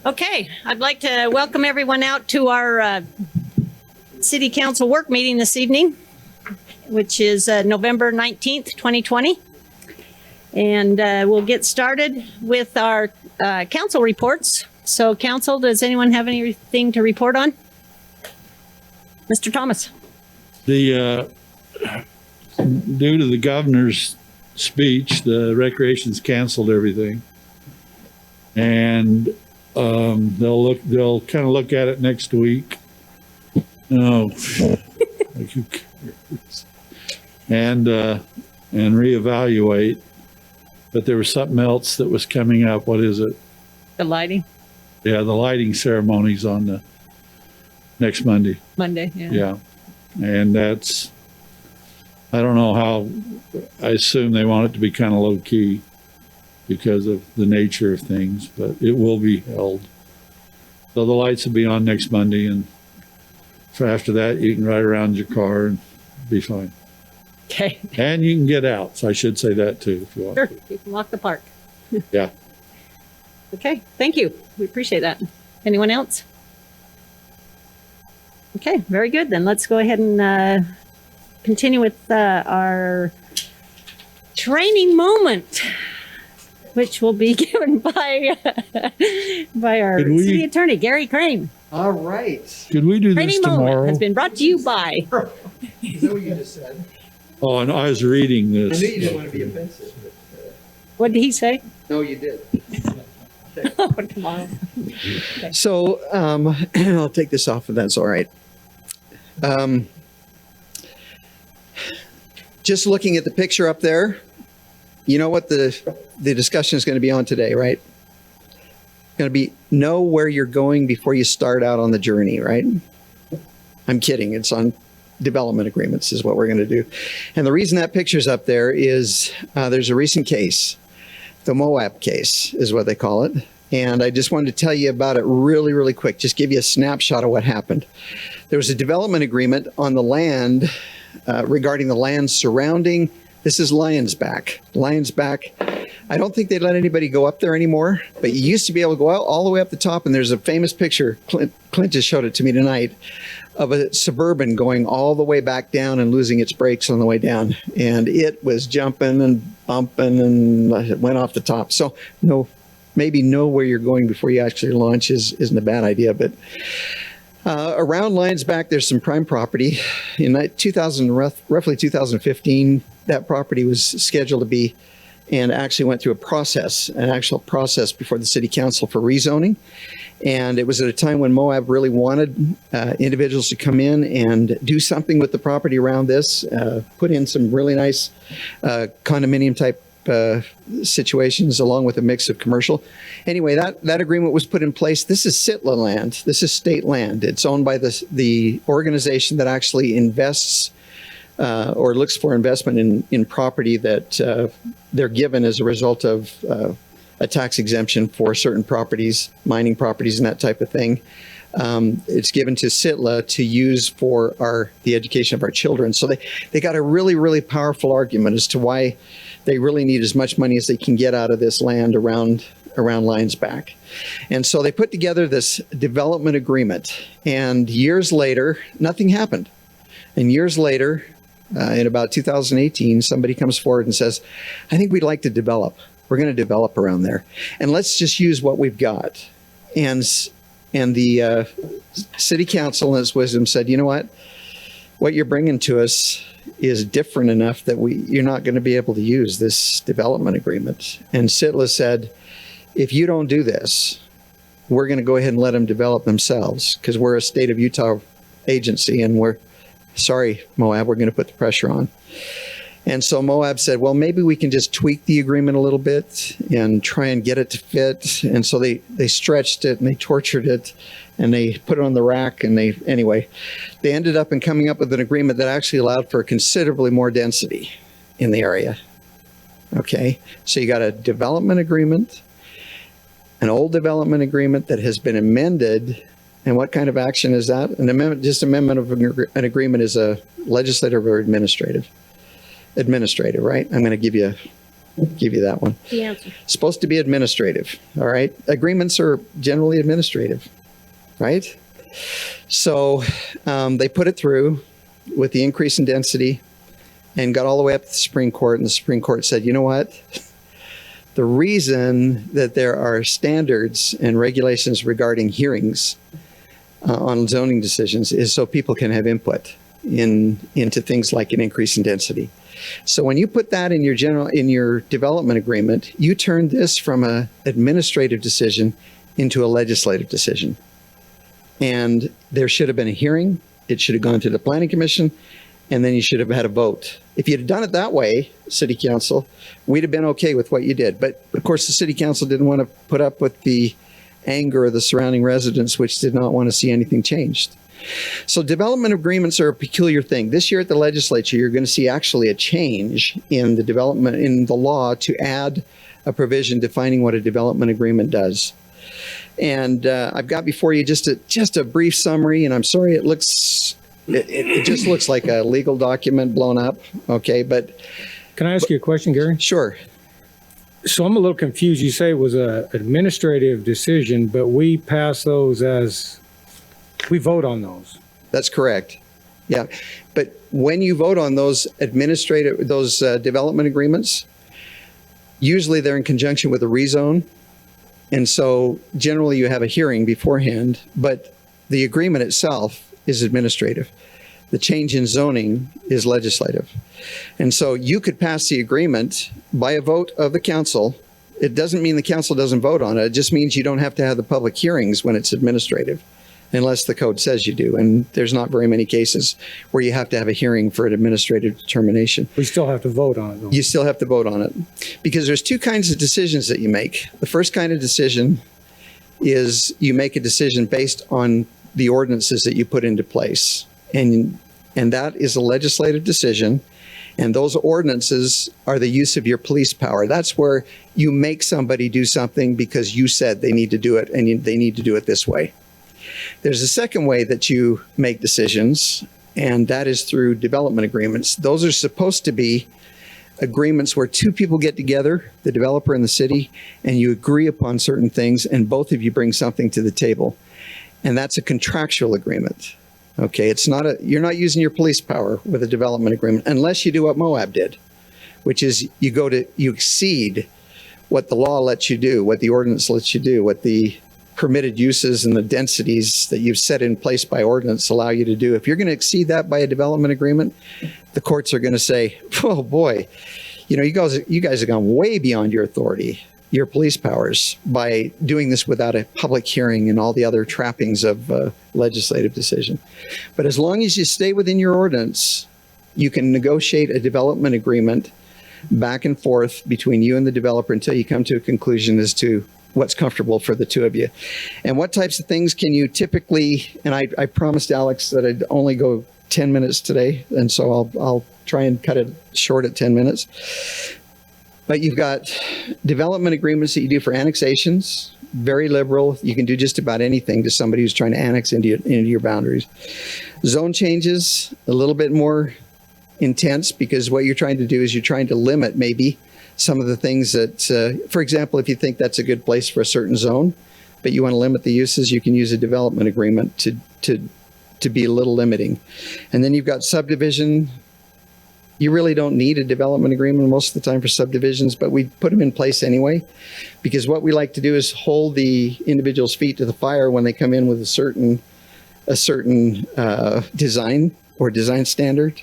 Okay, I'd like to welcome everyone out to our City Council work meeting this evening, which is November 19th, 2020. And we'll get started with our council reports. So council, does anyone have anything to report on? Mr. Thomas. Due to the governor's speech, the recreation's canceled everything. And they'll kind of look at it next week. Oh, like who cares? And reevaluate. But there was something else that was coming up. What is it? The lighting? Yeah, the lighting ceremony's on the next Monday. Monday, yeah. Yeah. And that's, I don't know how, I assume they want it to be kind of low key because of the nature of things, but it will be held. So the lights will be on next Monday, and so after that, you can ride around your car and be fine. Okay. And you can get out. So I should say that too, if you want. Sure, you can walk the park. Yeah. Okay, thank you. We appreciate that. Anyone else? Okay, very good. Then let's go ahead and continue with our training moment, which will be given by our city attorney, Gary Crane. All right. Could we do Training this tomorrow? moment has been brought to you by. Is that what you just said? Oh, and I was reading this. I knew you didn't want to be offensive. But, What did he say? no, you did. Tomorrow. So I'll take this off if that's all right. Just looking at the picture up there, you know what the discussion is going to be on today, right? Going to be know where you're going before you start out on the journey, right? I'm kidding. It's on development agreements is what we're going to do. And the reason that picture's up there is there's a recent case. The Moab case is what they call it. And I just wanted to tell you about it really, really quick. Just give you a snapshot of what happened. There was a development agreement on the land regarding the land surrounding. This is Lionsback. Lionsback. I don't think they let anybody go up there anymore, but you used to be able to go out all the way up the top. And there's a famous picture. Clint just showed it to me tonight of a Suburban going all the way back down and losing its brakes on the way down. And it was jumping and bumping and it went off the top. So maybe know where you're going before you actually launch isn't a bad idea. But around Lionsback, there's some prime property. In roughly 2015, that property was scheduled to be and actually went through an actual process before the city council for rezoning. And it was at a time when Moab really wanted individuals to come in and do something with the property around this, put in some really nice condominium type situations along with a mix of commercial. Anyway, that agreement was put in place. This is Sitla land. This is state land. It's owned by the organization that actually invests or looks for investment in property that they're given as a result of a tax exemption for certain properties, mining properties and that type of thing. It's given to Sitla to use for the education of our children. So they got a really, really powerful argument as to why they really need as much money as they can get out of this land around Lionsback. And so they put together this development agreement. And years later, nothing happened. And years later, in about 2018, somebody comes forward and says, I think we'd like to develop. We're going to develop around there. And let's just use what we've got. And the city council in its wisdom said, you know what you're bringing to us is different enough that you're not going to be able to use this development agreement. And Sitla said, if you don't do this, we're going to go ahead and let them develop themselves because we're a state of Utah agency and sorry, Moab, we're going to put the pressure on. And so Moab said, well, maybe we can just tweak the agreement a little bit and try and get it to fit. And so they stretched it and they tortured it and they put it on the rack. And they ended up in coming up with an agreement that actually allowed for considerably more density in the area. Okay, so you got a development agreement, an old development agreement that has been amended. And what kind of action is that? An amendment, just amendment of an agreement is a legislative or administrative. Administrative, right? I'm going to give you Give you that one. The answer. Supposed to be administrative. All right. Agreements are generally administrative, right? So they put it through with the increase in density and got all the way up to the Supreme Court. And the Supreme Court said, you know what? The reason that there are standards and regulations regarding hearings on zoning decisions is so people can have input into things like an increase in density. So when you put that in your development agreement, you turn this from an administrative decision into a legislative decision. And there should have been a hearing. It should have gone to the planning commission, and then you should have had a vote. If you'd have done it that way, city council, we'd have been okay with what you did. But of course, the city council didn't want to put up with the anger of the surrounding residents, which did not want to see anything changed. So development agreements are a peculiar thing. This year at the legislature, you're going to see actually a change in the development, in the law, to add a provision defining what a development agreement does. And I've got before you just a brief summary, and I'm sorry it just looks like a legal document blown up, okay? But Can I ask you a question, Gary? sure. So I'm a little confused. You say it was an administrative decision, but we pass those we vote on those. That's correct. Yeah. But when you vote on those development agreements, usually they're in conjunction with a rezone. And so generally you have a hearing beforehand, but the agreement itself is administrative. The change in zoning is legislative. And so you could pass the agreement by a vote of the council. It doesn't mean the council doesn't vote on it. It just means you don't have to have the public hearings when it's administrative, unless the code says you do. And there's not very many cases where you have to have a hearing for an administrative determination. We still have to vote on it, though. You still have to vote on it, because there's two kinds of decisions that you make. The first kind of decision is you make a decision based on the ordinances that you put into place. And that is a legislative decision. And those ordinances are the use of your police power. That's where you make somebody do something because you said they need to do it, and they need to do it this way. There's a second way that you make decisions, and that is through development agreements. Those are supposed to be agreements where two people get together, the developer and the city, and you agree upon certain things, and both of you bring something to the table. And that's a contractual agreement. Okay, it's not you're not using your police power with a development agreement unless you do what Moab did, which is you exceed what the law lets you do, what the ordinance lets you do, what the permitted uses and the densities that you've set in place by ordinance allow you to do. If you're going to exceed that by a development agreement, the courts are going to say, oh boy, you guys have gone way beyond your authority, your police powers, by doing this without a public hearing and all the other trappings of legislative decision. But as long as you stay within your ordinance, you can negotiate a development agreement back and forth between you and the developer until you come to a conclusion as to what's comfortable for the two of you. And what types of things can you typically, and I promised Alex that I'd only go 10 minutes today, and so I'll try and cut it short at 10 minutes. But you've got development agreements that you do for annexations, very liberal. You can do just about anything to somebody who's trying to annex into your boundaries. Zone changes, a little bit more intense, because what you're trying to do is you're trying to limit maybe some of the things that, for example, if you think that's a good place for a certain zone, but you want to limit the uses, you can use a development agreement to be a little limiting. And then you've got subdivision. You really don't need a development agreement most of the time for subdivisions, but we put them in place anyway, because what we like to do is hold the individual's feet to the fire when they come in with a certain design or design standard.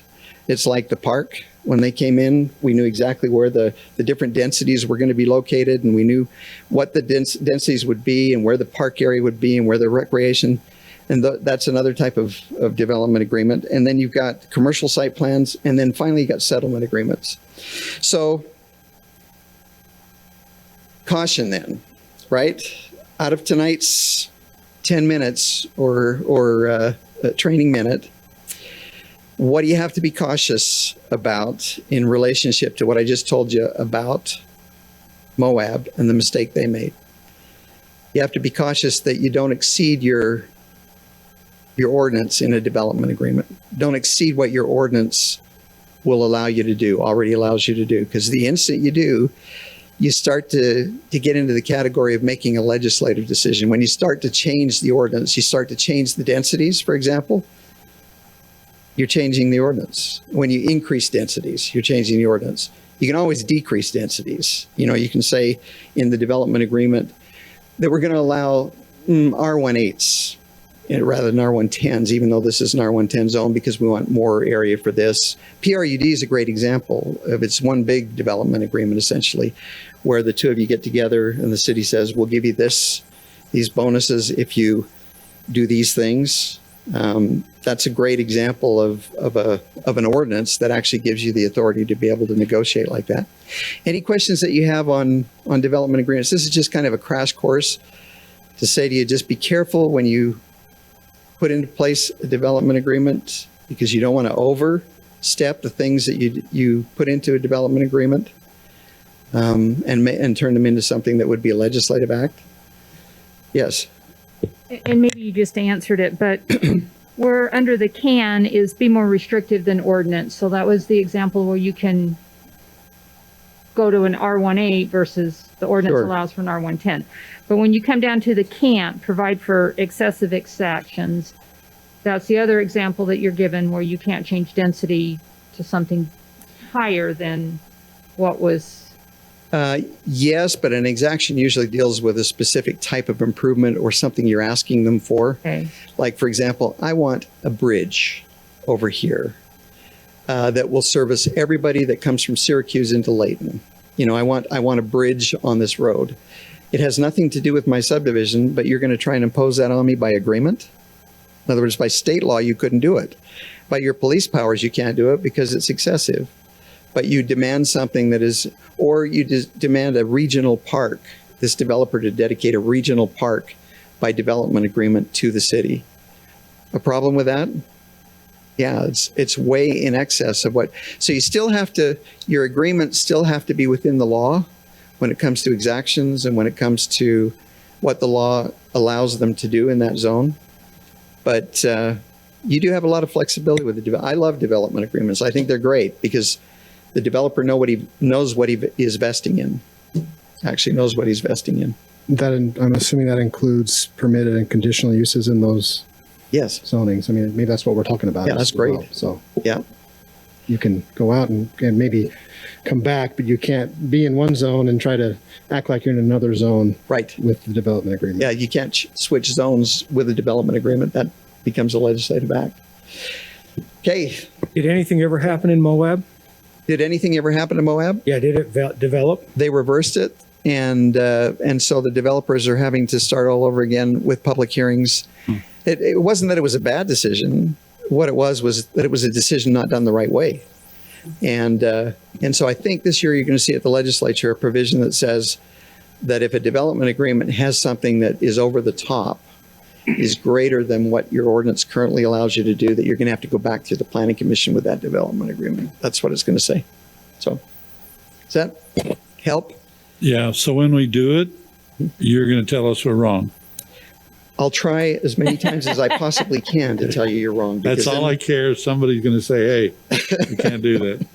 It's like the park. When they came in, we knew exactly where the different densities were going to be located, and we knew what the densities would be and where the park area would be and where the recreation. And that's another type of development agreement. And then you've got commercial site plans, and then finally you got settlement agreements. So caution then, right? Out of tonight's 10 minutes or training minute, what do you have to be cautious about in relationship to what I just told you about Moab and the mistake they made? You have to be cautious that you don't exceed your ordinance in a development agreement. Don't exceed what your ordinance will allow you to do, already allows you to do. Because the instant you do, you start to get into the category of making a legislative decision. When you start to change the ordinance, you start to change the densities, for example, you're changing the ordinance. When you increase densities, you're changing the ordinance. You can always decrease densities. You know, you can say in the development agreement that we're going to allow R18s rather than R110s, even though this is an R110 zone, because we want more area for this. PRUD is a great example of it's one big development agreement, essentially, where the two of you get together and the city says, we'll give you these bonuses if you do these things. That's a great example of an ordinance that actually gives you the authority to be able to negotiate like that. Any questions that you have on development agreements? This is just kind of a crash course to say to you, just be careful when you put into place a development agreement, because you don't want to overstep the things that you put into a development agreement and turn them into something that would be a legislative act. Yes. And maybe you just answered it, but where under the can is be more restrictive than ordinance. So that was the example where you can go to an R18 versus the ordinance Sure. allows for an R110. But when you come down to the can't provide for excessive exactions, that's the other example that you're given where you can't change density to something higher than what was. Yes, but an exaction usually deals with a specific type of improvement or something you're asking them for. Okay. Like, for example, I want a bridge over here that will service everybody that comes from Syracuse into Layton. You know, I want a bridge on this road. It has nothing to do with my subdivision, but you're going to try and impose that on me by agreement? In other words, by state law, you couldn't do it. By your police powers, you can't do it because it's excessive. But you demand something that is, or you demand a regional park, this developer to dedicate a regional park by development agreement to the city. A problem with that? Yeah, it's way in excess of what, so you still have to, your agreements still have to be within the law when it comes to exactions and when it comes to what the law allows them to do in that zone. But you do have a lot of flexibility with the, I love development agreements. I think they're great because the developer knows what he is vesting in, actually knows what he's vesting in. I'm assuming that includes permitted and conditional uses in those Yes. zonings. I mean, maybe that's what we're talking about. Yeah, as that's great. well. So Yeah. you can go out and maybe come back, but you can't be in one zone and try to act like you're in another zone Right. with the development agreement. Yeah, you can't switch zones with a development agreement. That becomes a legislative act. Okay. Did anything ever happen in Moab? Did anything ever happen to Moab? Yeah, did it develop? They reversed it, and so the developers are having to start all over again with public hearings. It wasn't that it was a bad decision. What it was that it was a decision not done the right way. And so I think this year you're going to see at the legislature a provision that says that if a development agreement has something that is over the top, is greater than what your ordinance currently allows you to do, that you're going to have to go back to the planning commission with that development agreement. That's what it's going to say. So does that help? Yeah, so when we do it, you're going to tell us we're wrong. I'll try as many times as I possibly can to tell you you're wrong. That's all I care. Somebody's going to say, hey, you can't do that.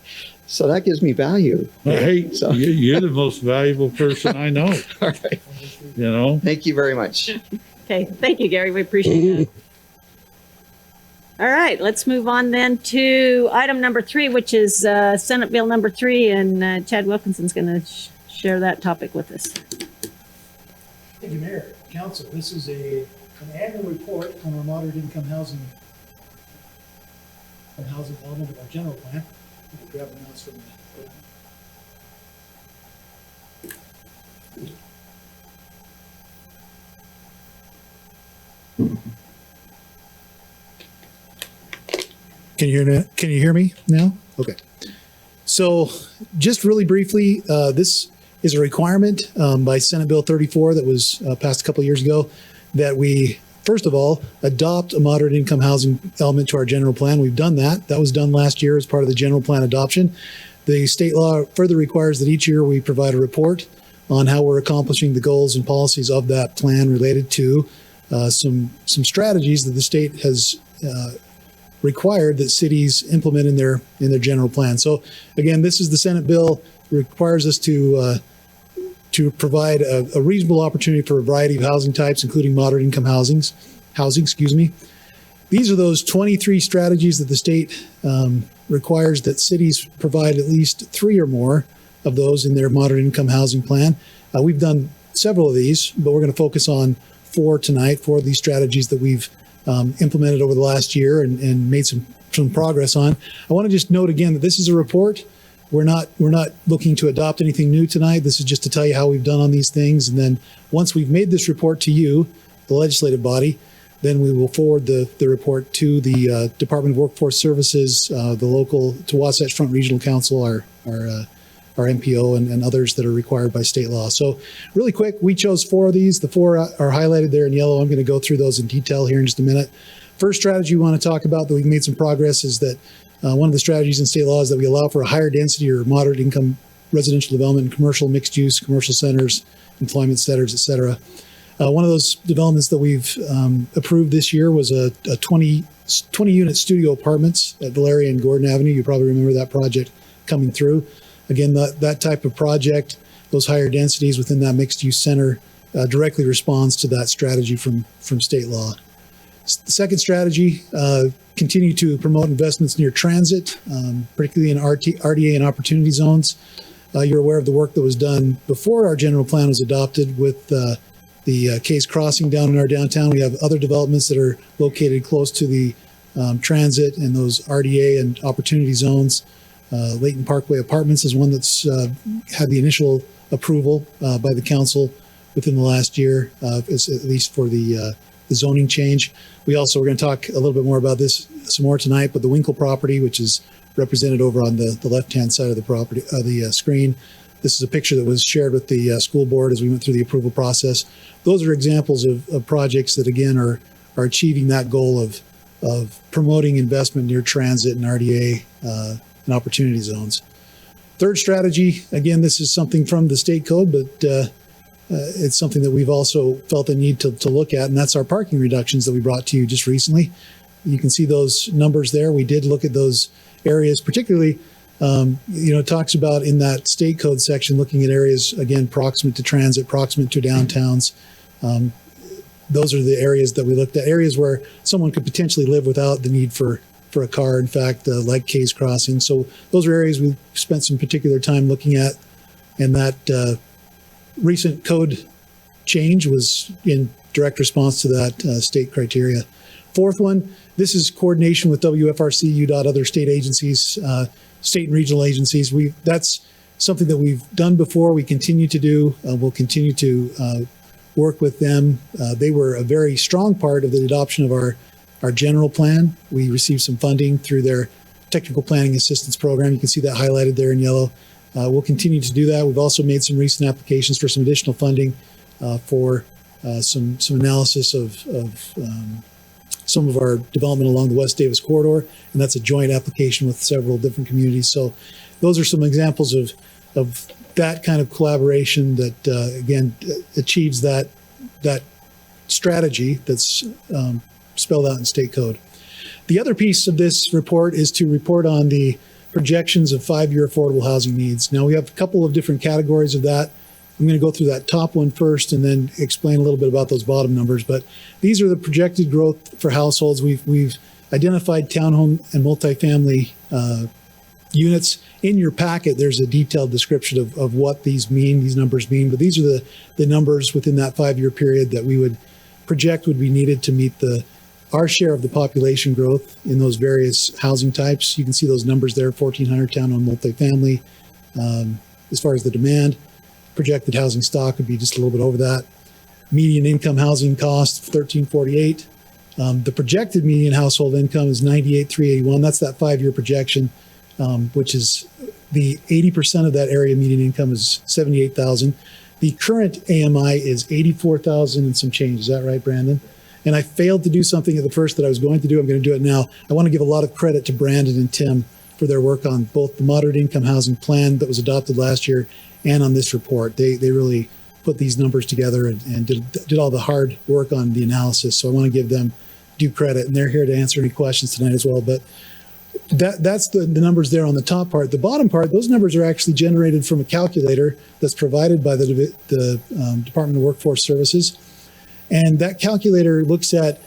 So that gives me value. Hey, So- you're the most valuable person I know, All right. you know? Thank you very much. Okay, thank you, Gary. We appreciate that. All right, let's move on then to item number 3, which is Senate Bill number 3, and Chad Wilkinson's going to share that topic with us. Thank you, Mayor, Council. This is an annual report on our moderate income housing element of our general plan. We'll grab a mouse from the. Can you hear me now? Okay. So just really briefly, this is a requirement by Senate Bill 34 that was passed a couple of years ago that we, first of all, adopt a moderate income housing element to our general plan. We've done that. That was done last year as part of the general plan adoption. The state law further requires that each year we provide a report on how we're accomplishing the goals and policies of that plan related to some strategies that the state has required that cities implement in their general plan. So again, this is the Senate bill. It requires us to provide a reasonable opportunity for a variety of housing types, including moderate income housing. These are those 23 strategies that the state requires that cities provide at least 3 or more of those in their moderate income housing plan. We've done several of these, but we're going to focus on 4 tonight, 4 of these strategies that we've implemented over the last year and made some progress on. I want to just note again that this is a report. We're not looking to adopt anything new tonight. This is just to tell you how we've done on these things. And then once we've made this report to you, the legislative body, then we will forward the report to the Department of Workforce Services, the local, to Wasatch Front Regional Council, our MPO, and others that are required by state law. So really quick, we chose 4 of these. The 4 are highlighted there in yellow. I'm going to go through those in detail here in just a minute. First strategy we want to talk about that we've made some progress is that one of the strategies in state law is that we allow for a higher density or moderate income residential development, commercial mixed use, commercial centers, employment centers, et cetera. One of those developments that we've approved this year was a 20 unit studio apartments at Valeria and Gordon Avenue. You probably remember that project coming through. Again, that type of project, those higher densities within that mixed use center directly responds to that strategy from state law. The second strategy, continue to promote investments near transit, particularly in RDA and opportunity zones. You're aware of the work that was done before our general plan was adopted with the Case Crossing down in our downtown. We have other developments that are located close to the transit and those RDA and opportunity zones. Layton Parkway Apartments is one that's had the initial approval by the council within the last year, at least for the zoning change. We also, we're going to talk a little bit more about this some more tonight, but the Winkle property, which is represented over on the left-hand side of the property, the screen. This is a picture that was shared with the school board as we went through the approval process. Those are examples of projects that, again, are achieving that goal of promoting investment near transit and RDA and opportunity zones. Third strategy, again, this is something from the state code, but it's something that we've also felt the need to look at, and that's our parking reductions that we brought to you just recently. You can see those numbers there. We did look at those areas, particularly, it talks about in that state code section, looking at areas, again, proximate to transit, proximate to downtowns. Those are the areas that we looked at, areas where someone could potentially live without the need for a car, in fact, like Case Crossing. So those are areas we spent some particular time looking at, and that recent code change was in direct response to that state criteria. Fourth one, this is coordination with WFRC, UDOT, other state agencies, state and regional agencies. That's something that we've done before. We continue to do. We'll continue to work with them. They were a very strong part of the adoption of our general plan. We received some funding through their technical planning assistance program. You can see that highlighted there in yellow. We'll continue to do that. We've also made some recent applications for some additional funding for some analysis of some of our development along the West Davis corridor, and that's a joint application with several different communities. So those are some examples of that kind of collaboration that, again, achieves that strategy that's spelled out in state code. The other piece of this report is to report on the projections of 5-year affordable housing needs. Now, we have a couple of different categories of that. I'm going to go through that top one first and then explain a little bit about those bottom numbers. But these are the projected growth for households. We've identified townhome and multifamily units. In your packet, there's a detailed description of what these numbers mean. But these are the numbers within that 5-year period that we would project would be needed to meet our share of the population growth in those various housing types. You can see those numbers there, 1,400 townhome multifamily. As far as the demand, projected housing stock would be just a little bit over that. Median income housing cost, 1,348. The projected median household income is 98,381. That's that 5-year projection, which is the 80% of that area median income is 78,000. The current AMI is 84,000 and some change. Is that right, Brandon? And I failed to do something at the first that I was going to do. I'm going to do it now. I want to give a lot of credit to Brandon and Tim for their work on both the moderate income housing plan that was adopted last year and on this report. They really put these numbers together and did all the hard work on the analysis. So I want to give them due credit, and they're here to answer any questions tonight as well. But that's the numbers there on the top part. The bottom part, those numbers are actually generated from a calculator that's provided by the Department of Workforce Services. And that calculator looks at,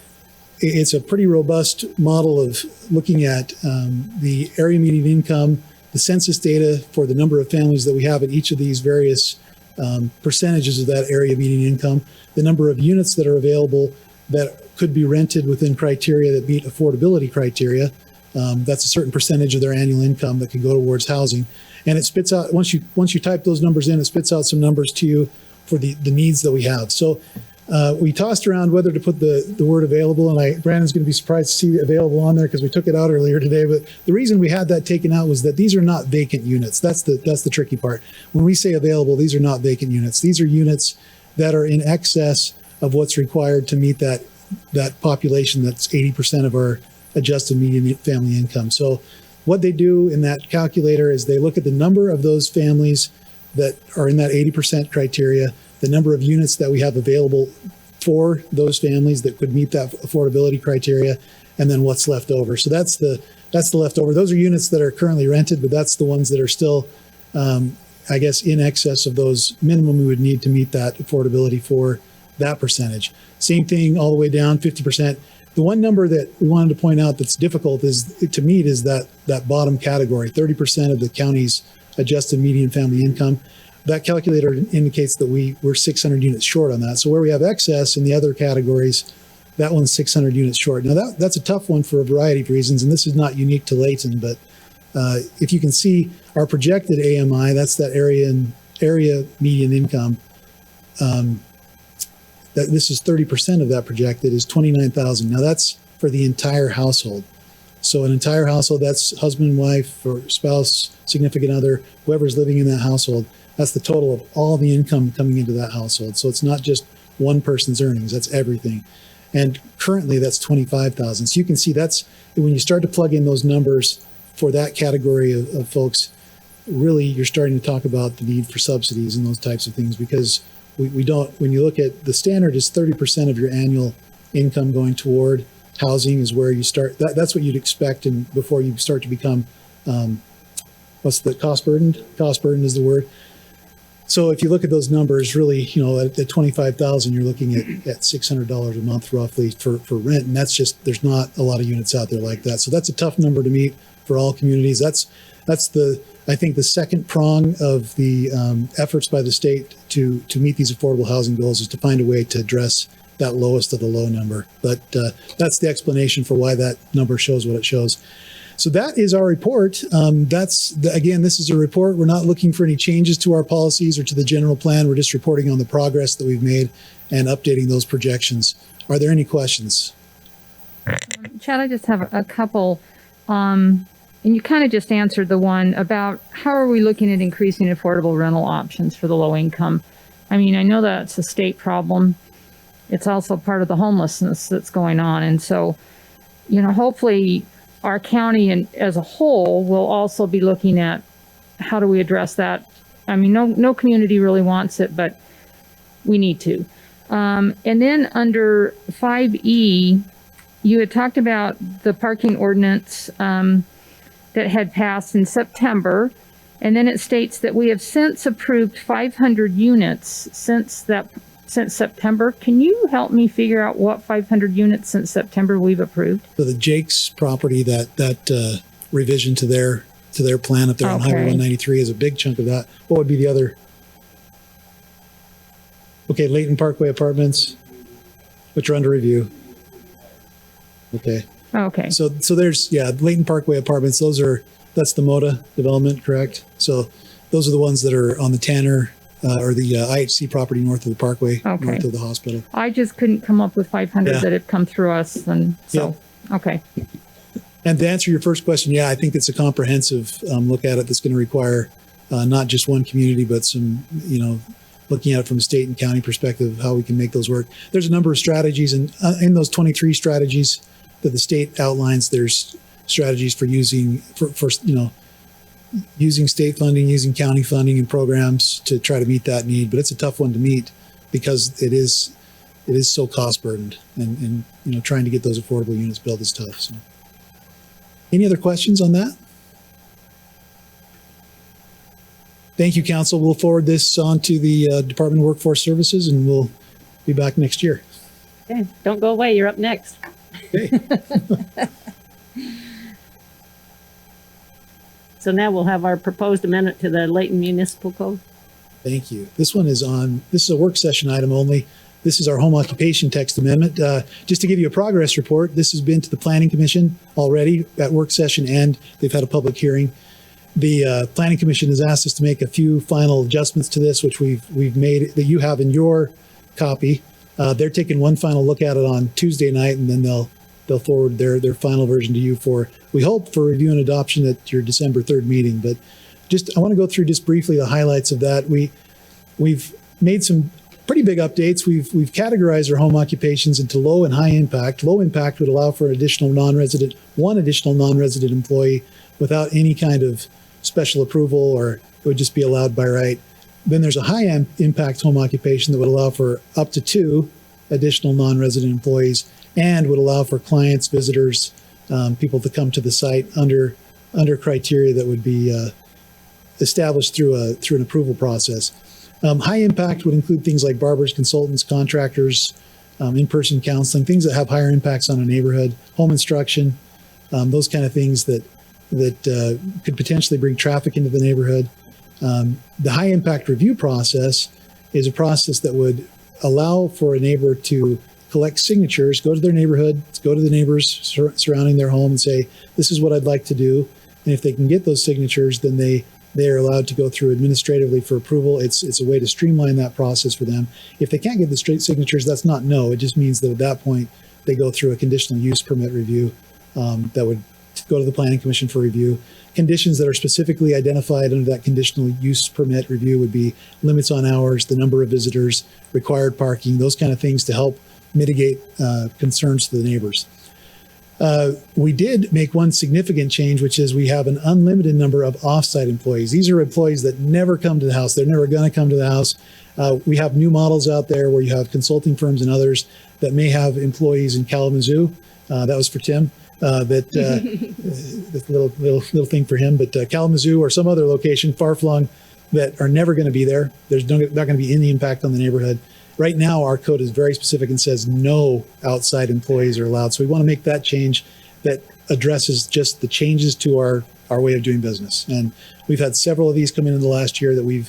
it's a pretty robust model of looking at the area median income, the census data for the number of families that we have in each of these various percentages of that area median income, the number of units that are available that could be rented within criteria that meet affordability criteria. That's a certain percentage of their annual income that can go towards housing. And it spits out, once you type those numbers in, it spits out some numbers to you for the needs that we have. So we tossed around whether to put the word available, and Brandon's going to be surprised to see available on there because we took it out earlier today. But the reason we had that taken out was that these are not vacant units. That's the tricky part. When we say available, these are not vacant units. These are units that are in excess of what's required to meet that population that's 80% of our adjusted median family income. So what they do in that calculator is they look at the number of those families that are in that 80% criteria, the number of units that we have available for those families that could meet that affordability criteria, and then what's left over. So that's the leftover. Those are units that are currently rented, but that's the ones that are still, I guess, in excess of those minimum we would need to meet that affordability for that percentage. Same thing all the way down, 50%. The one number that we wanted to point out that's difficult to meet is that bottom category, 30% of the county's adjusted median family income. That calculator indicates that we're 600 units short on that. So where we have excess in the other categories, that one's 600 units short. Now that's a tough one for a variety of reasons, and this is not unique to Layton, but if you can see our projected AMI, that's that area median income. That this is 30% of that projected is 29,000. Now that's for the entire household. So an entire household, that's husband, wife, or spouse, significant other, whoever's living in that household. That's the total of all the income coming into that household. So it's not just one person's earnings, that's everything. And currently that's 25,000. So you can see that's, when you start to plug in those numbers for that category of folks, really you're starting to talk about the need for subsidies and those types of things, because we don't, when you look at the standard is 30% of your annual income going toward housing is where you start. That's what you'd expect, and before you start to become, what's the cost burdened? Cost burdened is the word. So if you look at those numbers, really, at 25,000, you're looking at $600 a month roughly for rent, and that's just, there's not a lot of units out there like that. So that's a tough number to meet for all communities. That's I think the second prong of the efforts by the state to meet these affordable housing goals is to find a way to address that lowest of the low number. But that's the explanation for why that number shows what it shows. So that is our report. Again, this is a report. We're not looking for any changes to our policies or to the general plan. We're just reporting on the progress that we've made and updating those projections. Are there any questions? Chad, I just have a couple. And you kind of just answered the one about how are we looking at increasing affordable rental options for the low income? I mean, I know that's a state problem. It's also part of the homelessness that's going on. And so, hopefully our county and as a whole will also be looking at how do we address that? I mean, no community really wants it, but we need to. And then under 5E, you had talked about the parking ordinance that had passed in September, and then it states that we have since approved 500 units since September. Can you help me figure out what 500 units since September we've approved? So the Jake's property, that revision to their plan up there on Highway 193 is a big chunk of that. What would be the other? Okay, Layton Parkway Apartments, which are under review. Okay. Okay. So there's, Layton Parkway Apartments, that's the MODA development, correct? So those are the ones that are on the Tanner, or the IHC property north of the Parkway, north of the hospital. I just couldn't come up with 500 that have come through us, and so, okay. And to answer your first question, I think it's a comprehensive look at it that's going to require not just one community, but some, looking at it from a state and county perspective, how we can make those work. There's a number of strategies, and in those 23 strategies that the state outlines, there's strategies for using state funding, using county funding and programs to try to meet that need. But it's a tough one to meet because it is it is so cost burdened, and trying to get those affordable units built is tough. So, any other questions on that? Thank you, council. We'll forward this on to the Department of Workforce Services, and we'll be back next year. Okay, don't go away. You're up next. Okay. So now we'll have our proposed amendment to the Layton Municipal Code. Thank you. This is a work session item only. This is our home occupation text amendment. Just to give you a progress report, this has been to the Planning Commission already at work session, and they've had a public hearing. The Planning Commission has asked us to make a few final adjustments to this, which we've made, that you have in your copy. They're taking one final look at it on Tuesday night, and then they'll forward their final version to you for, we hope, for review and adoption at your December 3rd meeting. But I want to go through just briefly the highlights of that. We've made some pretty big updates. We've categorized our home occupations into low and high impact. Low impact would allow for one additional non-resident employee without any kind of special approval, or it would just be allowed by right. Then there's a high impact home occupation that would allow for up to 2 additional non-resident employees, and would allow for clients, visitors, people to come to the site under criteria that would be established through an approval process. High impact would include things like barbers, consultants, contractors, in-person counseling, things that have higher impacts on a neighborhood, home instruction, those kind of things that could potentially bring traffic into the neighborhood. The high impact review process is a process that would allow for a neighbor to collect signatures, go to their neighborhood, go to the neighbors surrounding their home and say, this is what I'd like to do. And if they can get those signatures, then they are allowed to go through administratively for approval. It's a way to streamline that process for them. If they can't get the straight signatures, that's not no. It just means that at that point, they go through a conditional use permit review that would go to the Planning Commission for review. Conditions that are specifically identified under that conditional use permit review would be limits on hours, the number of visitors, required parking, those kind of things to help mitigate concerns to the neighbors. We did make one significant change, which is we have an unlimited number of off-site employees. These are employees that never come to the house. They're never going to come to the house. We have new models out there where you have consulting firms and others that may have employees in Kalamazoo. That was for Tim. That's a little thing for him. But Kalamazoo or some other location far-flung that are never going to be there. There's not going to be any impact on the neighborhood. Right now, our code is very specific and says no outside employees are allowed. So we want to make that change that addresses just the changes to our way of doing business. And we've had several of these come in the last year that we've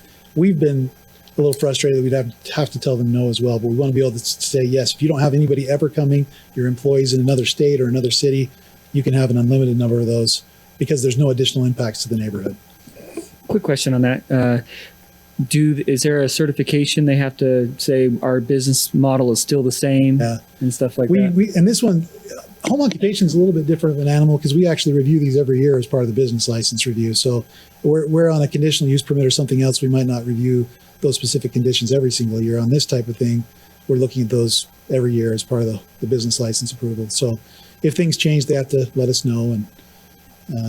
been a little frustrated that we'd have to tell them no as well. But we want to be able to say, yes, if you don't have anybody ever coming, your employees in another state or another city, you can have an unlimited number of those because there's no additional impacts to the neighborhood. Quick question on that. Is there a certification they have to say our business model is still the same and stuff like that? And this one, home occupation is a little bit different of an animal because we actually review these every year as part of the business license review. So we're on a conditional use permit or something else. We might not review those specific conditions every single year. On this type of thing, we're looking at those every year as part of the business license approval. So if things change, they have to let us know. And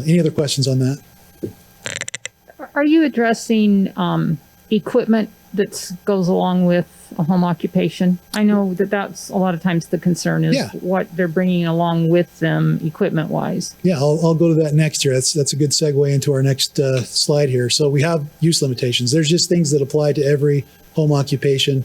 any other questions on that? Are you addressing equipment that goes along with a home occupation? I know that's a lot of times the concern is what they're bringing along with them equipment wise. Yeah, I'll go to that next here. That's a good segue into our next slide here. So we have use limitations. There's just things that apply to every home occupation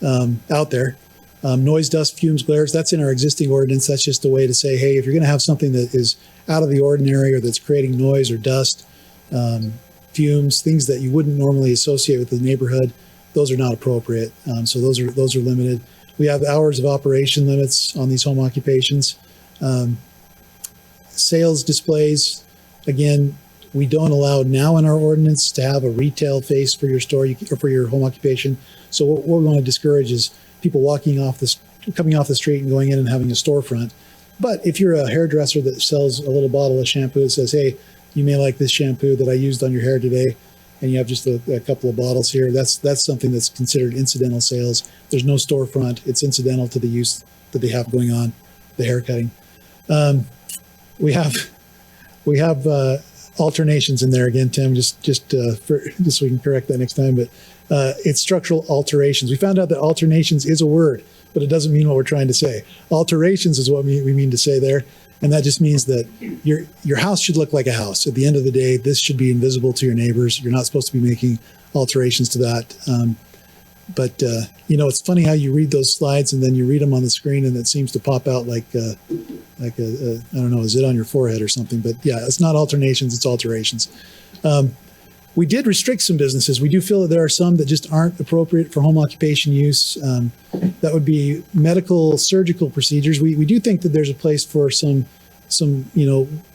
out there. Noise, dust, fumes, glares, that's in our existing ordinance. That's just a way to say, hey, if you're going to have something that is out of the ordinary or that's creating noise or dust, fumes, things that you wouldn't normally associate with the neighborhood, those are not appropriate. So those are limited. We have hours of operation limits on these home occupations. Sales displays, again, we don't allow now in our ordinance to have a retail face for your store or for your home occupation. So what we want to discourage is people coming off the street and going in and having a storefront. But if you're a hairdresser that sells a little bottle of shampoo that says, hey, you may like this shampoo that I used on your hair today, and you have just a couple of bottles here, that's something that's considered incidental sales. There's no storefront. It's incidental to the use that they have going on, the hair cutting. We have alternations in there again, Tim, just so we can correct that next time, but it's structural alterations. We found out that alternations is a word, but it doesn't mean what we're trying to say. Alterations is what we mean to say there. And that just means that your house should look like a house. At the end of the day, this should be invisible to your neighbors. You're not supposed to be making alterations to that. But it's funny how you read those slides and then you read them on the screen and it seems to pop out like a I don't know, is it on your forehead or something? But yeah, it's not alternations, it's alterations. We did restrict some businesses. We do feel that there are some that just aren't appropriate for home occupation use. That would be medical, surgical procedures. We do think that there's a place for some, we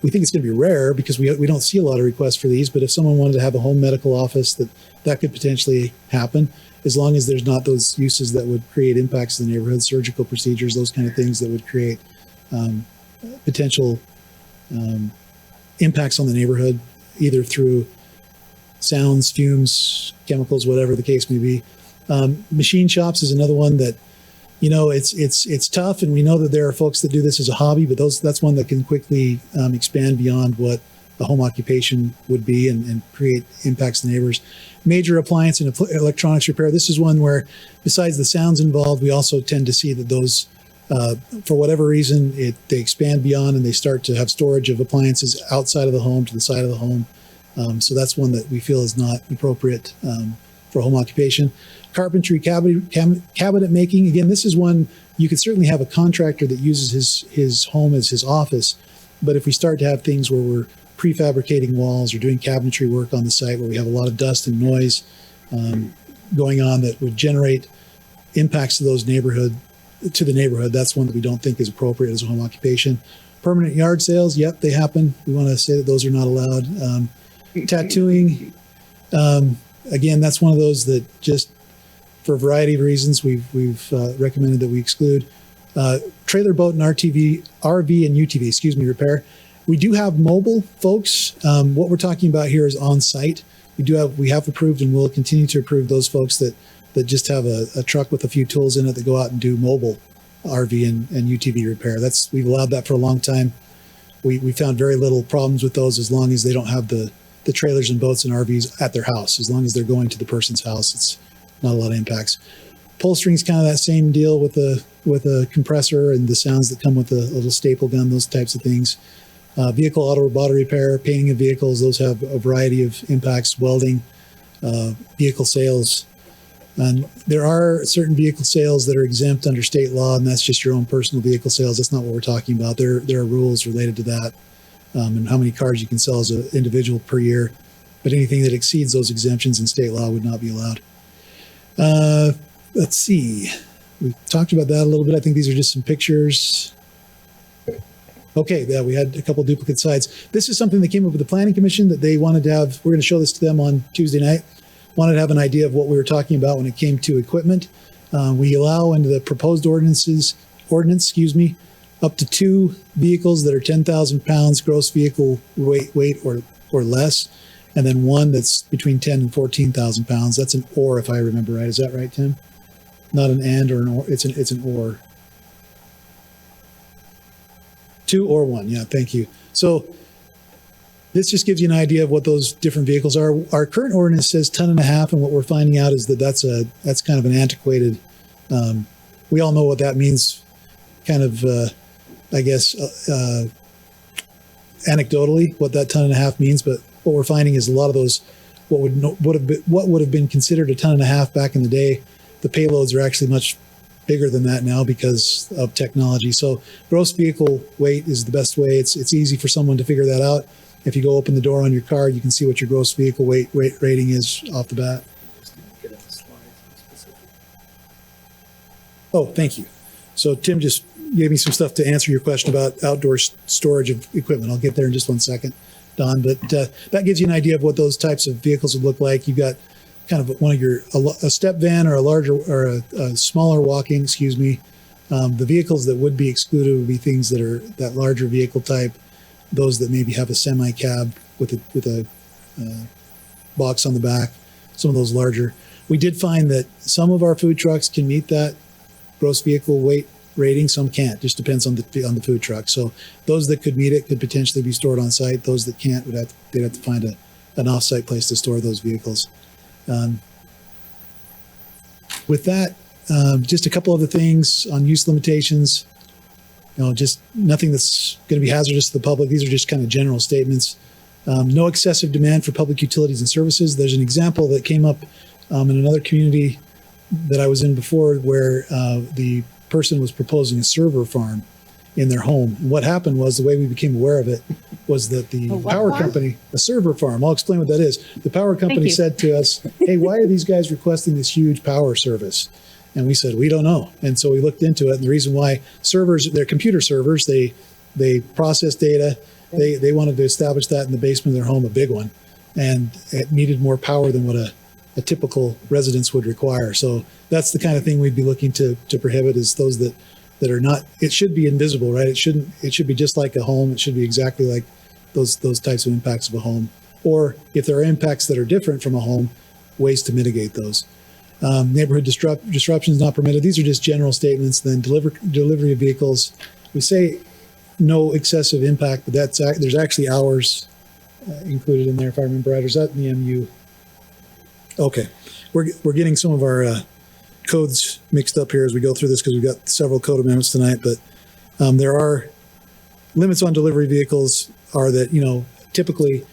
think it's going to be rare because we don't see a lot of requests for these, but if someone wanted to have a home medical office, that could potentially happen, as long as there's not those uses that would create impacts to the neighborhood, surgical procedures, those kind of things that would create potential impacts on the neighborhood, either through sounds, fumes, chemicals, whatever the case may be. Machine shops is another one that, it's tough, and we know that there are folks that do this as a hobby, but that's one that can quickly expand beyond what a home occupation would be and create impacts to neighbors. Major appliance and electronics repair. This is one where, besides the sounds involved, we also tend to see that those, for whatever reason, they expand beyond and they start to have storage of appliances outside of the home to the side of the home. So that's one that we feel is not appropriate for home occupation. Carpentry, cabinet making. Again, this is one you could certainly have a contractor that uses his home as his office. But if we start to have things where we're prefabricating walls or doing cabinetry work on the site where we have a lot of dust and noise going on that would generate impacts to the neighborhood, that's one that we don't think is appropriate as a home occupation. Permanent yard sales, yep, they happen. We want to say that those are not allowed. Tattooing, again, that's one of those that just for a variety of reasons we've recommended that we exclude. Trailer, boat, and RV and UTV, repair. We do have mobile folks. What we're talking about here is on site. We have approved and will continue to approve those folks that just have a truck with a few tools in it that go out and do mobile RV and UTV repair. We've allowed that for a long time. We found very little problems with those as long as they don't have the trailers and boats and RVs at their house. As long as they're going to the person's house, it's not a lot of impacts. Upholstery is kind of that same deal with a compressor and the sounds that come with a little staple gun, those types of things. Vehicle auto body repair, painting of vehicles, those have a variety of impacts. Welding, vehicle sales. And there are certain vehicle sales that are exempt under state law, and that's just your own personal vehicle sales. That's not what we're talking about. There are rules related to that, and how many cars you can sell as an individual per year. But anything that exceeds those exemptions in state law would not be allowed. Let's see. We talked about that a little bit. I think these are just some pictures. Okay, yeah, we had a couple duplicate sides. This is something that came up with the Planning Commission that they wanted to have. We're going to show this to them on Tuesday night. Wanted to have an idea of what we were talking about when it came to equipment. We allow into the proposed ordinance, up to 2 vehicles that are 10,000 pounds gross vehicle weight or less, and then one that's between 10 and 14,000 pounds. That's an or, if I remember right. Is that right, Tim? Not an and or an or. It's an or. 2 or 1. Yeah, thank you. So this just gives you an idea of what those different vehicles are. Our current ordinance says 10.5, and what we're finding out is that that's kind of an antiquated. We all know what that means, kind of, I guess, anecdotally, what that 10.5 means. But what we're finding is a lot of those, what would have been considered a 10.5 back in the day, the payloads are actually much bigger than that now because of technology. So gross vehicle weight is the best way. It's easy for someone to figure that out. If you go open the door on your car, you can see what your gross vehicle weight rating is off the bat. Oh, thank you. So Tim just gave me some stuff to answer your question about outdoor storage of equipment. I'll get there in just one second, Don. But that gives you an idea of what those types of vehicles would look like. You've got kind of a step van or a larger or a smaller walking, The vehicles that would be excluded would be things that are that larger vehicle type, those that maybe have a semi-cab with a box on the back, some of those larger. We did find that some of our food trucks can meet that gross vehicle weight rating, some can't. Just depends on the food truck. So those that could meet it could potentially be stored on site. Those that can't they'd have to find an off-site place to store those vehicles. With that, just a couple other things on use limitations. Just nothing that's going to be hazardous to the public. These are just kind of general statements. No excessive demand for public utilities and services. There's an example that came up in another community that I was in before where the person was proposing a server farm in their home. And what happened was, the way we became aware of it was that the power company, a server farm, I'll explain what that is. The power company said to us, hey, why are these guys requesting this huge power service? And we said, we don't know. And so we looked into it. And the reason why servers, they're computer servers, they process data. They wanted to establish that in the basement of their home, a big one. And it needed more power than what a typical residence would require. So that's the kind of thing we'd be looking to prohibit, is those that are not, it should be invisible, right? It should be just like a home. It should be exactly like those types of impacts of a home. Or if there are impacts that are different from a home, ways to mitigate those. Neighborhood disruptions not permitted. These are just general statements. Then delivery of vehicles. We say no excessive impact, but there's actually hours included in there, if I remember right. Or is that in the MU? Okay, we're getting some of our codes mixed up here as we go through this, because we've got several code amendments tonight. But there are limits on delivery vehicles. Are that typically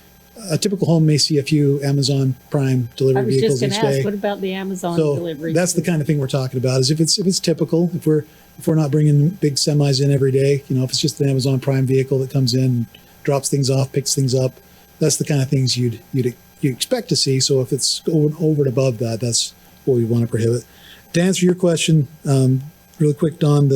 a typical home may see a few Amazon Prime delivery vehicles each day. I was just going to ask, what about the Amazon delivery? That's the kind of thing we're talking about. Is if it's typical, if we're not bringing big semis in every day, if it's just an Amazon Prime vehicle that comes in, drops things off, picks things up, that's the kind of things you'd expect to see. So if it's going over and above that, that's what we want to prohibit. To answer your question, really quick, Don,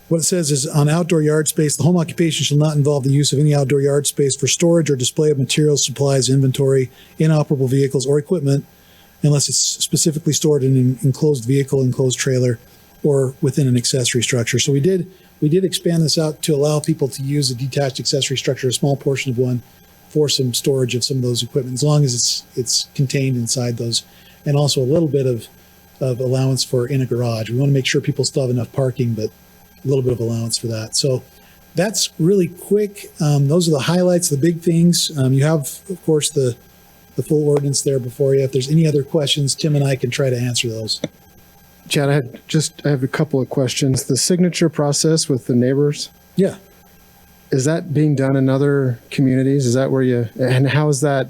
what it says is, on outdoor yard space, the home occupation shall not involve the use of any outdoor yard space for storage or display of materials, supplies, inventory, inoperable vehicles, or equipment, unless it's specifically stored in an enclosed vehicle, enclosed trailer, or within an accessory structure. So we did expand this out to allow people to use a detached accessory structure, a small portion of one, for some storage of some of those equipment, as long as it's contained inside those, and also a little bit of allowance for in a garage. We want to make sure people still have enough parking, but a little bit of allowance for that. So that's really quick. Those are the highlights, the big things. You have, of course, the full ordinance there before you. If there's any other questions, Tim and I can try to answer those. Chad, I have a couple of questions. The signature process with the neighbors, Yeah. is that being done in other communities? Is that and how has that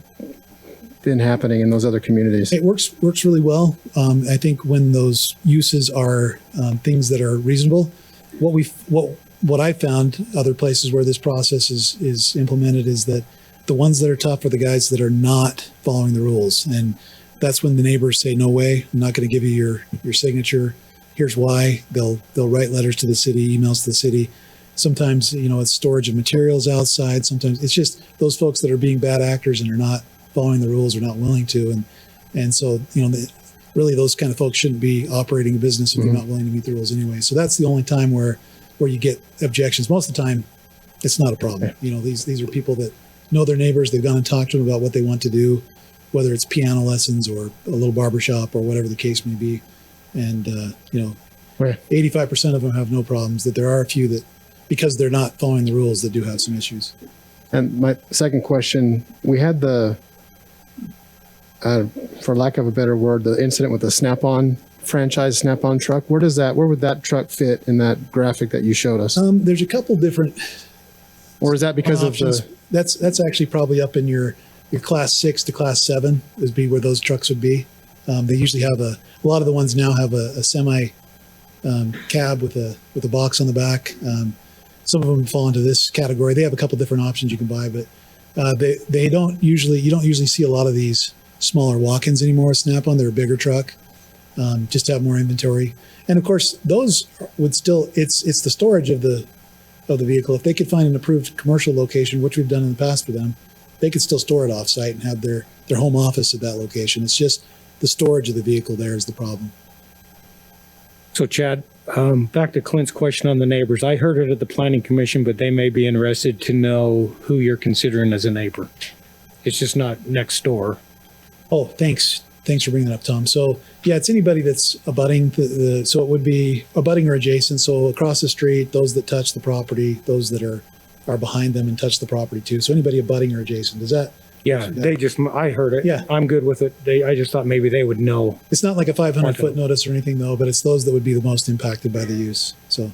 been happening in those other communities? It works really well. I think when those uses are things that are reasonable, what I found other places where this process is implemented is that the ones that are tough are the guys that are not following the rules. And that's when the neighbors say, no way, I'm not going to give you your signature. Here's why. They'll write letters to the city, emails to the city. Sometimes, it's storage of materials outside. Sometimes it's just those folks that are being bad actors and are not following the rules or not willing to. And so, really those kind of folks shouldn't be operating a business if they're not willing to meet the rules anyway. So that's the only time where you get objections. Most of the time, it's not a problem. These are people that know their neighbors. They've gone and talked to them about what they want to do, whether it's piano lessons or a little barbershop or whatever the case may be. And, 85% of them have no problems. That there are a few that, because they're not following the rules, that do have some issues. And my second question, we had for lack of a better word, the incident with the Snap-on franchise Snap-on truck. Where would that truck fit in that graphic that you showed us? There's a couple different. Or is that because of options. That's actually probably up in your class 6 to class 7 would be where those trucks would be. They usually have a lot of the ones now have a semi cab with a box on the back. Some of them fall into this category. They have a couple different options you can buy, but you don't usually see a lot of these smaller walk-ins anymore with Snap-on. They're a bigger truck, just to have more inventory. And of course, those would still, it's the storage of the vehicle. If they could find an approved commercial location, which we've done in the past for them, they could still store it off-site and have their home office at that location. It's just the storage of the vehicle there is the problem. So Chad, back to Clint's question on the neighbors. I heard it at the Planning Commission, but they may be interested to know who you're considering as a neighbor. It's just not next door. Oh, thanks. Thanks for bringing that up, Tom. So yeah, it's anybody that's abutting so it would be abutting or adjacent. So across the street, those that touch the property, those that are behind them and touch the property too. So anybody abutting or adjacent, does that? Yeah, I heard it. Yeah. I'm good with it. I just thought maybe they would know. It's not like a 500-foot notice or anything though, but it's those that would be the most impacted by the use. So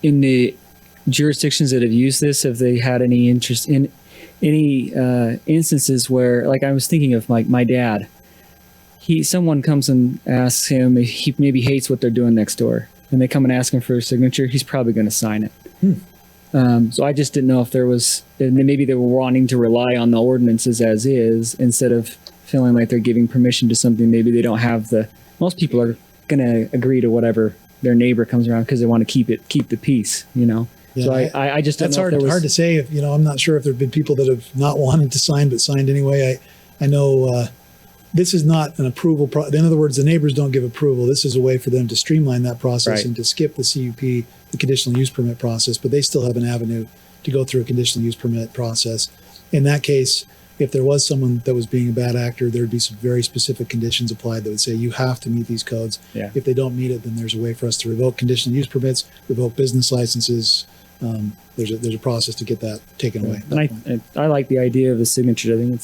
In the jurisdictions that have used this, have they had any interest in any instances where, like I was thinking of my dad, someone comes and asks him if he maybe hates what they're doing next door, and they come and ask him for a signature, he's probably going to sign it. So I just didn't know if there was, maybe they were wanting to rely on the ordinances as is instead of feeling like they're giving permission to something maybe they don't have most people are going to agree to whatever their neighbor comes around because they want to keep the peace, you know? yeah, So I just don't that's know if there was, hard to say. If, I'm not sure if there've been people that have not wanted to sign but signed anyway. I know this is not an approval. In other words, the neighbors don't give approval. This is a way for them to streamline that process Right. and to skip the CUP, the conditional use permit process, but they still have an avenue to go through a conditional use permit process. In that case, if there was someone that was being a bad actor, there'd be some very specific conditions applied that would say you have to meet these codes. Yeah. If they don't meet it, then there's a way for us to revoke conditional use permits, revoke business licenses. There's a process to get that taken away. and I like the idea of the signature. I think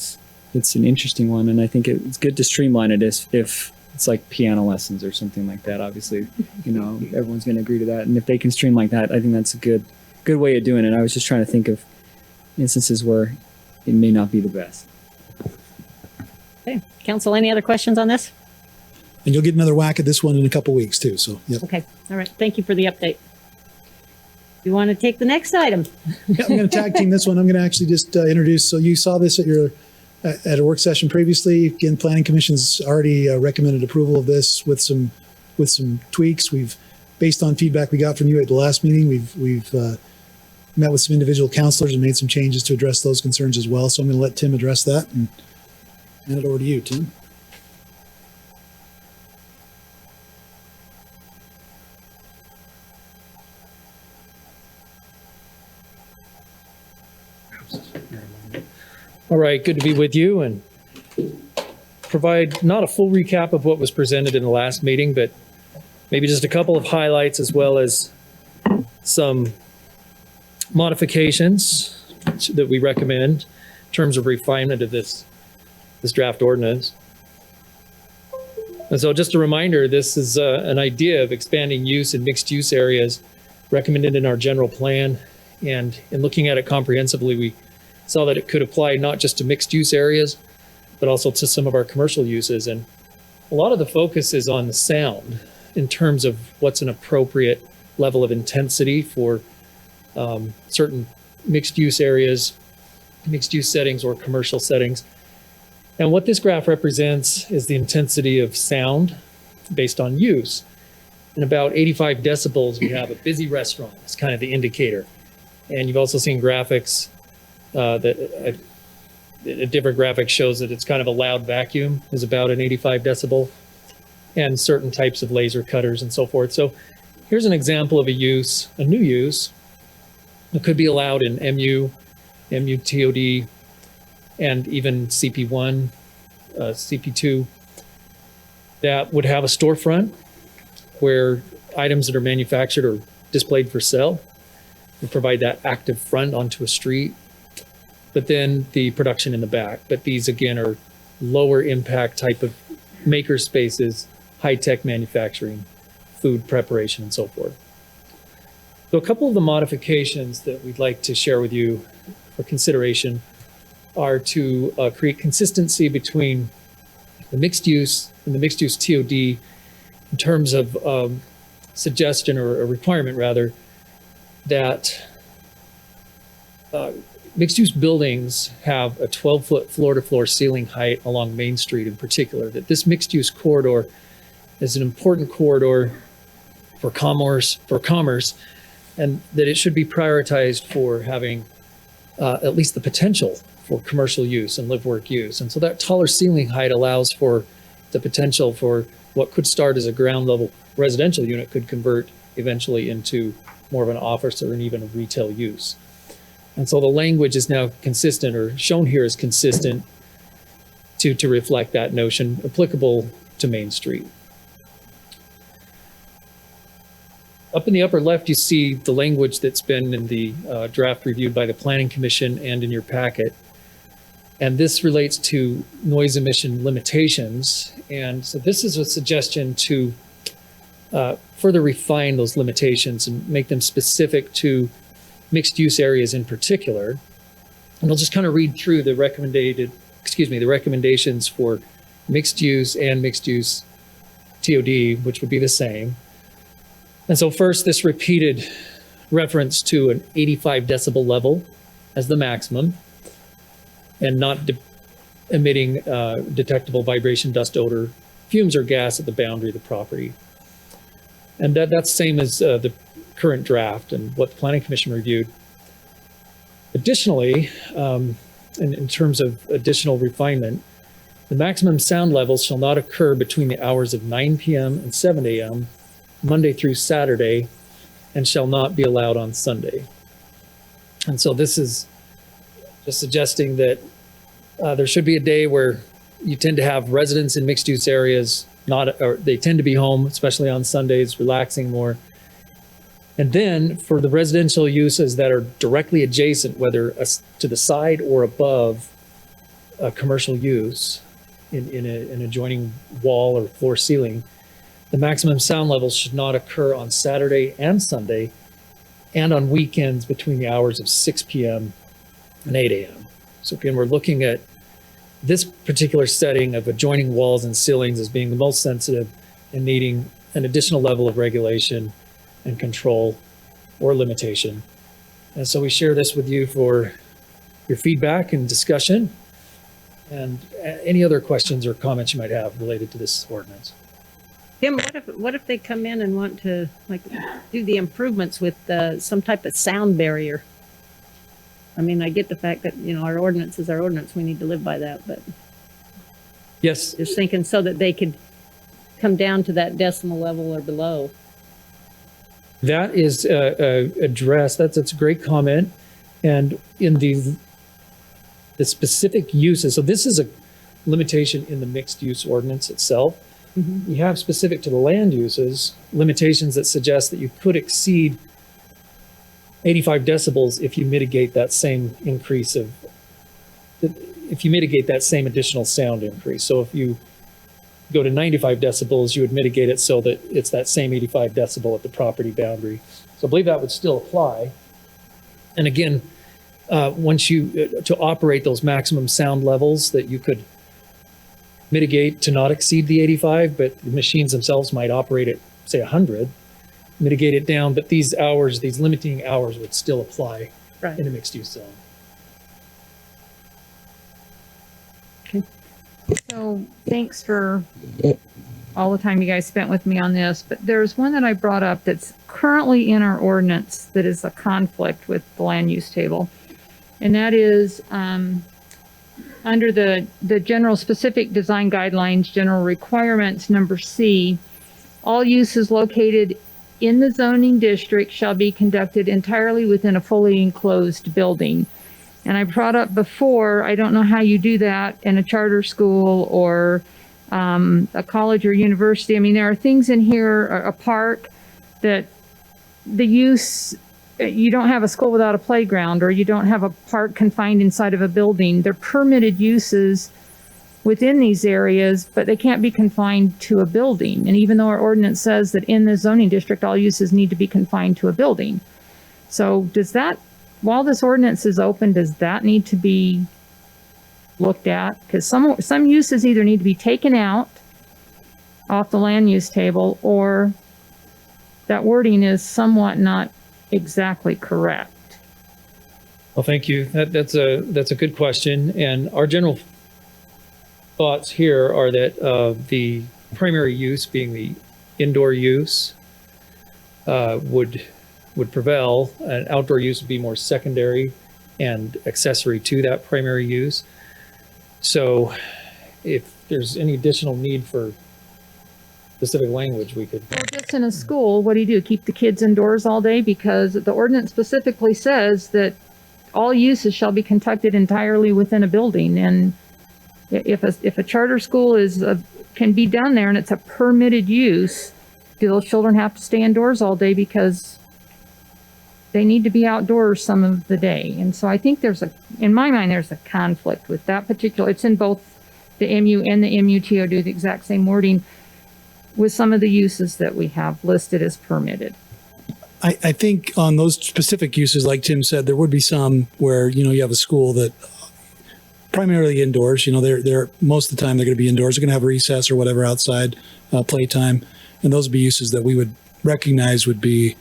it's an interesting one, and I think it's good to streamline it if it's like piano lessons or something like that. Obviously, everyone's going to agree to that, and if they can streamline that, I think that's a good way of doing it. I was just trying to think of instances where it may not be the best. Okay. Council, any other questions on this? And you'll get another whack at this one in a couple weeks too. So, yep. Okay. All right. Thank you for the update. You want to take the next item? Yeah, I'm going to tag team this one. I'm going to actually just introduce. So you saw this at a work session previously. Again, Planning Commission's already recommended approval of this with some tweaks. We've, based on feedback we got from you at the last meeting, we've met with some individual counselors and made some changes to address those concerns as well. So I'm going to let Tim address that and hand it over to you, Tim. All right, good to be with you and provide not a full recap of what was presented in the last meeting, but maybe just a couple of highlights as well as some modifications that we recommend in terms of refinement of this draft ordinance. And so just a reminder, this is an idea of expanding use in mixed use areas recommended in our general plan. And in looking at it comprehensively, we saw that it could apply not just to mixed use areas, but also to some of our commercial uses. And a lot of the focus is on the sound in terms of what's an appropriate level of intensity for certain mixed use areas, mixed use settings or commercial settings. And what this graph represents is the intensity of sound based on use. In about 85 decibels, we have a busy restaurant. It's kind of the indicator. And you've also seen graphics a different graphic shows that it's kind of a loud vacuum is about an 85 decibel, and certain types of laser cutters and so forth. So here's an example of a new use that could be allowed in MU, MUTOD, and even CP1, CP2, that would have a storefront where items that are manufactured or displayed for sale and provide that active front onto a street, but then the production in the back. But these again are lower impact type of maker spaces, high-tech manufacturing, food preparation, and so forth. So a couple of the modifications that we'd like to share with you for consideration are to create consistency between the mixed use and the mixed use TOD in terms of suggestion or a requirement rather that mixed use buildings have a 12-foot floor-to-floor ceiling height along Main Street in particular, that this mixed use corridor is an important corridor for commerce, and that it should be prioritized for having at least the potential for commercial use and live work use. And so that taller ceiling height allows for the potential for what could start as a ground level residential unit could convert eventually into more of an office or even a retail use. And so the language is now consistent, or shown here as consistent, to reflect that notion applicable to Main Street. Up in the upper left, you see the language that's been in the draft reviewed by the Planning Commission and in your packet. And this relates to noise emission limitations. And so this is a suggestion to further refine those limitations and make them specific to mixed use areas in particular. And I'll just kind of read through the recommendations for mixed use and mixed use TOD, which would be the same. And so first, this repeated reference to an 85 decibel level as the maximum and not emitting detectable vibration, dust, odor, fumes, or gas at the boundary of the property. And that's same as the current draft and what the Planning Commission reviewed. Additionally, in terms of additional refinement, the maximum sound levels shall not occur between the hours of 9 p.m. and 7 a.m. Monday through Saturday, and shall not be allowed on Sunday. And so this is just suggesting that there should be a day where you tend to have residents in mixed use areas, or they tend to be home, especially on Sundays, relaxing more. And then for the residential uses that are directly adjacent, whether to the side or above a commercial use in an adjoining wall or floor ceiling, the maximum sound levels should not occur on Saturday and Sunday and on weekends between the hours of 6 p.m. and 8 a.m. So again, we're looking at this particular setting of adjoining walls and ceilings as being the most sensitive and needing an additional level of regulation and control or limitation. And so we share this with you for your feedback and discussion and any other questions or comments you might have related to this ordinance. Tim, what if they come in and want to like do the improvements with some type of sound barrier? I mean, I get the fact that, our ordinance is our ordinance. We need to live by that, but Yes, just thinking so that they could come down to that decimal level or below. that is addressed. That's a great comment. And in the specific uses, so this is a limitation in the mixed use ordinance itself. Mm-hmm. We have specific to the land uses, limitations that suggest that you could exceed 85 decibels if you mitigate that same increase if you mitigate that same additional sound increase. So if you go to 95 decibels, you would mitigate it so that it's that same 85 decibel at the property boundary. So I believe that would still apply. And again, once to operate those maximum sound levels that you could mitigate to not exceed the 85, but the machines themselves might operate at, say, 100, mitigate it down, but these limiting hours would still apply Right. in a mixed use zone. So thanks for all the time you guys spent with me on this, but there's one that I brought up that's currently in our ordinance that is a conflict with the land use table. And that is under the general specific design guidelines, general requirements, number C, all uses located in the zoning district shall be conducted entirely within a fully enclosed building. And I brought up before, I don't know how you do that in a charter school or a college or university. I mean, there are things in here, a park, that the use, you don't have a school without a playground, or you don't have a park confined inside of a building. They're permitted uses within these areas, but they can't be confined to a building. And even though our ordinance says that in the zoning district, all uses need to be confined to a building. So does that, while this ordinance is open, does that need to be looked at? Because some uses either need to be taken out off the land use table, or that wording is somewhat not exactly correct. Well, thank you. That's a good question. And our general thoughts here are that the primary use, being the indoor use, would prevail, and outdoor use would be more secondary and accessory to that primary use. So if there's any additional need for specific language, we could. Well, just in a school, what do? Keep the kids indoors all day? Because the ordinance specifically says that all uses shall be conducted entirely within a building. And If a charter school can be done there and it's a permitted use, do those children have to stay indoors all day because they need to be outdoors some of the day? And so I think in my mind, there's a conflict with that particular, it's in both the MU and the MUTO do the exact same wording with some of the uses that we have listed as permitted. I think on those specific uses, like Tim said, there would be some where, you have a school that primarily indoors, they're most of the time they're going to be indoors. They're going to have recess or whatever outside playtime. And those would be uses that we would recognize would be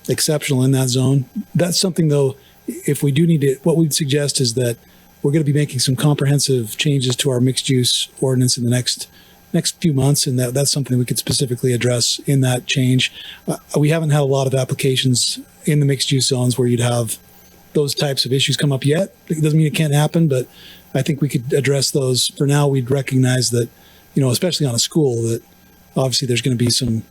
exceptional in that zone. That's something though, if we do need to, what we'd suggest is that we're going to be making some comprehensive changes to our mixed use ordinance in the next few months, and that's something we could specifically address in that change. We haven't had a lot of applications in the mixed use zones where you'd have those types of issues come up yet. It doesn't mean it can't happen, but I think we could address those. For now, we'd recognize that, especially on a school, that obviously there's going to be some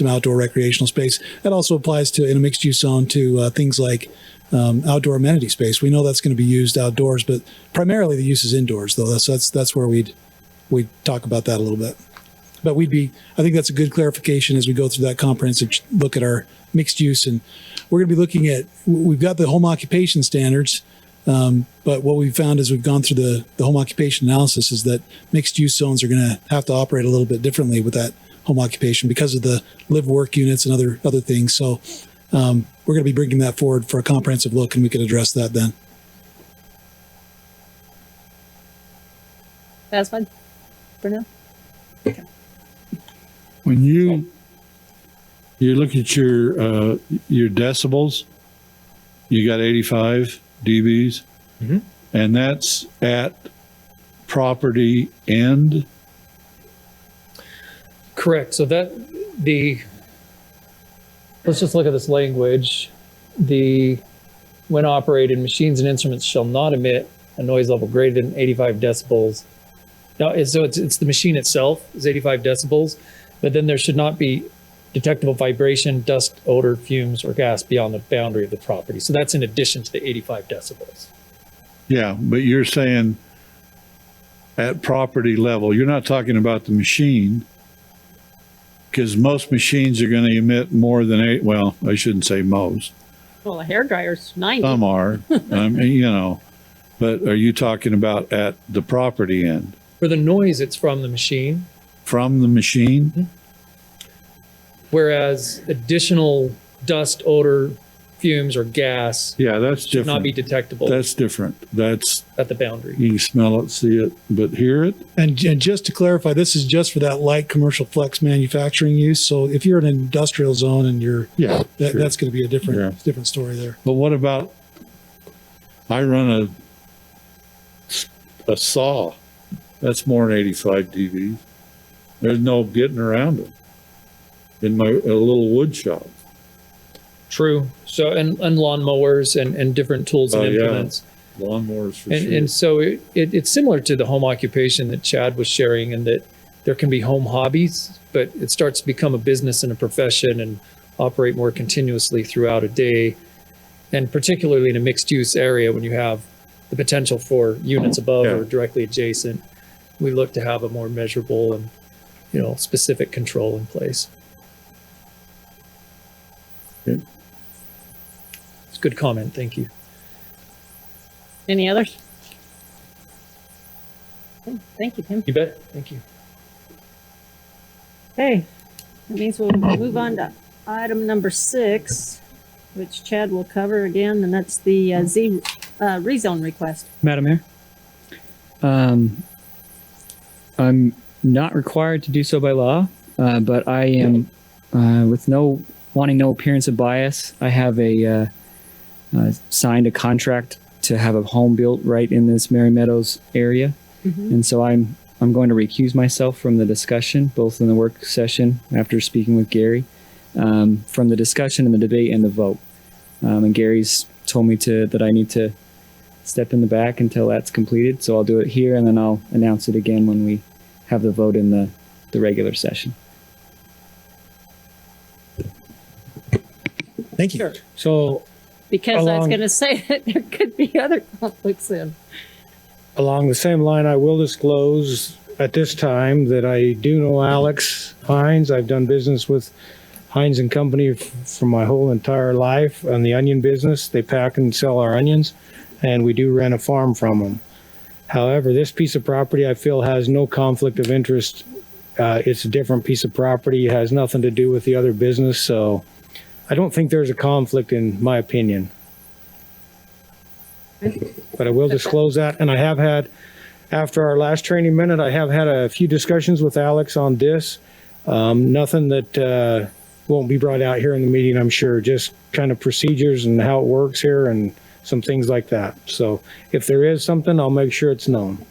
outdoor recreational space. That also applies to, in a mixed use zone, to things like outdoor amenity space. We know that's going to be used outdoors, but primarily the use is indoors, though. That's where we'd talk about that a little bit. But I think that's a good clarification as we go through that comprehensive look at our mixed use. And we're going to be looking at, we've got the home occupation standards, but what we've found as we've gone through the home occupation analysis is that mixed use zones are going to have to operate a little bit differently with that home occupation because of the live work units and other things. So we're going to be bringing that forward for a comprehensive look, and we can address that then. That's fine for now. When you look at your decibels, you got 85 dBs, and that's at property end. Correct. So let's just look at this language. When operated, machines and instruments shall not emit a noise level greater than 85 decibels. Now, it's the machine itself is 85 decibels, but then there should not be detectable vibration, dust, odor, fumes, or gas beyond the boundary of the property. So that's in addition to the 85 decibels. Yeah, but you're saying at property level. You're not talking about the machine, because most machines are going to emit more than I shouldn't say most. Well, a hairdryer's 90. Some are, but are you talking about at the property end? For the noise, it's from the machine, From the machine? whereas additional dust, odor, fumes, or gas Yeah, that's should not be different. detectable That's different. That's, at the boundary. you can smell it, see it, but hear it? And just to clarify, this is just for that light commercial flex manufacturing use. So if you're in an industrial zone and Yeah. sure. that's going to be a different story there. But what about, I run a saw. That's more than 85 dBs. There's no getting around it in a little wood shop. True. So, and lawn mowers and different tools and Oh, yeah. implements. Lawnmowers for And, sure. and so it's similar to the home occupation that Chad was sharing, in that there can be home hobbies, but it starts to become a business and a profession and operate more continuously throughout a day. And particularly in a mixed use area, when you have the potential for units above Yeah. or directly adjacent, we look to have a more measurable and, specific control in place. Okay. It's a good comment. Thank you. Any others? Okay, thank you, Tim. You bet. Thank you. Okay, that means we'll move on to item number 6, which Chad will cover again, and that's the rezone request. Madam Mayor, I'm not required to do so by law, but I am, with wanting no appearance of bias, I have signed a contract to have a home built right in this Mary Meadows area. And so I'm going to recuse myself from the discussion, both in the work session after speaking with Gary, from the discussion and the debate and the vote. And Gary's told me that I need to step in the back until that's completed. So I'll do it here, and then I'll announce it again when we have the vote in the regular session. Thank you. Sure. So Because I was Along- going to say that there could be other conflicts in. Along the same line, I will disclose at this time that I do know Alex Hines. I've done business with Hines and Company for my whole entire life on the onion business. They pack and sell our onions, and we do rent a farm from them. However, this piece of property I feel has no conflict of interest. It's a different piece of property. It has nothing to do with the other business, so I don't think there's a conflict in my opinion. But I will disclose that, and I have had, after our last training minute, I have had a few discussions with Alex on this. Nothing that won't be brought out here in the meeting, I'm sure, just kind of procedures and how it works here and some things like that. So if there is something, I'll make sure it's known.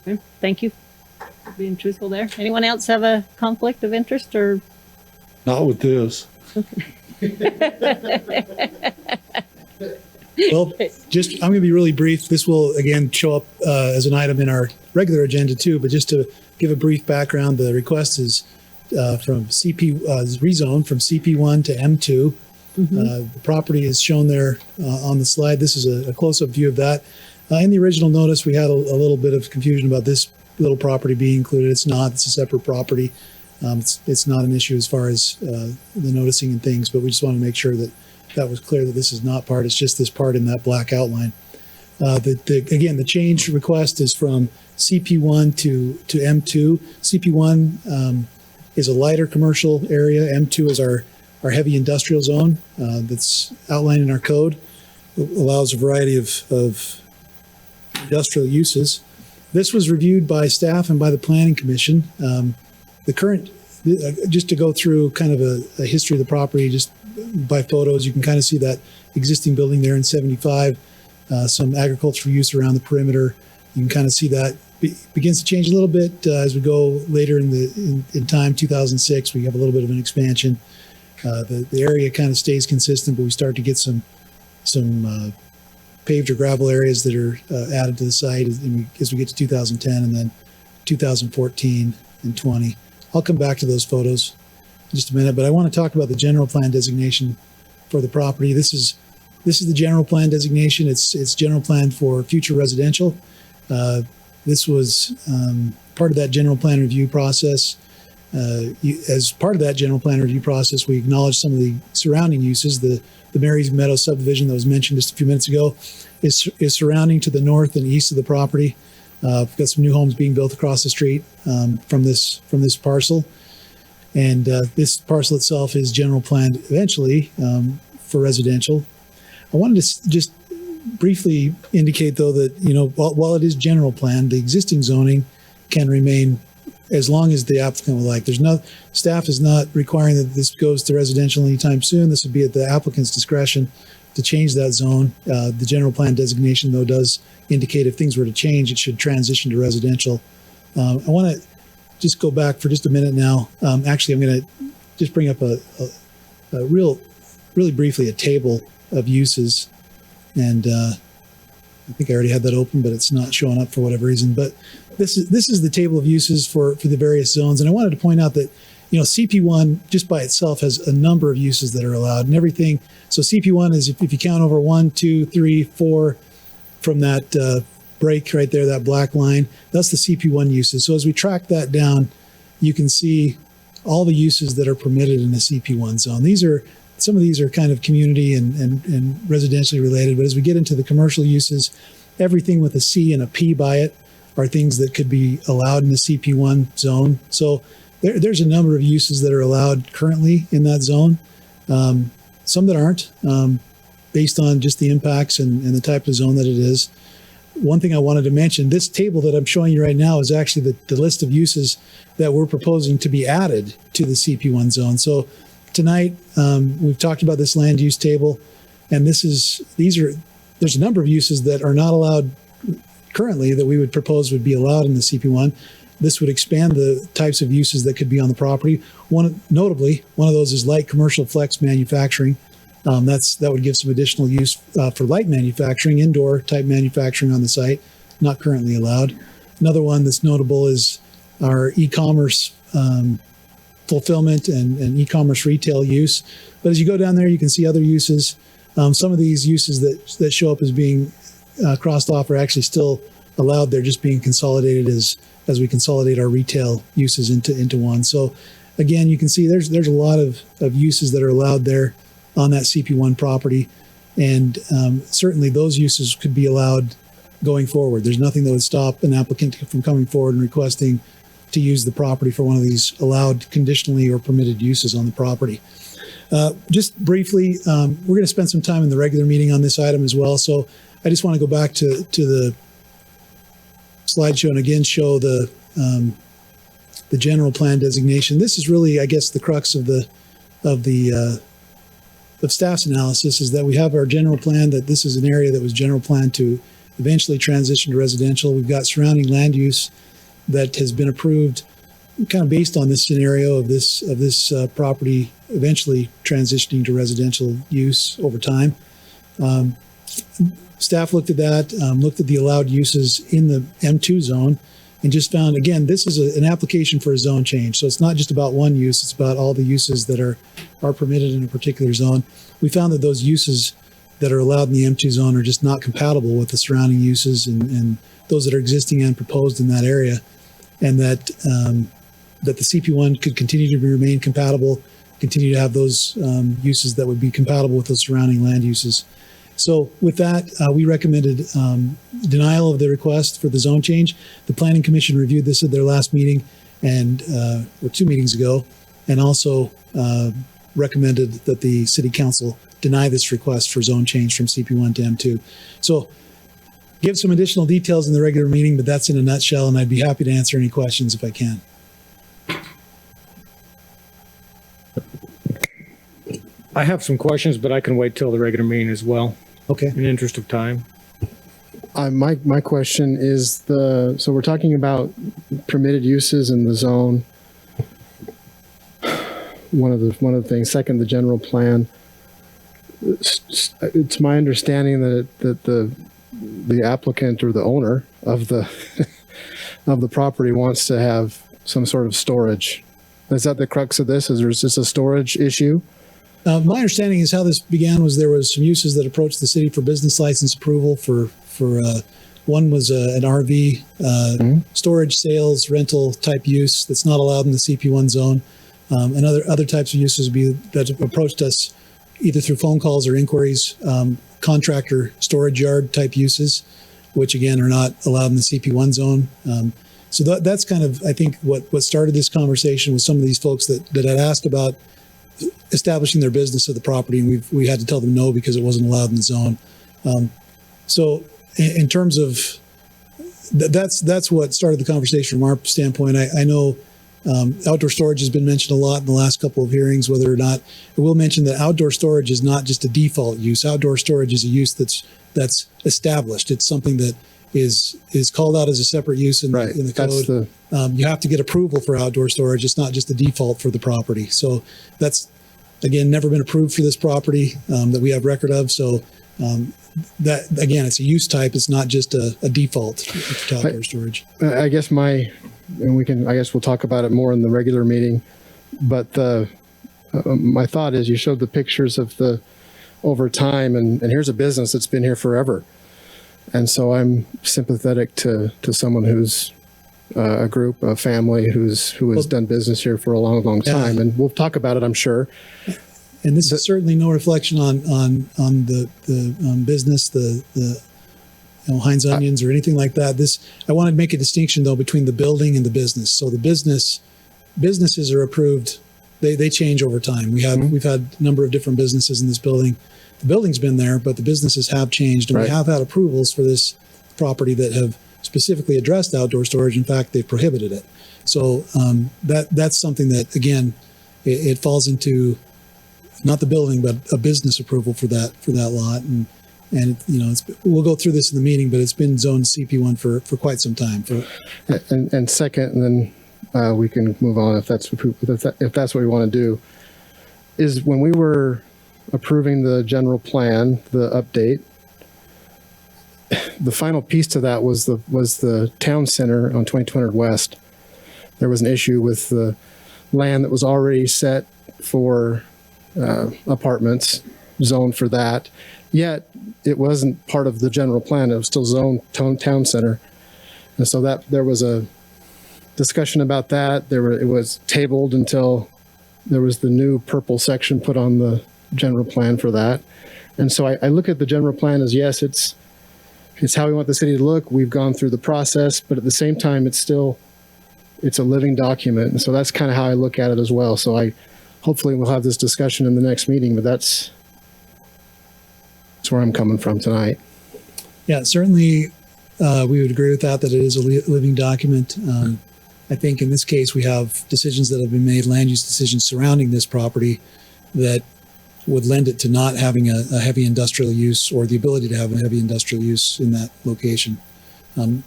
Okay, thank you for being truthful there. Anyone else have a conflict of interest or? Not with this. Well, I'm going to be really brief. This will, again, show up as an item in our regular agenda too, but just to give a brief background, the request is from rezone from CP1 to M2. The property is shown there on the slide. This is a close-up view of that. In the original notice, we had a little bit of confusion about this little property being included. It's not. It's a separate property. It's not an issue as far as the noticing and things, but we just want to make sure that that was clear that this is not part. It's just this part in that black outline. Again, the change request is from CP1 to M2. CP1 is a lighter commercial area. M2 is our heavy industrial zone that's outlined in our code. It allows a variety of industrial uses. This was reviewed by staff and by the Planning Commission. The current, just to go through kind of a history of the property, just by photos, you can kind of see that existing building there in 75, some agricultural use around the perimeter. You can kind of see that begins to change a little bit as we go later in time. 2006, we have a little bit of an expansion. The area kind of stays consistent, but we start to get some paved or gravel areas that are added to the site as we get to 2010 and then 2014 and 20. I'll come back to those photos in just a minute, but I want to talk about the general plan designation for the property. This is the general plan designation. It's general plan for future residential. This was part of that general plan review process. As part of that general plan review process, we acknowledged some of the surrounding uses. The Mary's Meadow subdivision that was mentioned just a few minutes ago is surrounding to the north and east of the property. We've got some new homes being built across the street from this parcel. And this parcel itself is general planned eventually for residential. I wanted to just briefly indicate, though, that while it is general planned, the existing zoning can remain as long as the applicant would like. Staff is not requiring that this goes to residential anytime soon. This would be at the applicant's discretion to change that zone. The general plan designation, though, does indicate if things were to change, it should transition to residential. I want to just go back for just a minute now. Actually, I'm going to just bring up a really briefly a table of uses. And I think I already had that open, but it's not showing up for whatever reason. But this is the table of uses for the various zones. And I wanted to point out that, CP1 just by itself has a number of uses that are allowed and everything. So CP1 is, if you count over 1, 2, 3, 4 from that break right there, that black line, that's the CP1 uses. So as we track that down, you can see all the uses that are permitted in the CP1 zone. Some of these are kind of community and residentially related, but as we get into the commercial uses, everything with a C and a P by it are things that could be allowed in the CP1 zone. So there's a number of uses that are allowed currently in that zone. Some that aren't, based on just the impacts and the type of zone that it is. One thing I wanted to mention, this table that I'm showing you right now is actually the list of uses that we're proposing to be added to the CP1 zone. So tonight, we've talked about this land use table, and there's a number of uses that are not allowed currently that we would propose would be allowed in the CP1. This would expand the types of uses that could be on the property. Notably, one of those is light commercial flex manufacturing. That would give some additional use for light manufacturing, indoor type manufacturing on the site, not currently allowed. Another one that's notable is our e-commerce fulfillment and e-commerce retail use. But as you go down there, you can see other uses. Some of these uses that show up as being crossed off are actually still allowed there, just being consolidated as we consolidate our retail uses into one. So again, you can see there's a lot of uses that are allowed there on that CP1 property. And certainly those uses could be allowed going forward. There's nothing that would stop an applicant from coming forward and requesting to use the property for one of these allowed conditionally or permitted uses on the property. Just briefly, we're going to spend some time in the regular meeting on this item as well. So I just want to go back to the slideshow and again show the general plan designation. This is really, I guess, the crux of staff's analysis, is that we have our general plan, that this is an area that was general planned to eventually transition to residential. We've got surrounding land use that has been approved kind of based on this scenario of this property eventually transitioning to residential use over time. Staff looked at that, looked at the allowed uses in the M2 zone, and just found, again, this is an application for a zone change. So it's not just about one use, it's about all the uses that are permitted in a particular zone. We found that those uses that are allowed in the M2 zone are just not compatible with the surrounding uses and those that are existing and proposed in that area, and that the CP1 could continue to remain compatible, continue to have those uses that would be compatible with those surrounding land uses. So with that, we recommended denial of the request for the zone change. The Planning Commission reviewed this at their last meeting and or 2 meetings ago, and also recommended that the City Council deny this request for zone change from CP1 to M2. So give some additional details in the regular meeting, but that's in a nutshell, and I'd be happy to answer any questions if I can. I have some questions, but I can wait till the regular meeting as well, Okay. in the interest of time. My question is so we're talking about permitted uses in the zone. One of the things. Second, the general plan. It's my understanding that the applicant or the owner of the of the property wants to have some sort of storage. Is that the crux of this? Is this a storage issue? My understanding is how this began was there was some uses that approached the city for business license approval for one was an RV storage, sales, rental type use that's not allowed in the CP1 zone, and other types of uses that approached us either through phone calls or inquiries, contractor storage yard type uses, which again are not allowed in the CP1 zone. So that's kind of, I think, what started this conversation with some of these folks that had asked about establishing their business at the property, and we had to tell them no because it wasn't allowed in the zone. So in terms of that's what started the conversation from our standpoint. I know outdoor storage has been mentioned a lot in the last couple of hearings, whether or not I will mention that outdoor storage is not just a default use. Outdoor storage is a use that's established. It's something that is called out as a separate use in the code. You have to get approval for outdoor storage. It's not just the default for the property. So that's, again, never been approved for this property that we have record of. So that, again, it's a use type. It's not just a default for outdoor storage. I guess I guess we'll talk about it more in the regular meeting. But my thought is, you showed the pictures of the over time, and here's a business that's been here forever. And so I'm sympathetic to someone who's a group, a family who has done business here for a long, long time. And we'll talk about it, I'm sure. And this is certainly no reflection on the business, the Heinz Onions or anything like that. I want to make a distinction though between the building and the business. So the businesses are approved. They change over time. We've had a number of different businesses in this building. The building's been there, but the businesses have changed, and we have had approvals for this property that have specifically addressed outdoor storage. In fact, they've prohibited it. So that's something that, again, it falls into not the building, but a business approval for that lot. And we'll go through this in the meeting, but it's been zoned CP1 for quite some time. And second, and then we can move on if that's what we want to do. Is when we were approving the general plan, the update, the final piece to that was the town center on 2200 West. There was an issue with the land that was already set for apartments, zoned for that. Yet it wasn't part of the general plan. It was still zoned town center. And so that there was a discussion about that. It was tabled until there was the new purple section put on the general plan for that. And so I look at the general plan as, yes, it's how we want the city to look. We've gone through the process, but at the same time, it's a living document. And so that's kind of how I look at it as well. So hopefully we'll have this discussion in the next meeting, but that's where I'm coming from tonight. Yeah, certainly, we would agree with that it is a living document. I think in this case, we have decisions that have been made, land use decisions surrounding this property that would lend it to not having a heavy industrial use or the ability to have a heavy industrial use in that location.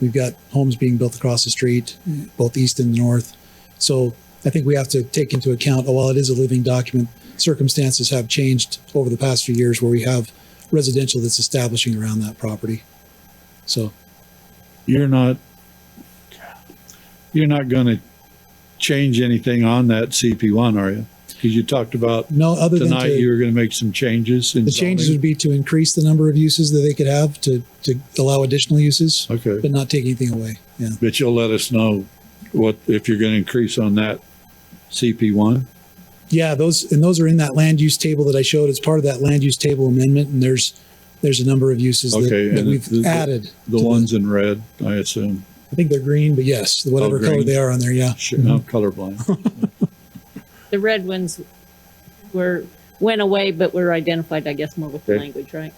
We've got homes being built across the street, both east and north. So I think we have to take into account, while it is a living document, circumstances have changed over the past few years where we have residential that's establishing around that property. So You're not going to change anything on that CP1, are you? Because you talked about no, other than tonight you were going to make some changes. the changes would be to increase the number of uses that they could have to allow additional uses, Okay, but not take anything away. Yeah. but you'll let us know if you're going to increase on that CP1. Yeah, those are in that land use table that I showed. It's part of that land use table amendment, and there's a number of uses Okay, that and we've added. The to ones in red, I assume. I think they're green, but yes, whatever color green. they are on there. Yeah. Sure, I'm colorblind. The red ones went away, but were identified, I guess, more with the Okay. language, right?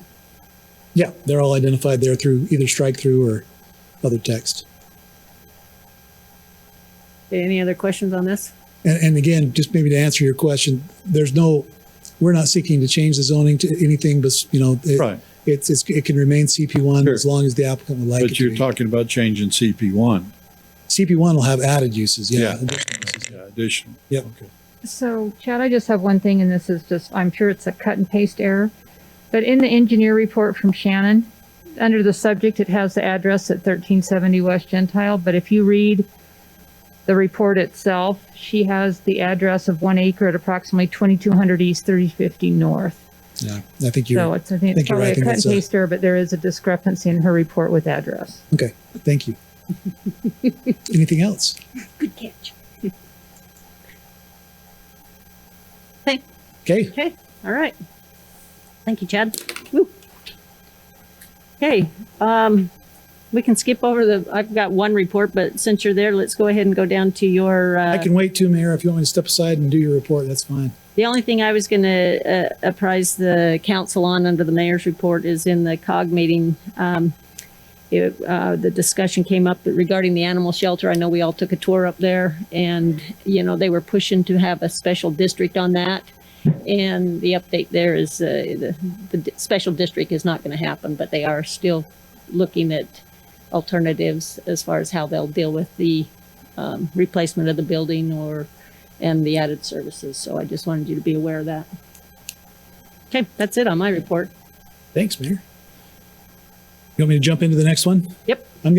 Yeah, they're all identified there through either strike through or other text. Okay, any other questions on this? And again, just maybe to answer your question, we're not seeking to change the zoning to anything, but Right, it can remain CP1 Sure. as long as the applicant would like it but to you're be. talking about changing CP1. CP1 will have added uses. Yeah. Yeah. Additional uses. Yeah, additional. Yep. Okay. So Chad, I just have one thing, and this is just, I'm sure it's a cut and paste error, but in the engineer report from Shannon, under the subject, it has the address at 1370 West Gentile, but if you read the report itself, she has the address of 1 acre at approximately 2200 East, 3050 North. Yeah. I think So it's, I think think it's you're probably right. I a think cut that's and paste error, but there is a discrepancy in her report with address. okay. Thank you. Anything else? Good catch. Okay. Okay, all right. Thank you, Chad. Woo. Okay, we can skip over I've got one report, but since you're there, let's go ahead and go down to your, I can wait too, Mayor. If you want me to step aside and do your report, that's fine. the only thing I was going to apprise the council on under the mayor's report is in the COG meeting. The discussion came up regarding the animal shelter. I know we all took a tour up there, and, they were pushing to have a special district on that. And the update there is the special district is not going to happen, but they are still looking at alternatives as far as how they'll deal with the replacement of the building and the added services. So I just wanted you to be aware of that. Okay, that's it on my report. Thanks, Mayor. You want me to jump into the next one? Yep. We're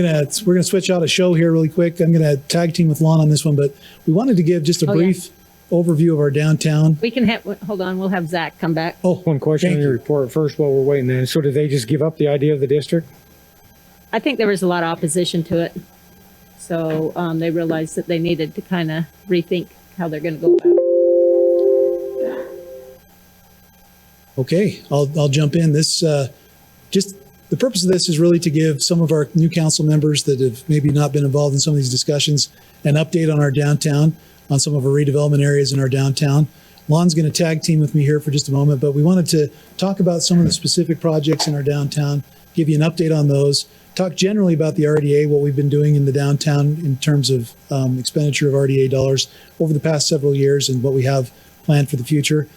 gonna switch out a show here really quick. I'm gonna tag team with Lon on this one, but we wanted to give just a Oh, yeah. brief overview of our downtown. We can hold on, we'll have Zach come back. Oh, One question Thank on your you. report first while we're waiting then. So did they just give up the idea of the district? I think there was a lot of opposition to it. So they realized that they needed to kind of rethink how they're going to go about it. okay. I'll jump in. This just the purpose of this is really to give some of our new council members that have maybe not been involved in some of these discussions an update on our downtown, on some of our redevelopment areas in our downtown. Lon's going to tag team with me here for just a moment, but we wanted to talk about some of the specific projects in our downtown, give you an update on those, talk generally about the RDA, what we've been doing in the downtown in terms of expenditure of RDA dollars over the past several years and what we have planned for the future.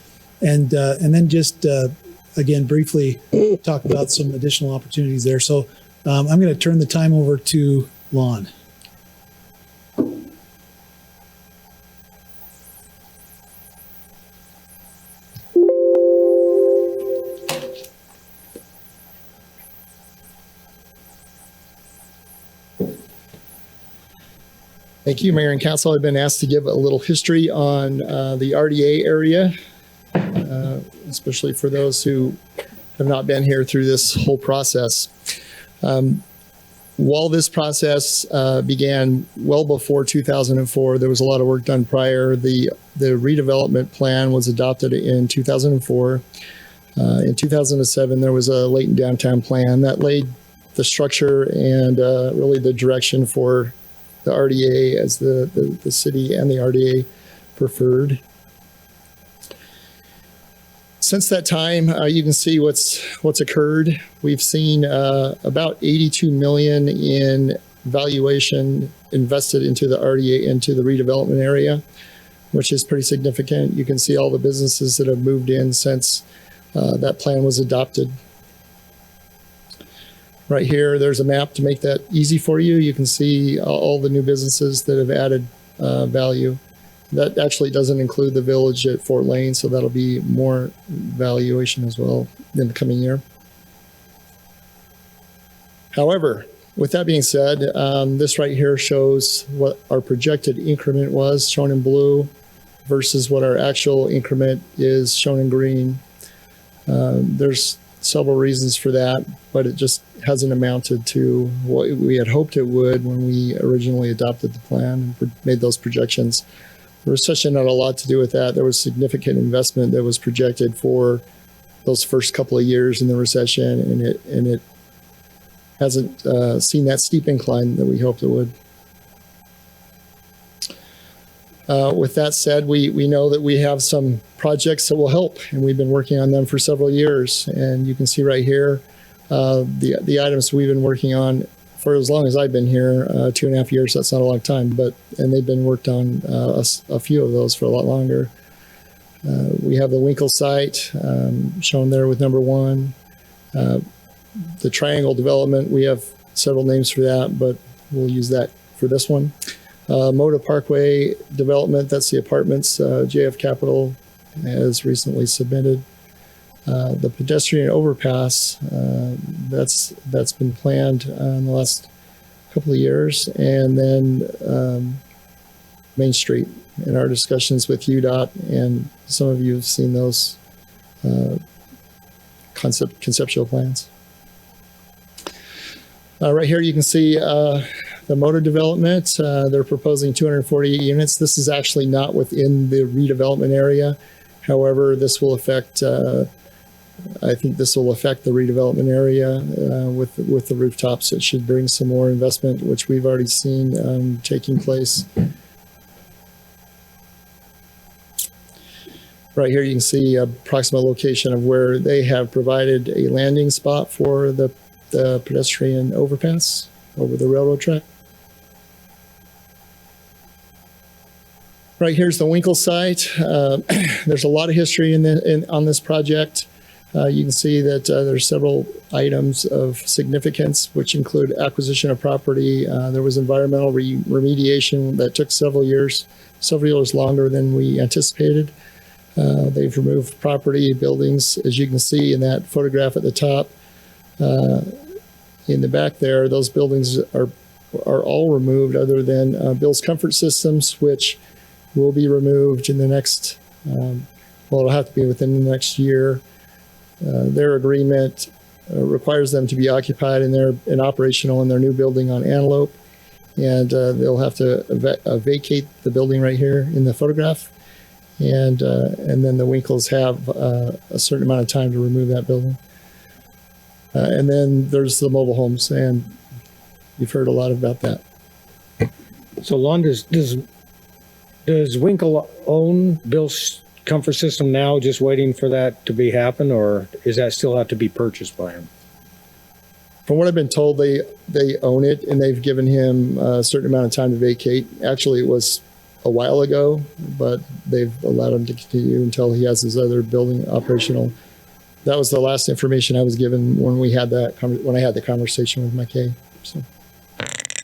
And then just, again, briefly talk about some additional opportunities there. So I'm going to turn the time over to Lon. Thank you, Mayor and Council. I've been asked to give a little history on the RDA area, especially for those who have not been here through this whole process. while this process began well before 2004, there was a lot of work done prior. The redevelopment plan was adopted in 2004. In 2007, there was a Layton downtown plan that laid the structure and really the direction for the RDA as the city and the RDA preferred. Since that time, you can see what's occurred. We've seen about 82 million in valuation invested into the RDA, into the redevelopment area, which is pretty significant. You can see all the businesses that have moved in since that plan was adopted. Right here, there's a map to make that easy for you. You can see all the new businesses that have added value. That actually doesn't include the village at Fort Lane, so that'll be more valuation as well in the coming year. However, with that being said, this right here shows what our projected increment was, shown in blue, versus what our actual increment is, shown in green. There's several reasons for that, but it just hasn't amounted to what we had hoped it would when we originally adopted the plan and made those projections. The recession had a lot to do with that. There was significant investment that was projected for those first couple of years in the recession, and it hasn't seen that steep incline that we hoped it would. With that said, we know that we have some projects that will help, and we've been working on them for several years. And you can see right here the items we've been working on for as long as I've been here, 2.5 years. That's not a long time, and they've been worked on a few of those for a lot longer. We have the Winkle site shown there with number 1. The Triangle development, we have several names for that, but we'll use that for this one. Moda Parkway development, that's the apartments. JF Capital has recently submitted. The pedestrian overpass, that's been planned in the last couple of years. And then Main Street, in our discussions with UDOT, and some of you have seen those conceptual plans. Right here you can see the Moda development. They're proposing 248 units. This is actually not within the redevelopment area. However, this will affect, I think this will affect the redevelopment area with the rooftops. It should bring some more investment, which we've already seen taking place. Right here you can see approximate location of where they have provided a landing spot for the pedestrian overpass over the railroad track. Right here's the Winkle site. There's a lot of history on this project. You can see that there's several items of significance, which include acquisition of property. There was environmental remediation that took several years longer than we anticipated. They've removed property, buildings, as you can see in that photograph at the top. In the back there, those buildings are all removed other than Bill's Comfort Systems, which will be removed in the next, well, it'll have to be within the next year. Their agreement requires them to be occupied and operational in their new building on Antelope. And they'll have to vacate the building right here in the photograph. And then the Winkles have a certain amount of time to remove that building. And then there's the mobile homes, and you've heard a lot about that. So Lon, does Winkle own Bill's Comfort System now, just waiting for that to happen, or is that still have to be purchased by him? From what I've been told, they own it, and they've given him a certain amount of time to vacate. Actually, it was a while ago, but they've allowed him to continue until he has his other building operational. That was the last information I was given when we had when I had the conversation with McKay.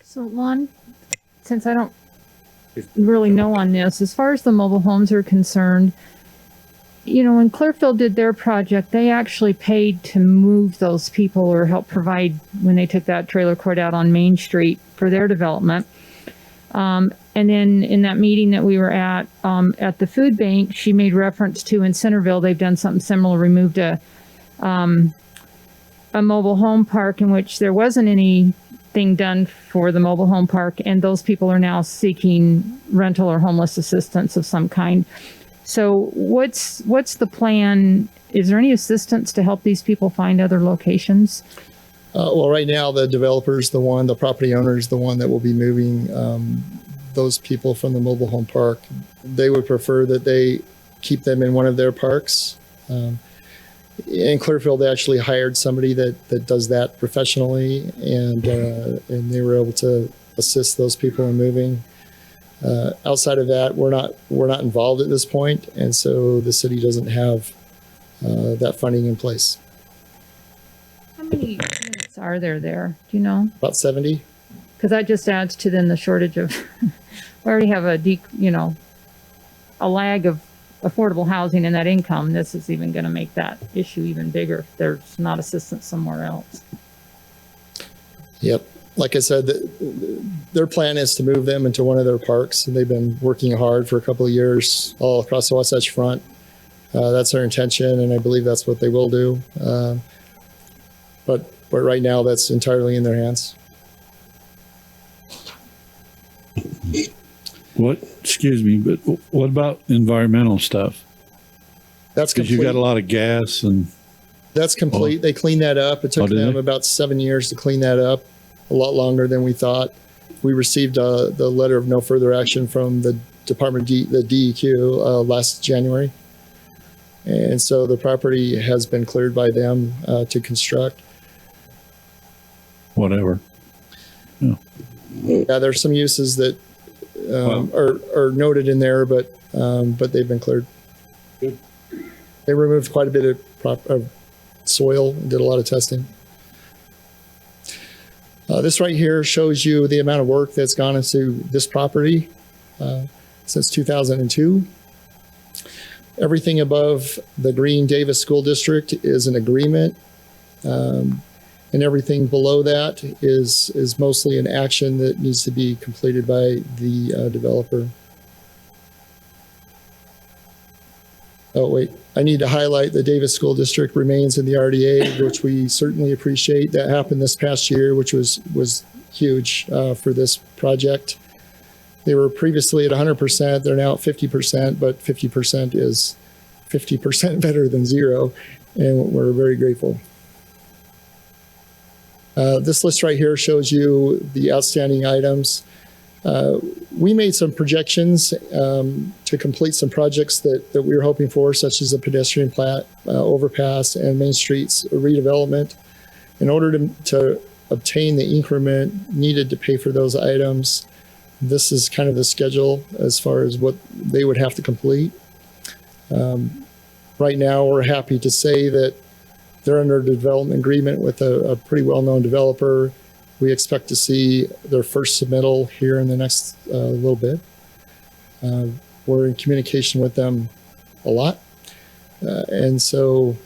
So Lon, since I don't really know on this, as far as the mobile homes are concerned, you know, when Clearfield did their project, they actually paid to move those people or help provide when they took that trailer court out on Main Street for their development. And then in that meeting that we were at the food bank, she made reference to in Centerville, they've done something similar, removed a mobile home park in which there wasn't any thing done for the mobile home park, and those people are now seeking rental or homeless assistance of some kind. So what's the plan? Is there any assistance to help these people find other locations? Well, right now, the developer's the property owner's the one that will be moving those people from the mobile home park. They would prefer that they keep them in one of their parks. In Clearfield, they actually hired somebody that does that professionally, and they were able to assist those people in moving. Outside of that, we're not involved at this point, and so the city doesn't have that funding in place. How many units are there? Do you know? About 70. Because that just adds to then the shortage of, we already have a lag of affordable housing and that income. This is even going to make that issue even bigger if there's not assistance somewhere else. Yep. Like I said, their plan is to move them into one of their parks, and they've been working hard for a couple of years all across the Wasatch Front. That's their intention, and I believe that's what they will do. But right now, that's entirely in their hands. Excuse me, but what about environmental stuff? That's Because complete. you got a lot of gas and, That's complete. They cleaned that up. It took did them they? about 7 years to clean that up, a lot longer than we thought. We received the letter of no further action from the Department, the DEQ, last January. And so the property has been cleared by them to construct. whatever. Yeah, there's some uses that are noted in there, but they've been cleared. Good. They removed quite a bit of soil and did a lot of testing. This right here shows you the amount of work that's gone into this property since 2002. Everything above the Green Davis School District is an agreement. And everything below that is mostly an action that needs to be completed by the developer. Oh, wait, I need to highlight the Davis School District remains in the RDA, which we certainly appreciate. That happened this past year, which was huge for this project. They were previously at 100%. They're now at 50%, but 50% is 50% better than zero, and we're very grateful. This list right here shows you the outstanding items. We made some projections to complete some projects that we were hoping for, such as a pedestrian plat, overpass, and Main Street's redevelopment. In order to obtain the increment needed to pay for those items, this is kind of the schedule as far as what they would have to complete. Right now, we're happy to say that they're under a development agreement with a pretty well-known developer. We expect to see their first submittal here in the next little bit. We're in communication with them a lot. And so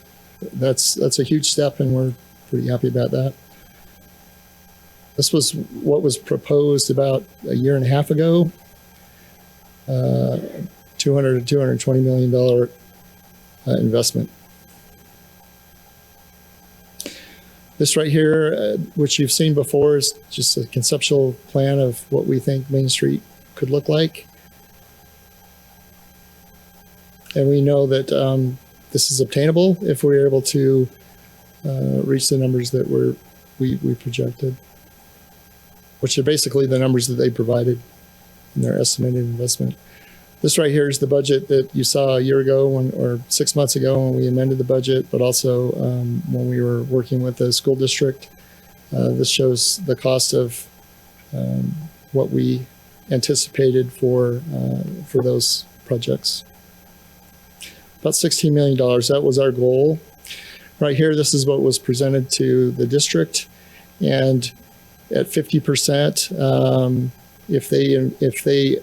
that's a huge step, and we're pretty happy about that. This was what was proposed about a year and a half ago. $200 to $220 million investment. This right here, which you've seen before, is just a conceptual plan of what we think Main Street could look like. And we know that this is obtainable if we're able to reach the numbers that we projected, which are basically the numbers that they provided in their estimated investment. This right here is the budget that you saw a year ago or 6 months ago when we amended the budget, but also when we were working with the school district. This shows the cost of what we anticipated for those projects. About $16 million, that was our goal. Right here, this is what was presented to the district. And at 50%, if they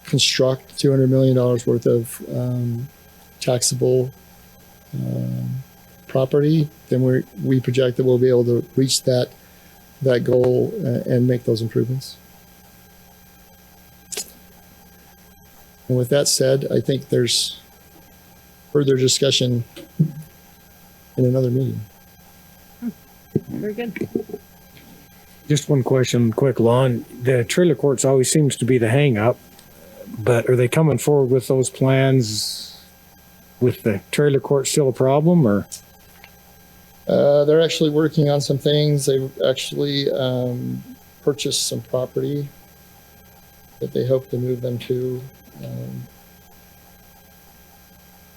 construct $200 million worth of taxable property, then we project that we'll be able to reach that goal and make those improvements. And with that said, I think there's further discussion in another meeting. Very good. Just one question, quick, Lon. The trailer courts always seems to be the hang up, but are they coming forward with those plans with the trailer court still a problem, or? They're actually working on some things. They've actually purchased some property that they hope to move them to.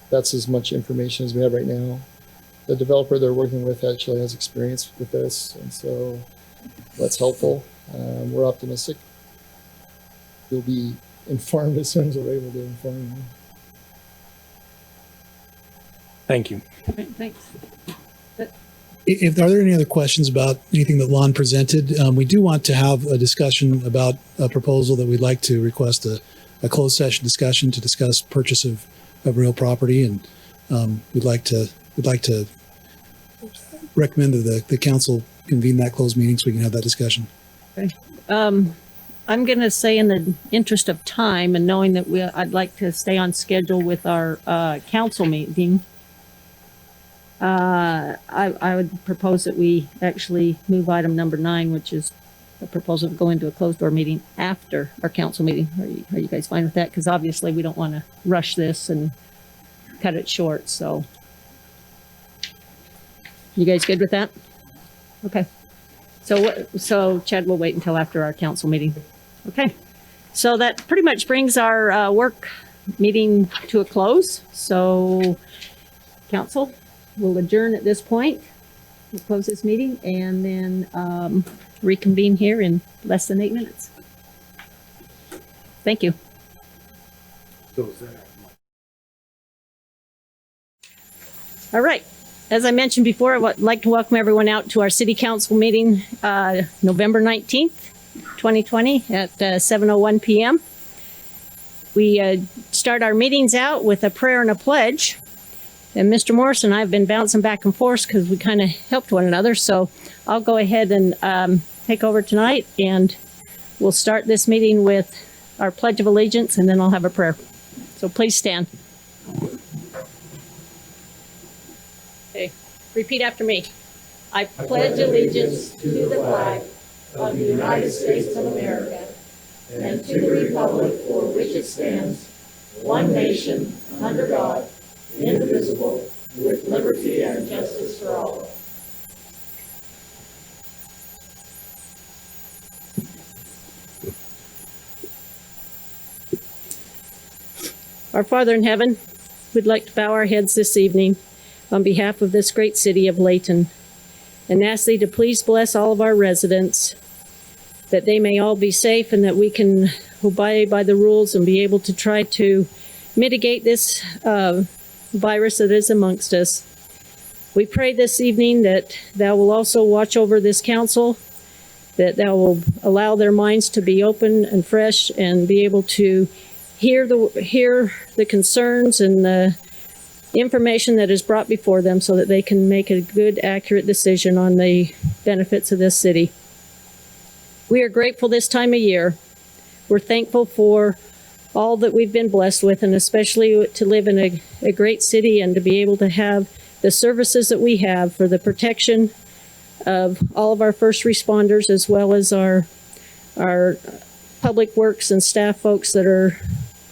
That's as much information as we have right now. The developer they're working with actually has experience with this, and so that's helpful. We're optimistic. You'll be informed as soon as we're able to inform you. Thank you. Right, thanks. Are there any other questions about anything that Lon presented? We do want to have a discussion about a proposal that we'd like to request a closed session discussion to discuss purchase of real property, and we'd like to recommend that the council convene that closed meeting so we can have that discussion. Okay. I'm going to say, in the interest of time and knowing that I'd like to stay on schedule with our council meeting, I would propose that we actually move item number 9, which is a proposal to go into a closed door meeting after our council meeting. Are you guys fine with that? Because obviously we don't want to rush this and cut it short. So, you guys good with that? Okay. So Chad will wait until after our council meeting. Okay. So that pretty much brings our work meeting to a close. So, council, we'll adjourn at this point. We'll close this meeting and then reconvene here in less than 8 minutes. Thank you. All right. As I mentioned before, I would like to welcome everyone out to our city council meeting, November 19th, 2020 at 7:01 p.m. We start our meetings out with a prayer and a pledge. And Mr. Morris and I have been bouncing back and forth because we kind of helped one another. So I'll go ahead and take over tonight, and we'll start this meeting with our Pledge of Allegiance, and then I'll have a prayer. So please stand. Okay, repeat after me. I pledge allegiance to the flag of the United States of America and to the republic for which it stands, one nation, under God, indivisible, with liberty and justice for all. Our Father in heaven, we'd like to bow our heads this evening on behalf of this great city of Layton and ask thee to please bless all of our residents, that they may all be safe and that we can obey by the rules and be able to try to mitigate this virus that is amongst us. We pray this evening that thou will also watch over this council, that thou will allow their minds to be open and fresh and be able to hear the concerns and the information that is brought before them so that they can make a good, accurate decision on the benefits of this city. We are grateful this time of year. We're thankful for all that we've been blessed with, and especially to live in a great city and to be able to have the services that we have for the protection of all of our first responders, as well as our public works and staff folks that are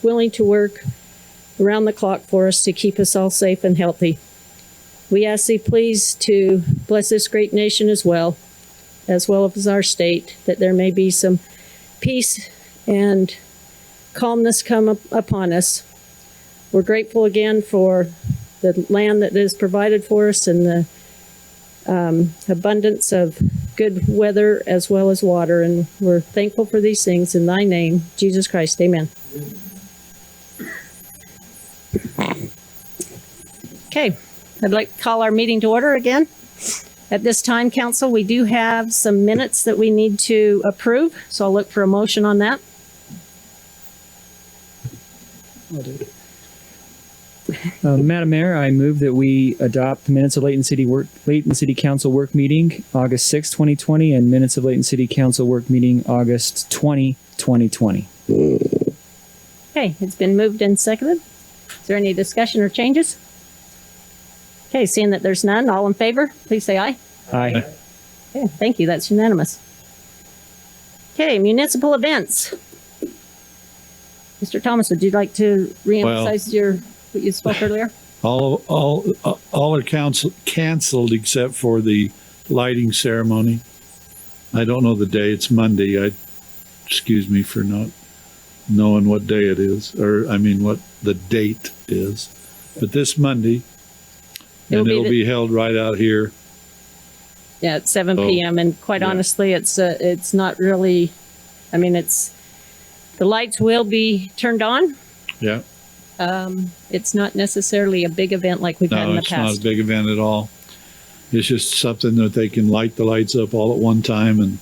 willing to work around the clock for us to keep us all safe and healthy. We ask thee please to bless this great nation as well as our state, that there may be some peace and calmness come upon us. We're grateful again for the land that is provided for us and the abundance of good weather as well as water. And we're thankful for these things in thy name, Jesus Christ. Amen. Okay, I'd like to call our meeting to order again. At this time, council, we do have some minutes that we need to approve, so I'll look for a motion on that. Madam Mayor, I move that we adopt the minutes of Layton City Council work meeting August 6, 2020, and minutes of Layton City Council work meeting August 20, 2020. Okay, it's been moved and seconded. Is there any discussion or changes? Okay, seeing that there's none, all in favor, please say aye. Aye. Okay, thank you, that's unanimous. Okay, municipal events. Mr. Thomas, would you like to reemphasize what you spoke earlier? All are canceled except for the lighting ceremony. I don't know the day. It's Monday. Excuse me for not knowing what day it is, or I mean what the date is. But this Monday, and it'll be held right out here. Yeah, at 7 p.m. And quite honestly, it's not really, I mean, the lights will be turned on. Yeah. It's not necessarily a big event like we've had in the It's not past. a big event at all. It's just something that they can light the lights up all at one time, and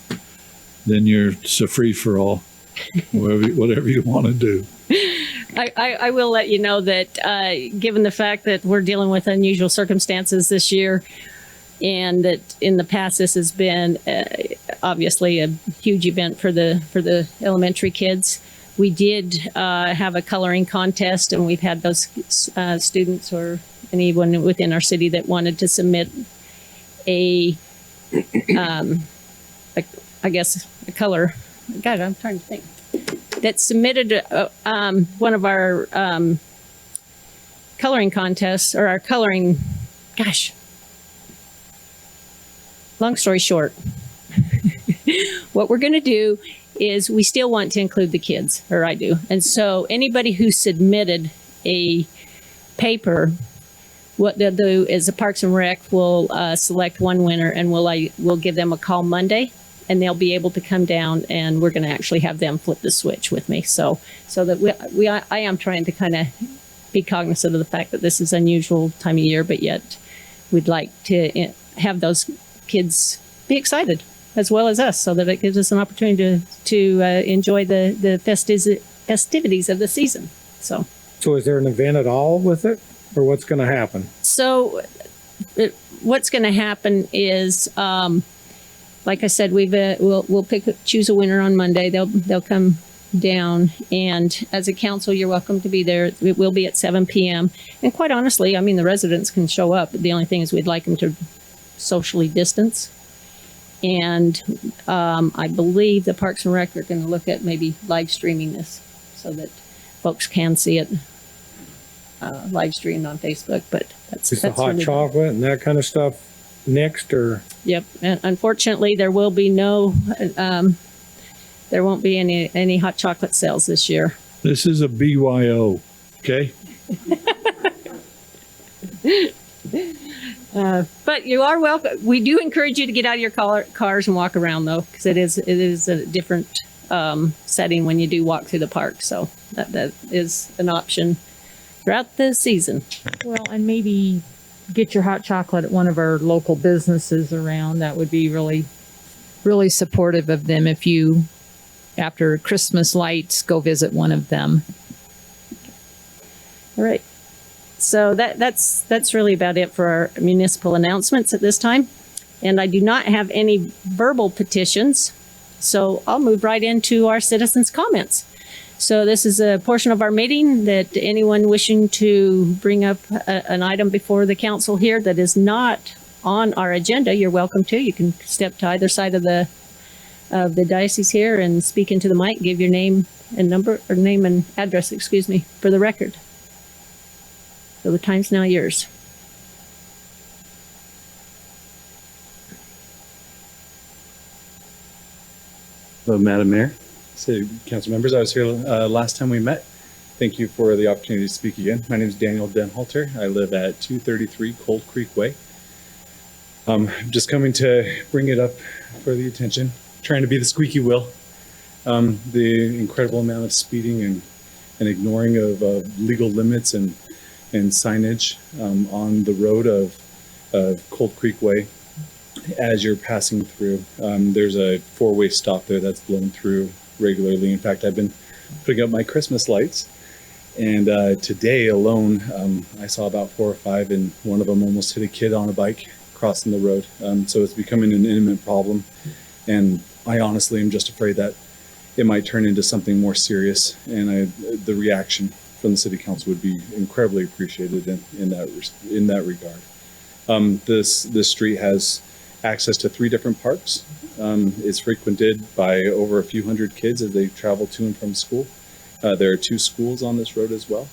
then it's a free for all, whatever you want to do. I will let you know that given the fact that we're dealing with unusual circumstances this year, and that in the past this has been obviously a huge event for the elementary kids. We did have a coloring contest, and we've had those students or anyone within our city that wanted to submit a color. God, I'm trying to think. That submitted one of our coloring contests or our coloring. Gosh. Long story short, what we're going to do is we still want to include the kids, or I do. And so anybody who submitted a paper, what they'll do is the Parks and Rec will select one winner, and we'll give them a call Monday, and they'll be able to come down, and we're going to actually have them flip the switch with me. So that I am trying to kind of be cognizant of the fact that this is unusual time of year, but yet we'd like to have those kids be excited as well as us, so that it gives us an opportunity to enjoy the festivities of the season. So is there an event at all with it, or what's going to happen? So what's going to happen is, like I said, we'll choose a winner on Monday. They'll come down, and as a council, you're welcome to be there. It will be at 7 p.m. And quite honestly, I mean, the residents can show up. The only thing is we'd like them to socially distance. And I believe the Parks and Rec are going to look at maybe live streaming this so that folks can see it live streamed on Facebook. But that's The hot really chocolate and that kind of stuff next, or? Yep. And unfortunately, there will be there won't be any hot chocolate sales this year. This is a BYO, okay? But you are welcome. We do encourage you to get out of your cars and walk around, though, because it is a different setting when you do walk through the park. So that is an option throughout the season. Well, and maybe get your hot chocolate at one of our local businesses around. That would be really, really supportive of them if you, after Christmas lights, go visit one of them. All right. So that's really about it for our municipal announcements at this time. And I do not have any verbal petitions. So I'll move right into our citizens' comments. So this is a portion of our meeting that anyone wishing to bring up an item before the council here that is not on our agenda, you're welcome to. You can step to either side of the diocese here and speak into the mic, give your name and number, or name and address, for the record. So the time's now yours. Hello, Madam Mayor, City Council members. I was here last time we met. Thank you for the opportunity to speak again. My name is Daniel Denhalter. I live at 233 Cold Creek Way. I'm just coming to bring it up for the attention, trying to be the squeaky wheel. The incredible amount of speeding and ignoring of legal limits and signage on the road of Cold Creek Way as you're passing through. There's a four-way stop there that's blown through regularly. In fact, I've been putting up my Christmas lights, and today alone I saw about 4 or 5, and one of them almost hit a kid on a bike crossing the road. So it's becoming an imminent problem, and I honestly am just afraid that it might turn into something more serious, and the reaction from the City Council would be incredibly appreciated in that regard. This street has access to 3 different parks. It's frequented by over a few hundred kids as they travel to and from school. There are 2 schools on this road as well.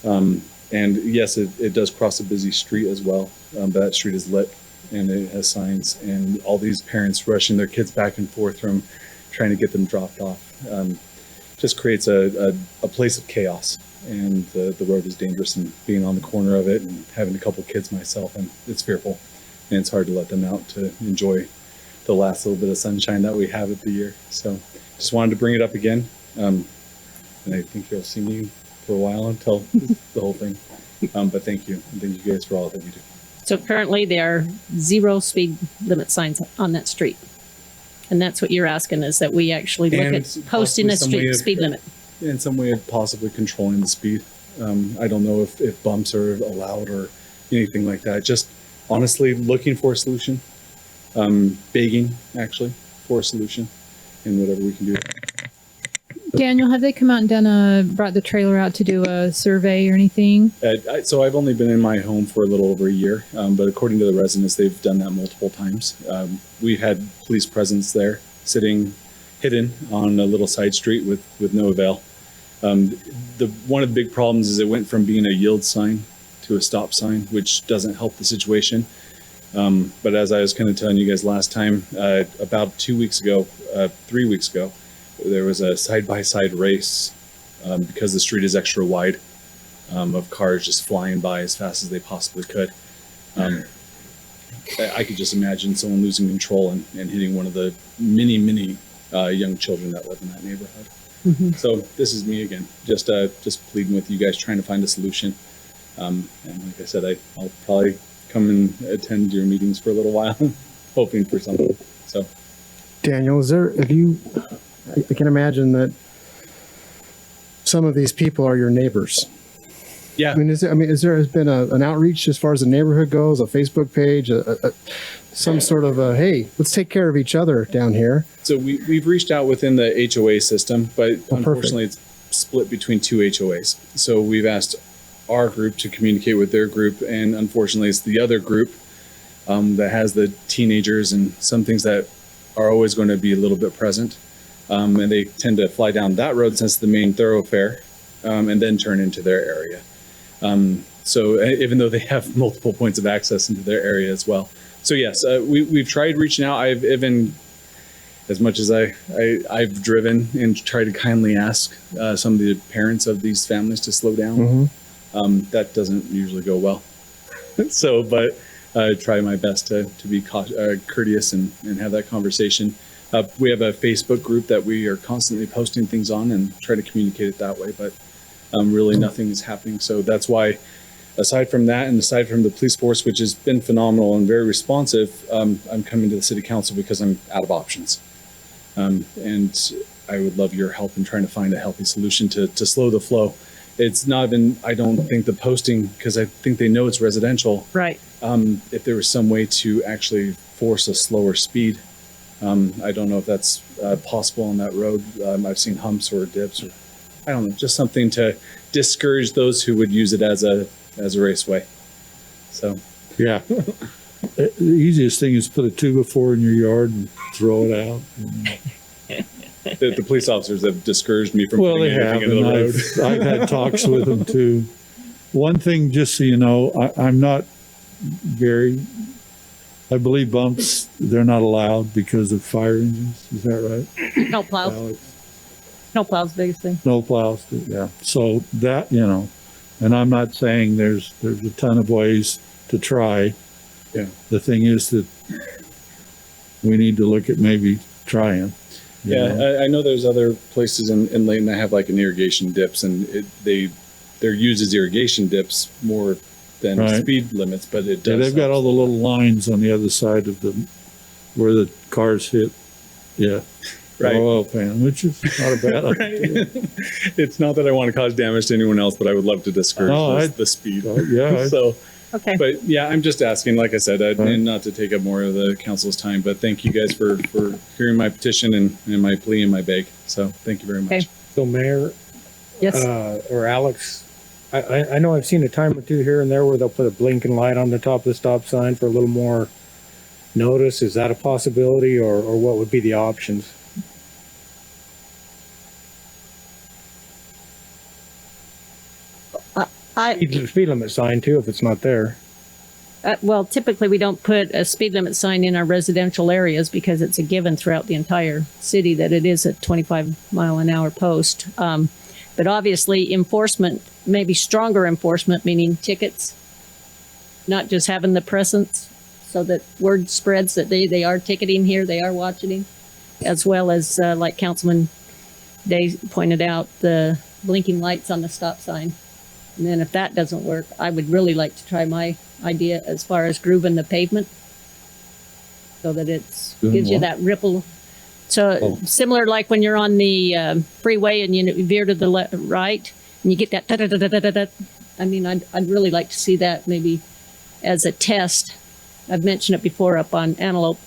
And yes, it does cross a busy street as well. But that street is lit and it has signs, and all these parents rushing their kids back and forth from trying to get them dropped off. Just creates a place of chaos, and the road is dangerous, and being on the corner of it and having a couple kids myself, and it's fearful, and it's hard to let them out to enjoy the last little bit of sunshine that we have of the year. So just wanted to bring it up again. And I think you'll see me for a while until the whole thing. But thank you. And thank you guys for all that you do. So currently there are 0 speed limit signs on that street. And that's what you're asking, is that we actually look And at posting a possibly some way of- speed limit. In some way of possibly controlling the speed. I don't know if bumps are allowed or anything like that. Just honestly looking for a solution. Begging, actually, for a solution and whatever we can do. Daniel, have they come out and brought the trailer out to do a survey or anything? So I've only been in my home for a little over a year, but according to the residents, they've done that multiple times. We've had police presence there, sitting hidden on a little side street with no avail. One of the big problems is it went from being a yield sign to a stop sign, which doesn't help the situation. But as I was kind of telling you guys last time, about 3 weeks ago, there was a side-by-side race because the street is extra wide, of cars just flying by as fast as they possibly could. I could just imagine someone losing control and hitting one of the many young children that live in that neighborhood. Mm-hmm. So this is me again, just pleading with you guys, trying to find a solution. And like I said, I'll probably come and attend your meetings for a little while, hoping for something. So, Daniel, I can imagine that some of these people are your neighbors. yeah. I mean, has there been an outreach as far as the neighborhood goes, a Facebook page, some sort of hey, let's take care of each other down here? So we've reached out within the HOA system, but unfortunately it's split between 2 HOAs. So we've asked our group to communicate with their group, and unfortunately it's the other group that has the teenagers and some things that are always going to be a little bit present. And they tend to fly down that road since it's the main thoroughfare, and then turn into their area. So even though they have multiple points of access into their area as well. So yes, we've tried reaching out. I've even, as much as I've driven and tried to kindly ask some of the parents of these families to slow down. That doesn't usually go well. So, but I try my best to be courteous and have that conversation. We have a Facebook group that we are constantly posting things on and try to communicate it that way, but really nothing is happening. So that's why, aside from that and aside from the police force, which has been phenomenal and very responsive, I'm coming to the city council because I'm out of options. And I would love your help in trying to find a healthy solution to slow the flow. It's not been, I don't think the posting, because I think they know it's residential. Right. If there was some way to actually force a slower speed, I don't know if that's possible on that road. I've seen humps or dips, or I don't know, just something to discourage those who would use it as a raceway. So Yeah. The easiest thing is put a 2x4 in your yard and throw it out. the police officers have discouraged me from Well, putting they have, anything into the and road. I've had talks with them too. One thing, just so you know, I'm not very, I believe bumps, they're not allowed because of fire engines. Is that right, No plows. Alex? No plows, biggest thing. No plows, yeah. So that, and I'm not saying there's a ton of ways to try. Yeah. The thing is that we need to look at maybe trying. you know? Yeah, I know there's other places in Layton that have like an irrigation dips, and they're used as irrigation dips more than Right. speed limits, but it Yeah, does. they've got all the little lines on the other side of where the cars hit. Yeah. Right. Oil pan, which is not a bad Right. idea. It's not that I want to cause damage to anyone else, but I would love to discourage No, the speed. Yeah. So, Okay. but yeah, I'm just asking, like I said, Right. and not to take up more of the council's time, but thank you guys for hearing my petition and my plea and my beg. So thank you very much. Okay. So Mayor, Yes. or Alex, I know I've seen a time or two here and there where they'll put a blinking light on the top of the stop sign for a little more notice? Is that a possibility, or what would be the options? Speed limit sign too, if it's not there. Well, typically we don't put a speed limit sign in our residential areas because it's a given throughout the entire city that it is a 25-mile-an-hour post. But obviously enforcement, maybe stronger enforcement, meaning tickets, not just having the presence so that word spreads that they are ticketing here, they are watching, as well as like Councilman Day pointed out, the blinking lights on the stop sign. And then if that doesn't work, I would really like to try my idea as far as grooving the pavement so that it Doing gives you what? that ripple. So similar like when you're on the freeway and you veer to the right and you get that da-da-da-da-da-da. I mean, I'd really like to see that maybe as a test. I've mentioned it before up on Antelope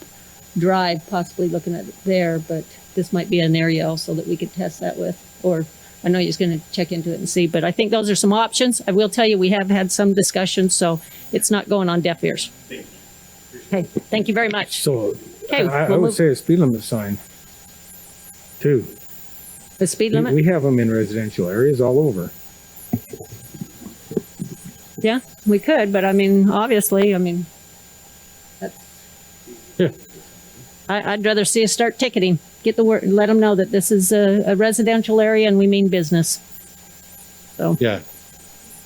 Drive, possibly looking at it there, but this might be an area also that we could test that with, or I know you're going to check into it and see, but I think those are some options. I will tell you, we have had some discussions, so it's not going on deaf ears. Okay, thank you very much. So Okay, I we'll would move say a speed limit sign too. the speed limit. We have them in residential areas all over. Yeah, we could, but I mean, obviously, I mean, that's, Yeah. I'd rather see us start ticketing. Get the word, let them know that this is a residential area and we mean business. So, Yeah,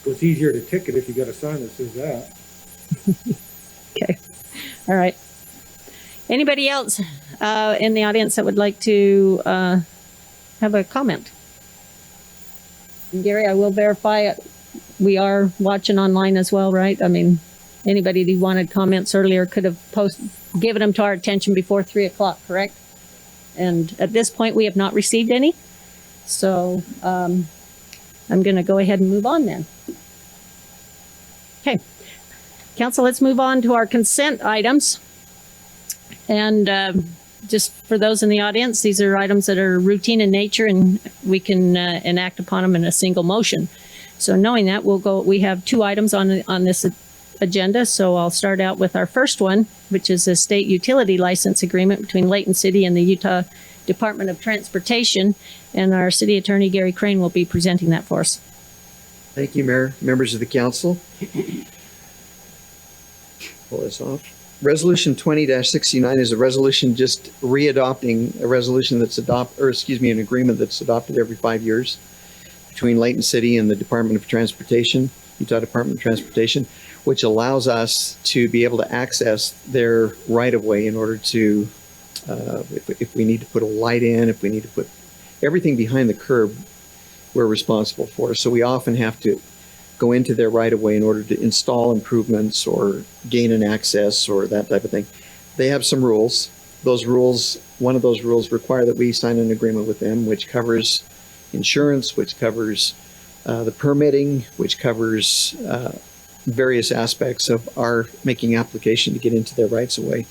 It's easier to ticket if you got a sign that says that. okay, all right. Anybody else in the audience that would like to have a comment? And Gary, I will verify it. We are watching online as well, right? I mean, anybody who wanted comments earlier could have given them to our attention before 3:00, correct? And at this point, we have not received any. So I'm going to go ahead and move on then. Okay. Council, let's move on to our consent items. And just for those in the audience, these are items that are routine in nature and we can enact upon them in a single motion. So knowing that, we have 2 items on this agenda. So I'll start out with our first one, which is a state utility license agreement between Layton City and the Utah Department of Transportation. And our city attorney, Gary Crane, will be presenting that for us. Thank you, Mayor, members of the council. Pull this off. Resolution 20-69 is a resolution just readopting a resolution that's an agreement that's adopted every 5 years between Layton City and the Department of Transportation, Utah Department of Transportation, which allows us to be able to access their right-of-way in order to, if we need to put a light in, if we need to put everything behind the curb, we're responsible for. So we often have to go into their right-of-way in order to install improvements or gain an access or that type of thing. They have some rules. Those rules, one of those rules require that we sign an agreement with them, which covers insurance, which covers the permitting, which covers various aspects of our making application to get into their rights-of-way.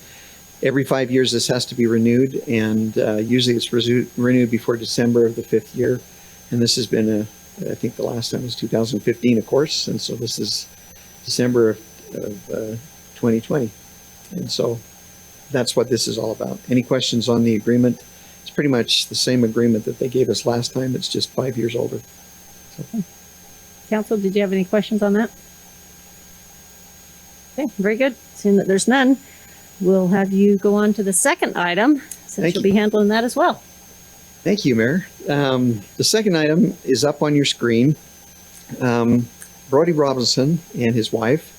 Every 5 years, this has to be renewed, and usually it's renewed before December of the 5th year. And this has been I think the last time was 2015, of course, and so this is December of 2020. And so that's what this is all about. Any questions on the agreement? It's pretty much the same agreement that they gave us last time. It's just 5 years older. So. Council, did you have any questions on that? Okay, very good. Seeing that there's none, we'll have you go on to the second item, since you'll be handling that as well. Thank you, Mayor. The second item is up on your screen. Brody Robinson and his wife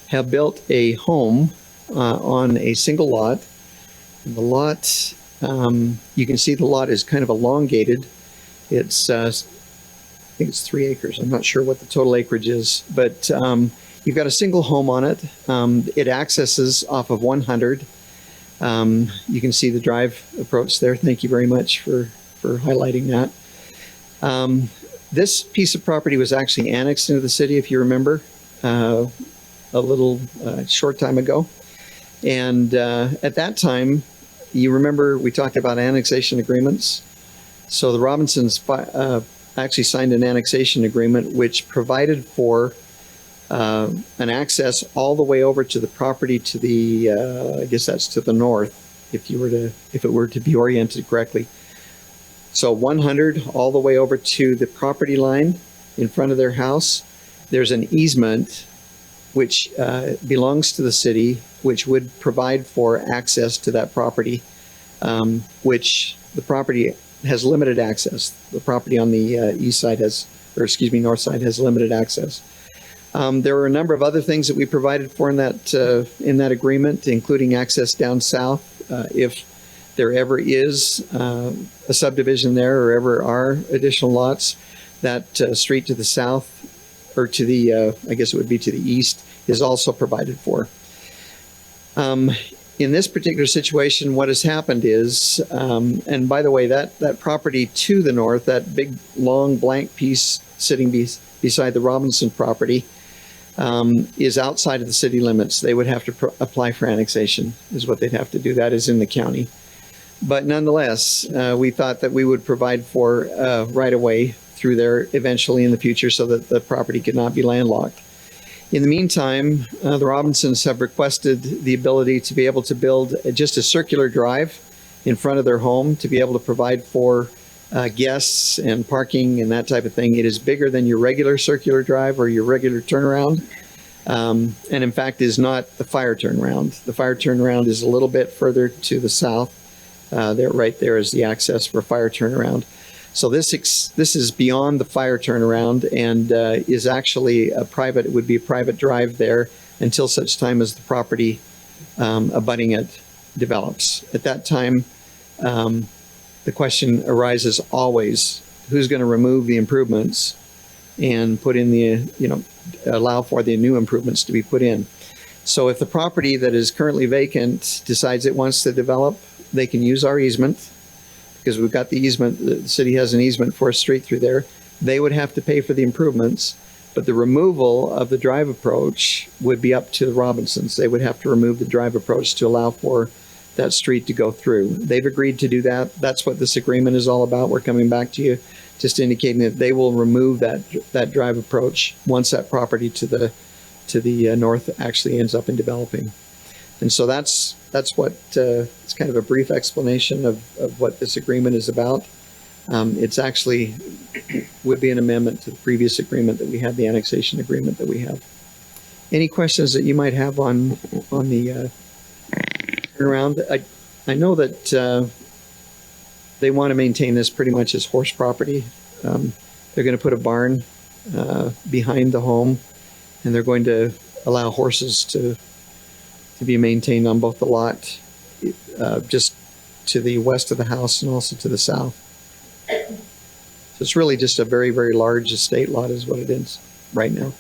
have built a home on a single lot. The lot, you can see the lot is kind of elongated. It's, I think it's 3 acres. I'm not sure what the total acreage is, but you've got a single home on it. It accesses off of 100. You can see the drive approach there. Thank you very much for highlighting that. This piece of property was actually annexed into the city, if you remember, a little short time ago. And at that time, you remember we talked about annexation agreements. So the Robinsons actually signed an annexation agreement which provided for an access all the way over to the property to the, I guess that's to the north, if it were to be oriented correctly. So 100 all the way over to the property line in front of their house. There's an easement which belongs to the city, which would provide for access to that property, which the property has limited access. The property on the north side has limited access. There were a number of other things that we provided for in that agreement, including access down south. If there ever is a subdivision there or ever are additional lots, that street to the south or to the, I guess it would be to the east, is also provided for. In this particular situation, what has happened is, and by the way, that property to the north, that big long blank piece sitting beside the Robinson property, is outside of the city limits. They would have to apply for annexation, is what they'd have to do. That is in the county. But nonetheless, we thought that we would provide for right of way through there eventually in the future so that the property could not be landlocked. In the meantime, the Robinsons have requested the ability to be able to build just a circular drive in front of their home to be able to provide for guests and parking and that type of thing. It is bigger than your regular circular drive or your regular turnaround. And in fact is not the fire turnaround. The fire turnaround is a little bit further to the south. Right there is the access for fire turnaround. So this is beyond the fire turnaround and is actually it would be a private drive there until such time as the property abutting it develops. At that time, the question arises always, who's going to remove the improvements and put in allow for the new improvements to be put in. So if the property that is currently vacant decides it wants to develop, they can use our easement, because we've got the easement, the city has an easement for a street through there. They would have to pay for the improvements, but the removal of the drive approach would be up to the Robinsons. They would have to remove the drive approach to allow for that street to go through. They've agreed to do that. That's what this agreement is all about. We're coming back to you, just indicating that they will remove that drive approach once that property to the north actually ends up in developing. And so that's what, it's kind of a brief explanation of what this agreement is about. It's actually would be an amendment to the previous agreement that we had, the annexation agreement that we have. Any questions that you might have on the turnaround? I know that they want to maintain this pretty much as horse property. They're going to put a barn behind the home, and they're going to allow horses to be maintained on both the lot, just to the west of the house and also to the south. So it's really just a very, very large estate lot is what it is right now.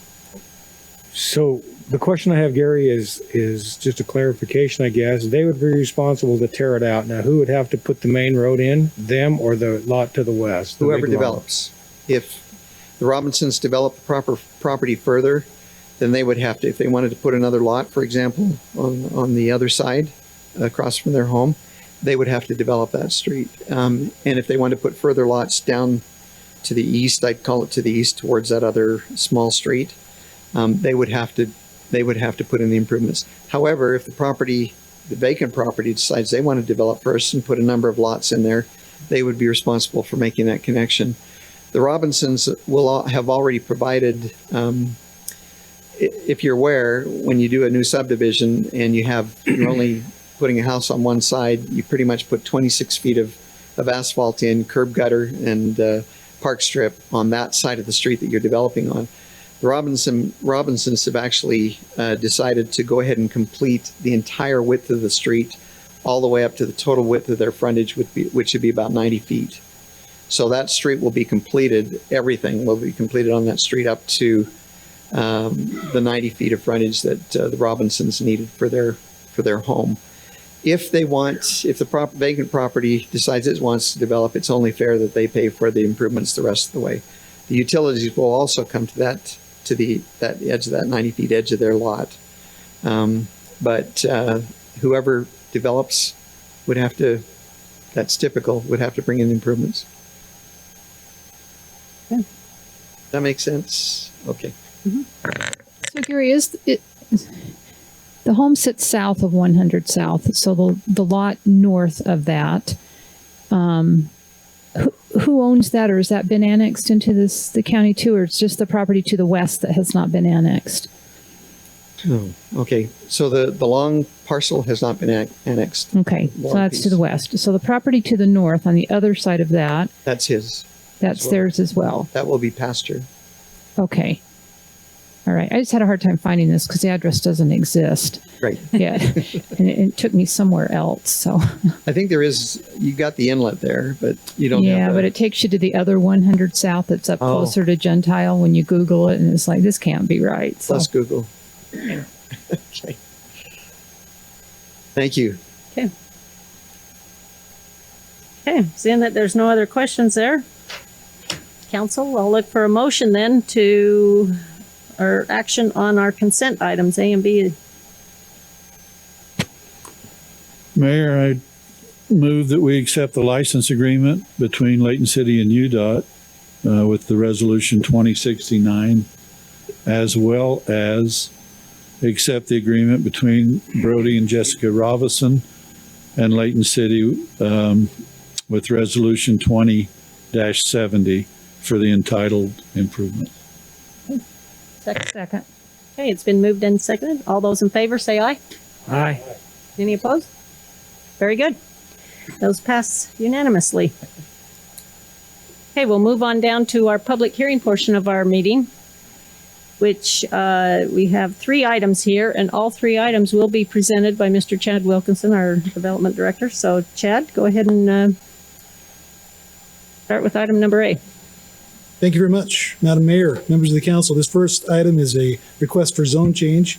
So the question I have, Gary, is just a clarification, I guess. They would be responsible to tear it out. Now, who would have to put the main road in, them or the lot to the west? Whoever develops. If the Robinsons develop the property further, then they would have to, if they wanted to put another lot, for example, on the other side, across from their home, they would have to develop that street. And if they wanted to put further lots down to the east, I'd call it to the east towards that other small street, they would have to put in the improvements. However, if the vacant property decides they want to develop first and put a number of lots in there, they would be responsible for making that connection. The Robinsons have already provided, if you're aware, when you do a new subdivision and you're only putting a house on one side, you pretty much put 26 feet of asphalt in, curb gutter and park strip on that side of the street that you're developing on. The Robinsons have actually decided to go ahead and complete the entire width of the street all the way up to the total width of their frontage, which should be about 90 feet. So that street will be completed, everything will be completed on that street up to the 90 feet of frontage that the Robinsons needed for their home. If the vacant property decides it wants to develop, it's only fair that they pay for the improvements the rest of the way. The utilities will also come to that edge of that 90 feet edge of their lot. But whoever develops would have to, that's typical, would have to bring in improvements. Okay. That makes sense? Okay. So Gary, the home sits south of 100 South, so the lot north of that, who owns that, or has that been annexed into the county too, or it's just the property to the west that has not been annexed? Oh, okay. So the long parcel has not been annexed. Okay, so Long that's to the piece. west. So the property to the north, on the other side of that, That's his. that's well. theirs as well. That will be pasture. Okay. All right. I just had a hard time finding this because the address doesn't exist Right. yet. And it took me somewhere else. So, I think there is, you got the inlet there, but you don't yeah, have but it takes you to the other 100 South that's up Oh. closer to Gentile when you Google it. And it's like, this can't be right. So, plus Google. Okay. Thank you. Okay, seeing that there's no other questions there, council, I'll look for a motion then to, or action on our consent items, A and B. Mayor, I move that we accept the license agreement between Layton City and UDOT with the resolution 2069, as well as accept the agreement between Brody and Jessica Robinson and Layton City with resolution 20-70 for the entitled improvement. second. Okay, it's been moved and seconded. All those in favor say aye. Aye. Any opposed? Very good. Those pass unanimously. Okay, we'll move on down to our public hearing portion of our meeting, which we have 3 items here, and all 3 items will be presented by Mr. Chad Wilkinson, our development director. So Chad, go ahead and start with item number A. Thank you very much, Madam Mayor, members of the council. This first item is a request for zone change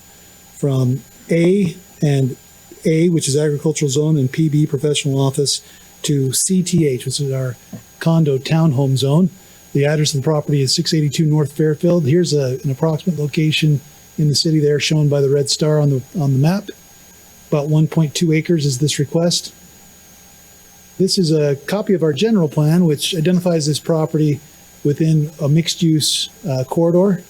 from A, which is agricultural zone, and PB, professional office, to CTH, which is our condo townhome zone. The address of the property is 682 North Fairfield. Here's an approximate location in the city there, shown by the red star on the map. About 1.2 acres is this request. This is a copy of our general plan, which identifies this property within a mixed-use corridor.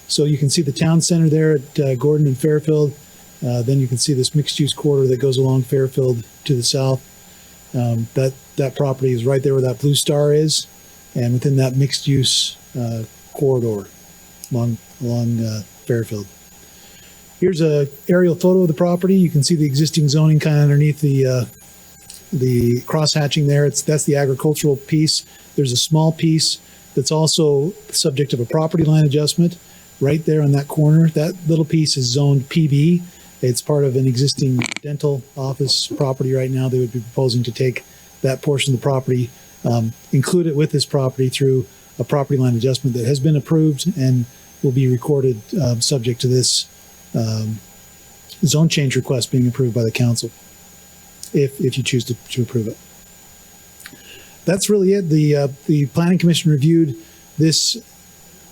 So you can see the town center there at Gordon and Fairfield. Then you can see this mixed-use corridor that goes along Fairfield to the south. That property is right there where that blue star is, and within that mixed-use corridor along Fairfield. Here's a aerial photo of the property. You can see the existing zoning kind of underneath the cross-hatching there. That's the agricultural piece. There's a small piece that's also the subject of a property line adjustment right there on that corner. That little piece is zoned PB. It's part of an existing dental office property right now. They would be proposing to take that portion of the property, include it with this property through a property line adjustment that has been approved and will be recorded subject to this zone change request being approved by the council, if you choose to approve it. That's really it. The planning commission reviewed this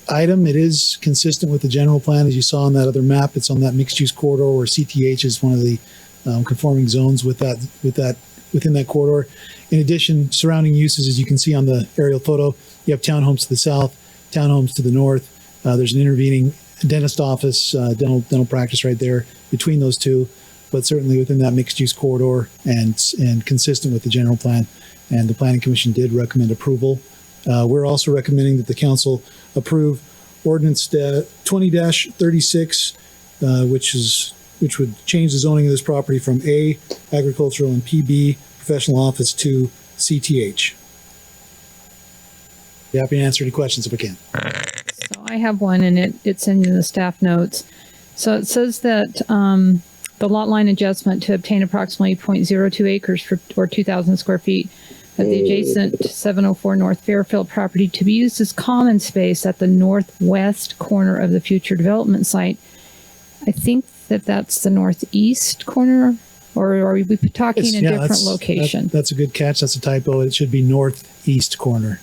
item. It is consistent with the general plan, as you saw on that other map. It's on that mixed use corridor where CTH is one of the conforming zones within that corridor. In addition, surrounding uses, as you can see on the aerial photo, you have townhomes to the south, townhomes to the north. There's an intervening dentist office, dental practice right there between those two, but certainly within that mixed use corridor and consistent with the general plan. And the planning commission did recommend approval. We're also recommending that the council approve ordinance 20-36, which would change the zoning of this property from A, agricultural, and PB, professional office, to CTH. Be happy to answer any questions if I can. So I have one, and it's in the staff notes. So it says that the lot line adjustment to obtain approximately 0.02 acres or 2,000 square feet of the adjacent 704 North Fairfield property to be used as common space at the northwest corner of the future development site. I think that's the northeast corner, or are we talking a different location? That's a good catch. That's a typo. It should be northeast corner.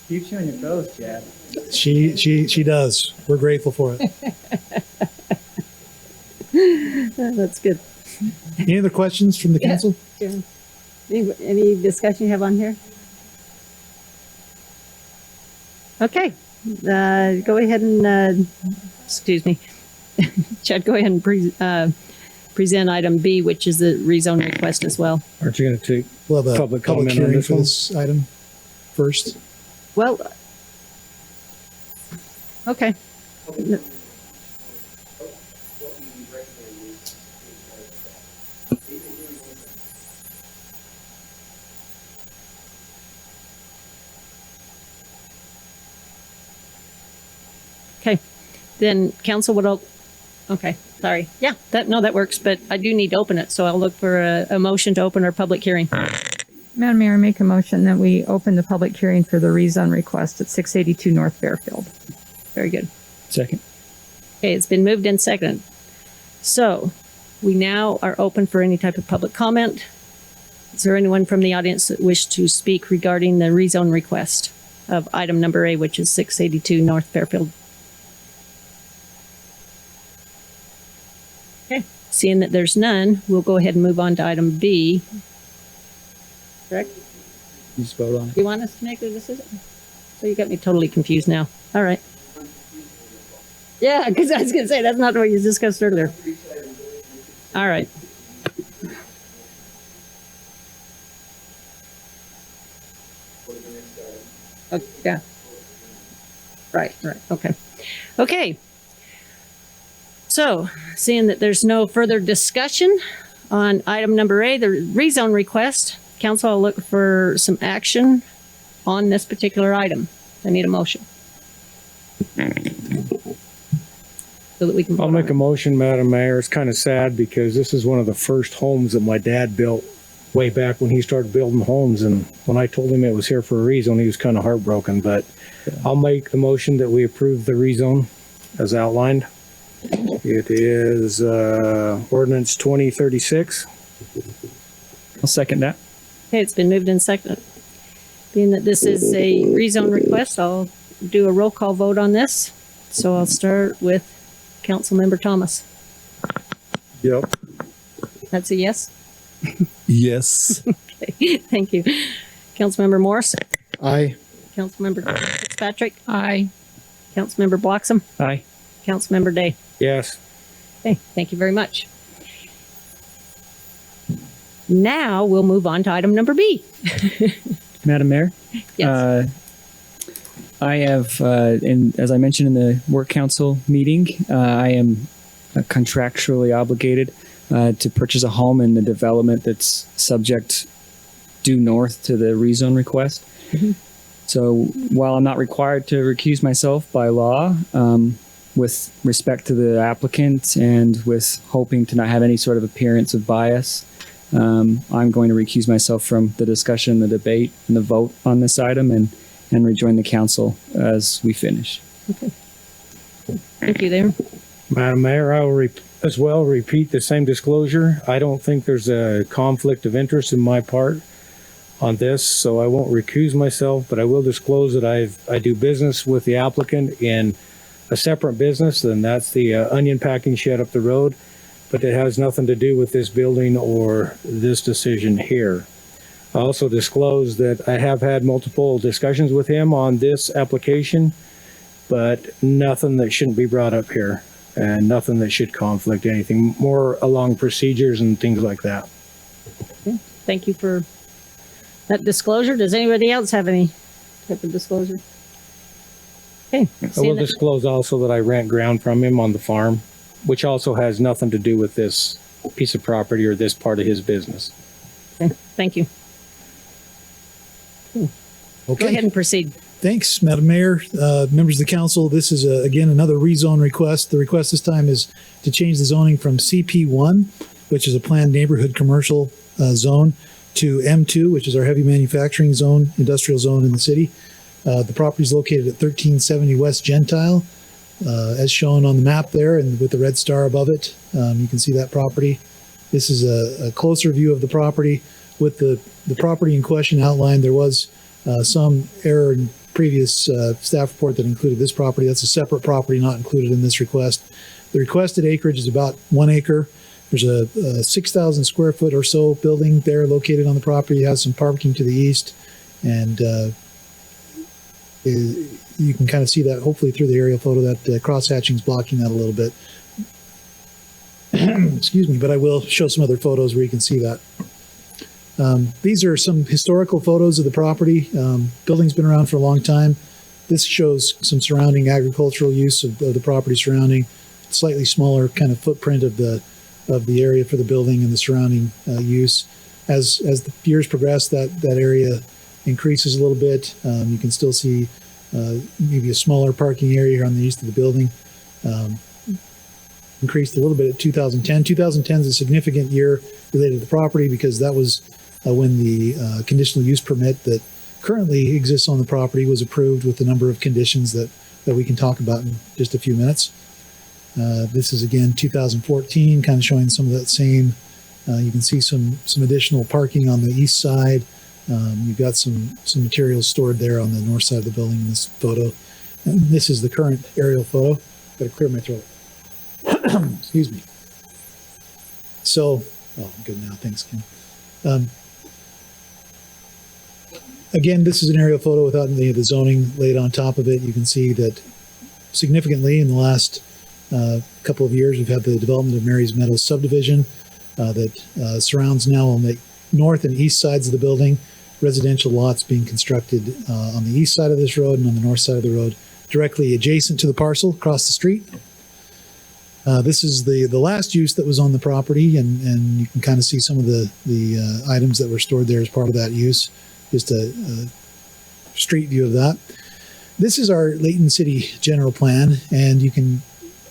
Keep showing your toes, Chad. She does. We're grateful for it. That's good. Any other questions from the council? Karen. Any discussion you have on here? Okay, go ahead and, excuse me. Chad, go ahead and present item B, which is the rezone request as well. Aren't you going to take? We'll have a Public public comment on hearing this for one? this item first. Well, okay. Okay, then council would, okay, sorry. Yeah, that works, but I do need to open it, so I'll look for a motion to open our public hearing. Madam Mayor, I make a motion that we open the public hearing for the rezone request at 682 North Fairfield. Very good. Second. Okay, it's been moved and seconded. So we now are open for any type of public comment. Is there anyone from the audience that wish to speak regarding the rezone request of item number A, which is 682 North Fairfield? Okay, seeing that there's none, we'll go ahead and move on to item B. Correct? You just vote on it. You want us to make a decision? So you got me totally confused now. All right. Yeah, because I was going to say, that's not what you discussed earlier. All right. Okay, yeah. Right, okay. Okay. So, seeing that there's no further discussion on item number A, the rezone request, council will look for some action on this particular item. I need a motion. So that we can. I'll vote make on a motion, Madam Mayor. It's kind of sad because this is one of the first homes that my dad built way back when he started building homes. And when I told him it was here for a rezone, he was kind of heartbroken. But I'll make the motion that we approve the rezone as outlined. It is Ordinance 2036. I'll second that. Okay, it's been moved and seconded. Being that this is a rezone request, I'll do a roll call vote on this. So I'll start with Councilmember Thomas. Yep. That's a yes? Yes. Okay, thank you. Councilmember Morris? Aye. Councilmember Fitzpatrick? Aye. Councilmember Bloxham? Aye. Councilmember Day? Yes. Okay, thank you very much. Now we'll move on to item number B. Madam Mayor? Yes. I have, and as I mentioned in the work council meeting, I am contractually obligated to purchase a home in the development that's subject due north to the rezone request. Mm-hmm. So while I'm not required to recuse myself by law, with respect to the applicant and with hoping to not have any sort of appearance of bias, I'm going to recuse myself from the discussion, the debate, and the vote on this item and rejoin the council as we finish. Thank you there. Madam Mayor, I will as well repeat the same disclosure. I don't think there's a conflict of interest in my part on this, so I won't recuse myself, but I will disclose that I do business with the applicant in a separate business, and that's the onion packing shed up the road, but it has nothing to do with this building or this decision here. I also disclose that I have had multiple discussions with him on this application, but nothing that shouldn't be brought up here and nothing that should conflict anything, more along procedures and things like that. Okay, thank you for that disclosure. Does anybody else have any type of disclosure? Okay. I will disclose also that I rent ground from him on the farm, which also has nothing to do with this piece of property or this part of his business. Okay, thank you. Go Okay. ahead and proceed. Thanks, Madam Mayor, members of the council. This is again another rezone request. The request this time is to change the zoning from CP1, which is a planned neighborhood commercial zone, to M2, which is our heavy manufacturing zone, industrial zone in the city. The property is located at 1370 West Gentile, as shown on the map there, and with the red star above it. You can see that property. This is a closer view of the property. With the property in question outlined, there was some error in previous staff report that included this property. That's a separate property not included in this request. The requested acreage is about 1 acre. There's a 6,000 square foot or so building there located on the property. It has some parking to the east, and you can kind of see that hopefully through the aerial photo. That cross hatching is blocking that a little bit. Excuse me, but I will show some other photos where you can see that. These are some historical photos of the property. Building's been around for a long time. This shows some surrounding agricultural use of the property surrounding, slightly smaller kind of footprint of the area for the building and the surrounding use. As the years progress, that area increases a little bit. You can still see maybe a smaller parking area here on the east of the building. Increased a little bit at 2010. 2010 is a significant year related to the property because that was when the conditional use permit that currently exists on the property was approved with a number of conditions that we can talk about in just a few minutes. This is again 2014, kind of showing some of that same. You can see some additional parking on the east side. You've got some materials stored there on the north side of the building in this photo. And this is the current aerial photo. Got to clear my throat. Excuse me. So, I'm good now. Thanks, Kim. Again, this is an aerial photo without any of the zoning laid on top of it. You can see that significantly in the last couple of years, we've had the development of Mary's Meadows subdivision that surrounds now on the north and east sides of the building. Residential lots being constructed on the east side of this road and on the north side of the road, directly adjacent to the parcel across the street. This is the last use that was on the property, and you can kind of see some of the items that were stored there as part of that use. Just a street view of that. This is our Layton City general plan, and you can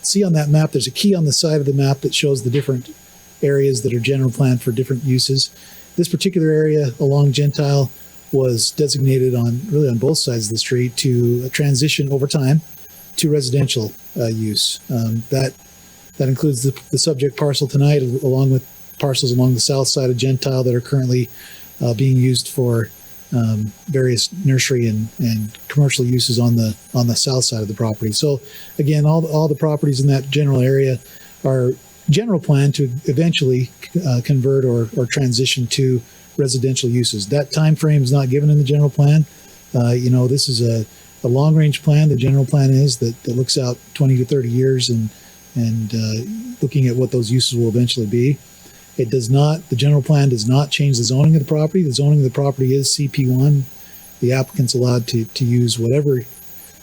see on that map, there's a key on the side of the map that shows the different areas that are general plan for different uses. This particular area along Gentile was designated on both sides of the street to transition over time to residential use. That includes the subject parcel tonight, along with parcels along the south side of Gentile that are currently being used for various nursery and commercial uses on the south side of the property. So again, all the properties in that general area are general plan to eventually convert or transition to residential uses. That time frame is not given in the general plan. This is a long range plan. The general plan is that looks out 20 to 30 years and looking at what those uses will eventually be. It does not, the general plan does not change the zoning of the property. The zoning of the property is CP1. The applicant's allowed to use whatever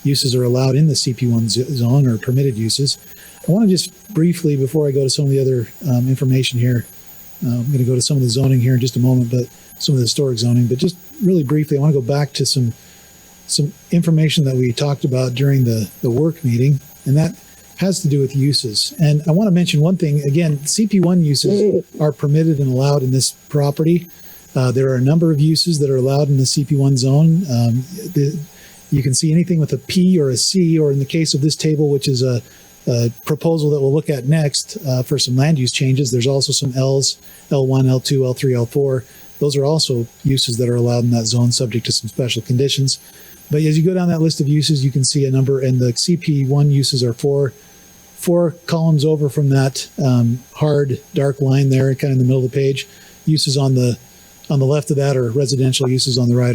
uses are allowed in the CP1 zone or permitted uses. I want to just briefly, before I go to some of the other information here, I'm going to go to some of the zoning here in just a moment, but some of the historic zoning, but just really briefly, I want to go back to some information that we talked about during the work meeting, and that has to do with uses. And I want to mention one thing. Again, CP1 uses are permitted and allowed in this property. There are a number of uses that are allowed in the CP1 zone. You can see anything with a P or a C, or in the case of this table, which is a proposal that we'll look at next for some land use changes. There's also some L's, L1, L2, L3, L4. Those are also uses that are allowed in that zone, subject to some special conditions. But as you go down that list of uses, you can see a number, and the CP1 uses are four columns over from that hard dark line there, kind of in the middle of the page. Uses on the left of that are residential. Uses on the right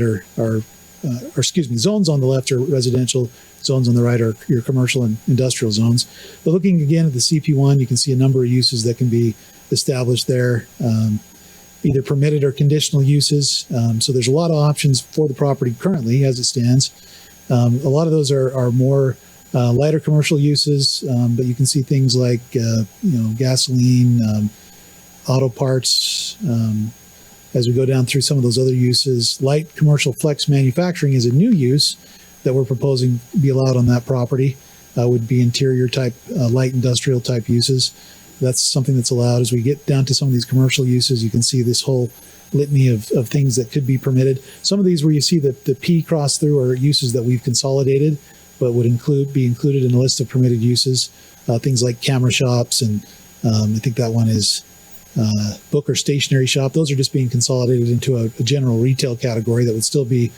zones on the left are residential. Zones on the right are your commercial and industrial zones. But looking again at the CP1, you can see a number of uses that can be established there, either permitted or conditional uses. So there's a lot of options for the property currently as it stands. A lot of those are more lighter commercial uses, but you can see things like gasoline, auto parts. As we go down through some of those other uses, light commercial flex manufacturing is a new use that we're proposing be allowed on that property. Would be interior type, light industrial type uses. That's something that's allowed. As we get down to some of these commercial uses, you can see this whole litany of things that could be permitted. Some of these where you see the P cross through are uses that we've consolidated, but would be included in a list of permitted uses. Things like camera shops, and I think that one is book or stationery shop. Those are just being consolidated into a general retail category that would still be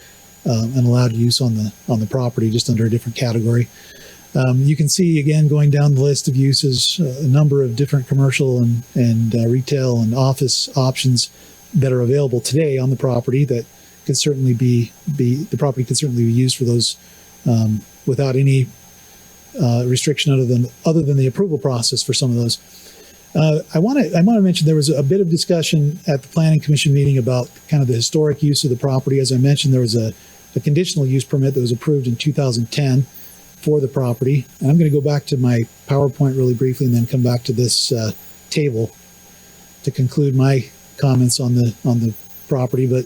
an allowed use on the property, just under a different category. You can see again going down the list of uses, a number of different commercial and retail and office options that are available today on the property that could certainly be the property could certainly be used for those without any restriction other than the approval process for some of those. I want to mention there was a bit of discussion at the Planning Commission meeting about kind of the historic use of the property. As I mentioned, there was a conditional use permit that was approved in 2010 for the property. And I'm going to go back to my PowerPoint really briefly and then come back to this table to conclude my comments on the property. But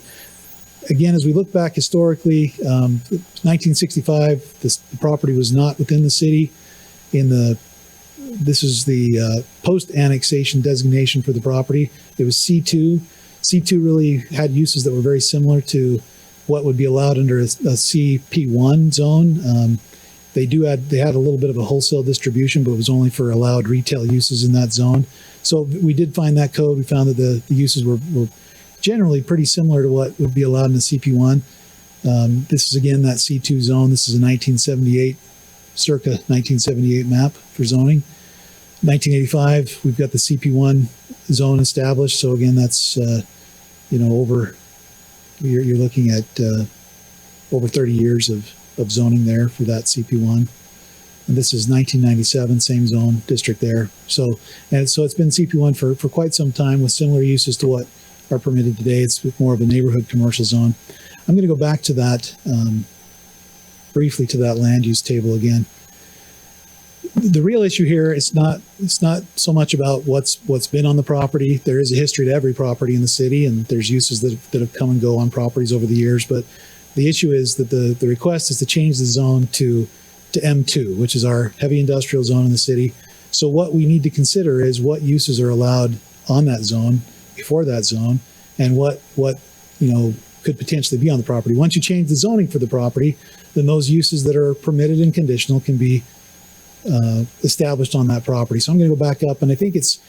again, as we look back historically, 1965, the property was not within the city. This is the post-annexation designation for the property. It was C2. C2 really had uses that were very similar to what would be allowed under a CP1 zone. They had a little bit of a wholesale distribution, but it was only for allowed retail uses in that zone. So we did find that code. We found that the uses were generally pretty similar to what would be allowed in the CP1. This is again that C2 zone. This is a circa 1978 map for zoning. 1985, we've got the CP1 zone established. So again, that's you're looking at over 30 years of zoning there for that CP1. And this is 1997, same zone district there. So it's been CP1 for quite some time with similar uses to what are permitted today. It's more of a neighborhood commercial zone. I'm going to go back to that briefly to that land use table again. The real issue here is not so much about what's been on the property. There is a history to every property in the city, and there's uses that have come and go on properties over the years. But the issue is that the request is to change the zone to M2, which is our heavy industrial zone in the city. So what we need to consider is what uses are allowed on that zone, before that zone, and what could potentially be on the property. Once you change the zoning for the property, then those uses that are permitted and conditional can be established on that property. So I'm going to go back up, and I think it's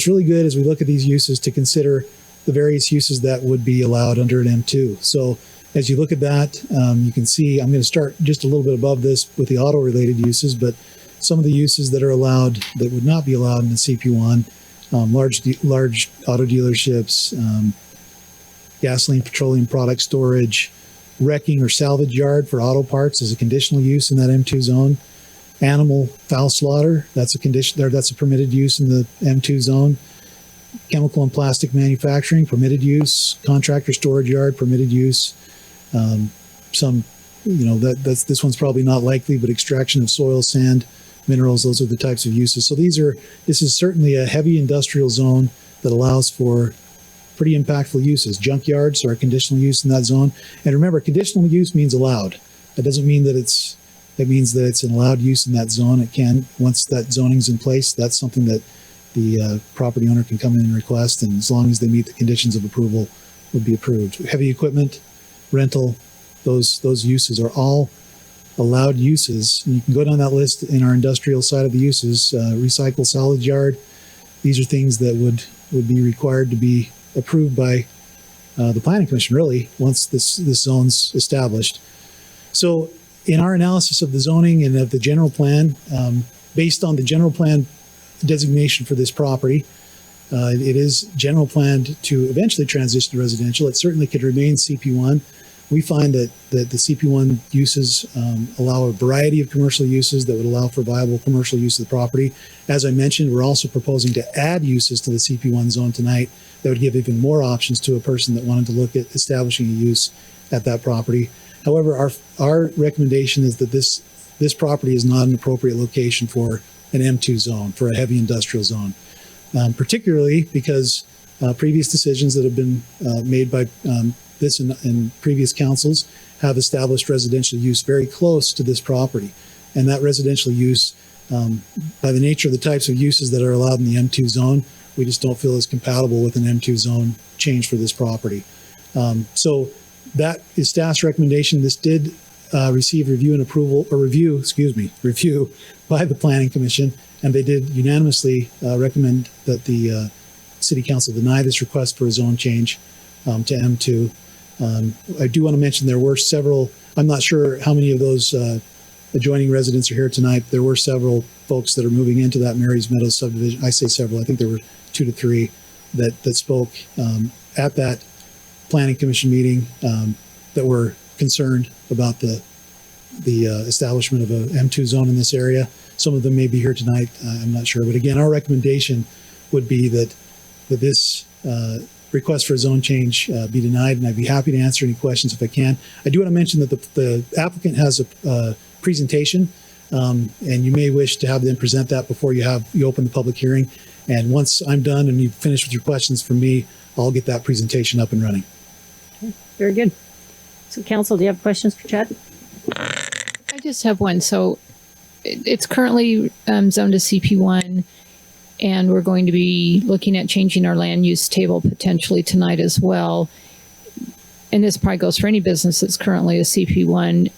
really good as we look at these uses to consider the various uses that would be allowed under an M2. So as you look at that, you can see I'm going to start just a little bit above this with the auto-related uses, but some of the uses that are allowed that would not be allowed in the CP1, large auto dealerships, gasoline, petroleum product storage, wrecking or salvage yard for auto parts is a conditional use in that M2 zone. Animal fowl slaughter, that's a permitted use in the M2 zone. Chemical and plastic manufacturing, permitted use. Contractor storage yard, permitted use. This one's probably not likely, but extraction of soil, sand, minerals, those are the types of uses. So this is certainly a heavy industrial zone that allows for pretty impactful uses. Junkyards are a conditional use in that zone. And remember, conditional use means allowed. That doesn't mean that it means that it's an allowed use in that zone. It can, once that zoning's in place, that's something that the property owner can come in and request, and as long as they meet the conditions of approval, would be approved. Heavy equipment, rental, those uses are all allowed uses. And you can go down that list in our industrial side of the uses. Recycle salvage yard. These are things that would be required to be approved by the Planning Commission, really, once this zone's established. So in our analysis of the zoning and of the general plan, based on the general plan designation for this property, it is general planned to eventually transition to residential. It certainly could remain CP1. We find that the CP1 uses allow a variety of commercial uses that would allow for viable commercial use of the property. As I mentioned, we're also proposing to add uses to the CP1 zone tonight that would give even more options to a person that wanted to look at establishing a use at that property. However, our recommendation is that this property is not an appropriate location for an M2 zone, for a heavy industrial zone, particularly because previous decisions that have been made by this and previous councils have established residential use very close to this property. And that residential use, by the nature of the types of uses that are allowed in the M2 zone, we just don't feel is compatible with an M2 zone change for this property. So that is staff's recommendation. This did receive review by the Planning Commission, and they did unanimously recommend that the City Council deny this request for a zone change to M2. I do want to mention there were several, I'm not sure how many of those adjoining residents are here tonight. There were several folks that are moving into that Mary's Meadows subdivision. I say several, I think there were 2 to 3 that spoke at that planning commission meeting that were concerned about the establishment of a M2 zone in this area. Some of them may be here tonight. I'm not sure. But again, our recommendation would be that this request for a zone change be denied, and I'd be happy to answer any questions if I can. I do want to mention that the applicant has a presentation, and you may wish to have them present that before you open the public hearing. And once I'm done and you've finished with your questions from me, I'll get that presentation up and running. Very good. So council, do you have questions for Chad? I just have one. So it's currently zoned to CP1, and we're going to be looking at changing our land use table potentially tonight as well. And this probably goes for any business that's currently a CP1.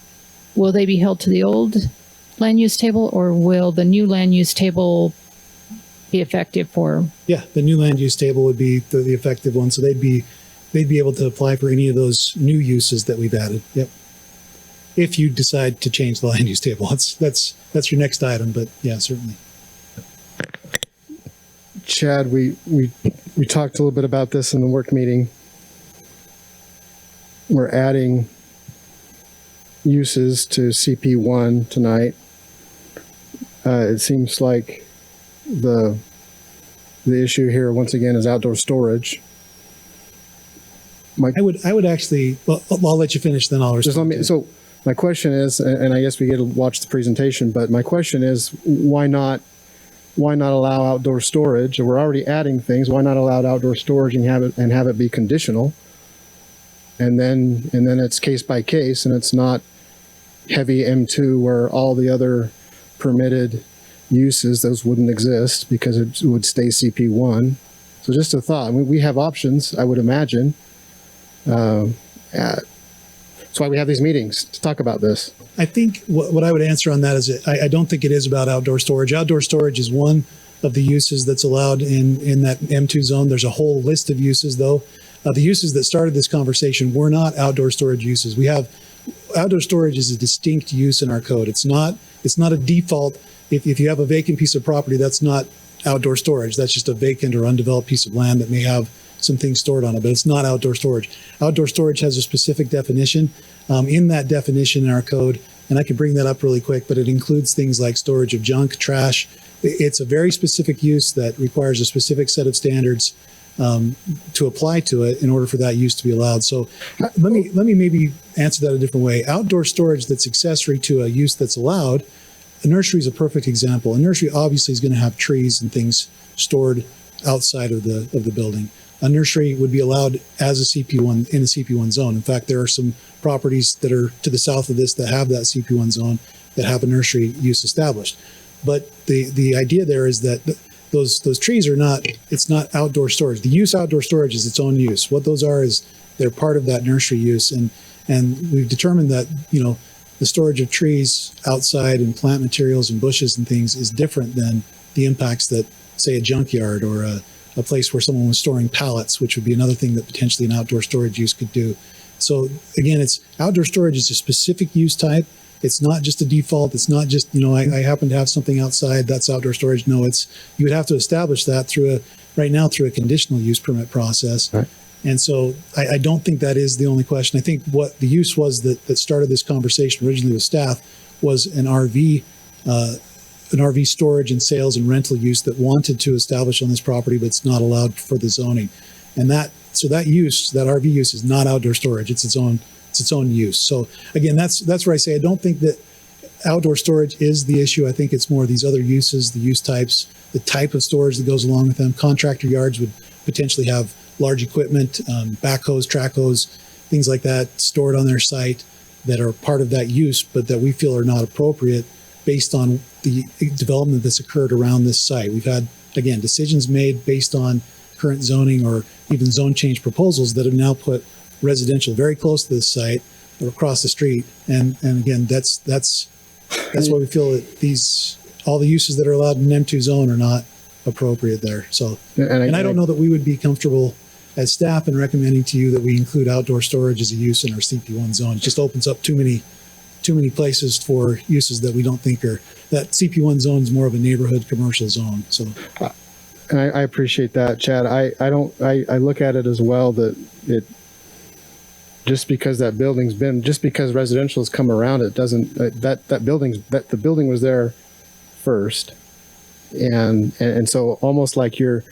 Will they be held to the old land use table, or will the new land use table be effective for? Yeah, the new land use table would be the effective one. So they'd be able to apply for any of those new uses that we've added. Yep. If you decide to change the land use table, that's your next item. But yeah, certainly. Chad, we talked a little bit about this in the work meeting. We're adding uses to CP1 tonight. It seems like the issue here once again is outdoor storage. I would actually. Well, I'll let you finish, then I'll respond. So my question is, and I guess we get to watch the presentation, but my question is, why not allow outdoor storage? We're already adding things. Why not allow outdoor storage and have it be conditional? And then it's case by case, and it's not heavy M2 where all the other permitted uses, those wouldn't exist because it would stay CP1. So just a thought. I mean, we have options, I would imagine. That's why we have these meetings to talk about this. I think what I would answer on that is I don't think it is about outdoor storage. Outdoor storage is one of the uses that's allowed in that M2 zone. There's a whole list of uses, though. The uses that started this conversation were not outdoor storage uses. We have outdoor storage is a distinct use in our code. It's not a default. If you have a vacant piece of property, that's not outdoor storage. That's just a vacant or undeveloped piece of land that may have some things stored on it, but it's not outdoor storage. Outdoor storage has a specific definition. In that definition in our code, and I can bring that up really quick, but it includes things like storage of junk, trash. It's a very specific use that requires a specific set of standards to apply to it in order for that use to be allowed. So let me maybe answer that a different way. Outdoor storage that's accessory to a use that's allowed, a nursery is a perfect example. A nursery obviously is going to have trees and things stored outside of the building. A nursery would be allowed as a CP1 in a CP1 zone. In fact, there are some properties that are to the south of this that have that CP1 zone that have a nursery use established. But the idea there is that those trees are not, it's not outdoor storage. The use outdoor storage is its own use. What those are is they're part of that nursery use. And we've determined that, the storage of trees outside and plant materials and bushes and things is different than the impacts that, say, a junkyard or a place where someone was storing pallets, which would be another thing that potentially an outdoor storage use could do. So again, it's outdoor storage is a specific use type. It's not just a default. It's not just, I happen to have something outside, that's outdoor storage. No, you would have to establish that through a conditional use permit process. Right. And so I don't think that is the only question. I think what the use was that started this conversation originally with staff was an RV storage and sales and rental use that wanted to establish on this property, but it's not allowed for the zoning. And that RV use is not outdoor storage. It's its own use. So again, that's where I say I don't think that outdoor storage is the issue. I think it's more these other uses, the use types, the type of storage that goes along with them. Contractor yards would potentially have large equipment, backhoes, track hose, things like that stored on their site that are part of that use, but that we feel are not appropriate based on the development that's occurred around this site. We've had, again, decisions made based on current zoning or even zone change proposals that have now put residential very close to this site or across the street. And again, that's why we feel that all the uses that are allowed in an M2 zone are not appropriate there. So, and I don't know that we would be comfortable as staff in recommending to you that we include outdoor storage as a use in our CP1 zone. It just opens up too many too many places for uses that we don't think are, that CP1 zone is more of a neighborhood commercial zone. So And I appreciate that, Chad. I look at it as well that it, just because just because residential has come around, it doesn't, that the building was there first. And so almost like you're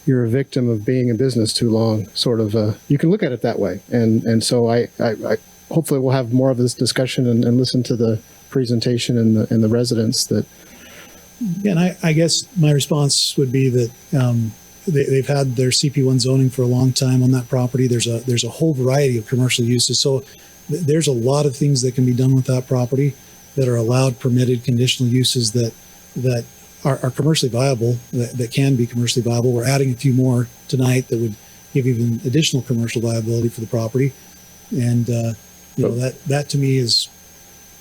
a victim of being in business too long, sort of, you can look at it that way. And so I hopefully we'll have more of this discussion and listen to the presentation and the residents that. Yeah, and I guess my response would be that they've had their CP1 zoning for a long time on that property. There's a whole variety of commercial uses. So there's a lot of things that can be done with that property that are allowed, permitted, conditional uses that are commercially viable, that can be commercially viable. We're adding a few more tonight that would give even additional commercial viability for the property. And that to me is,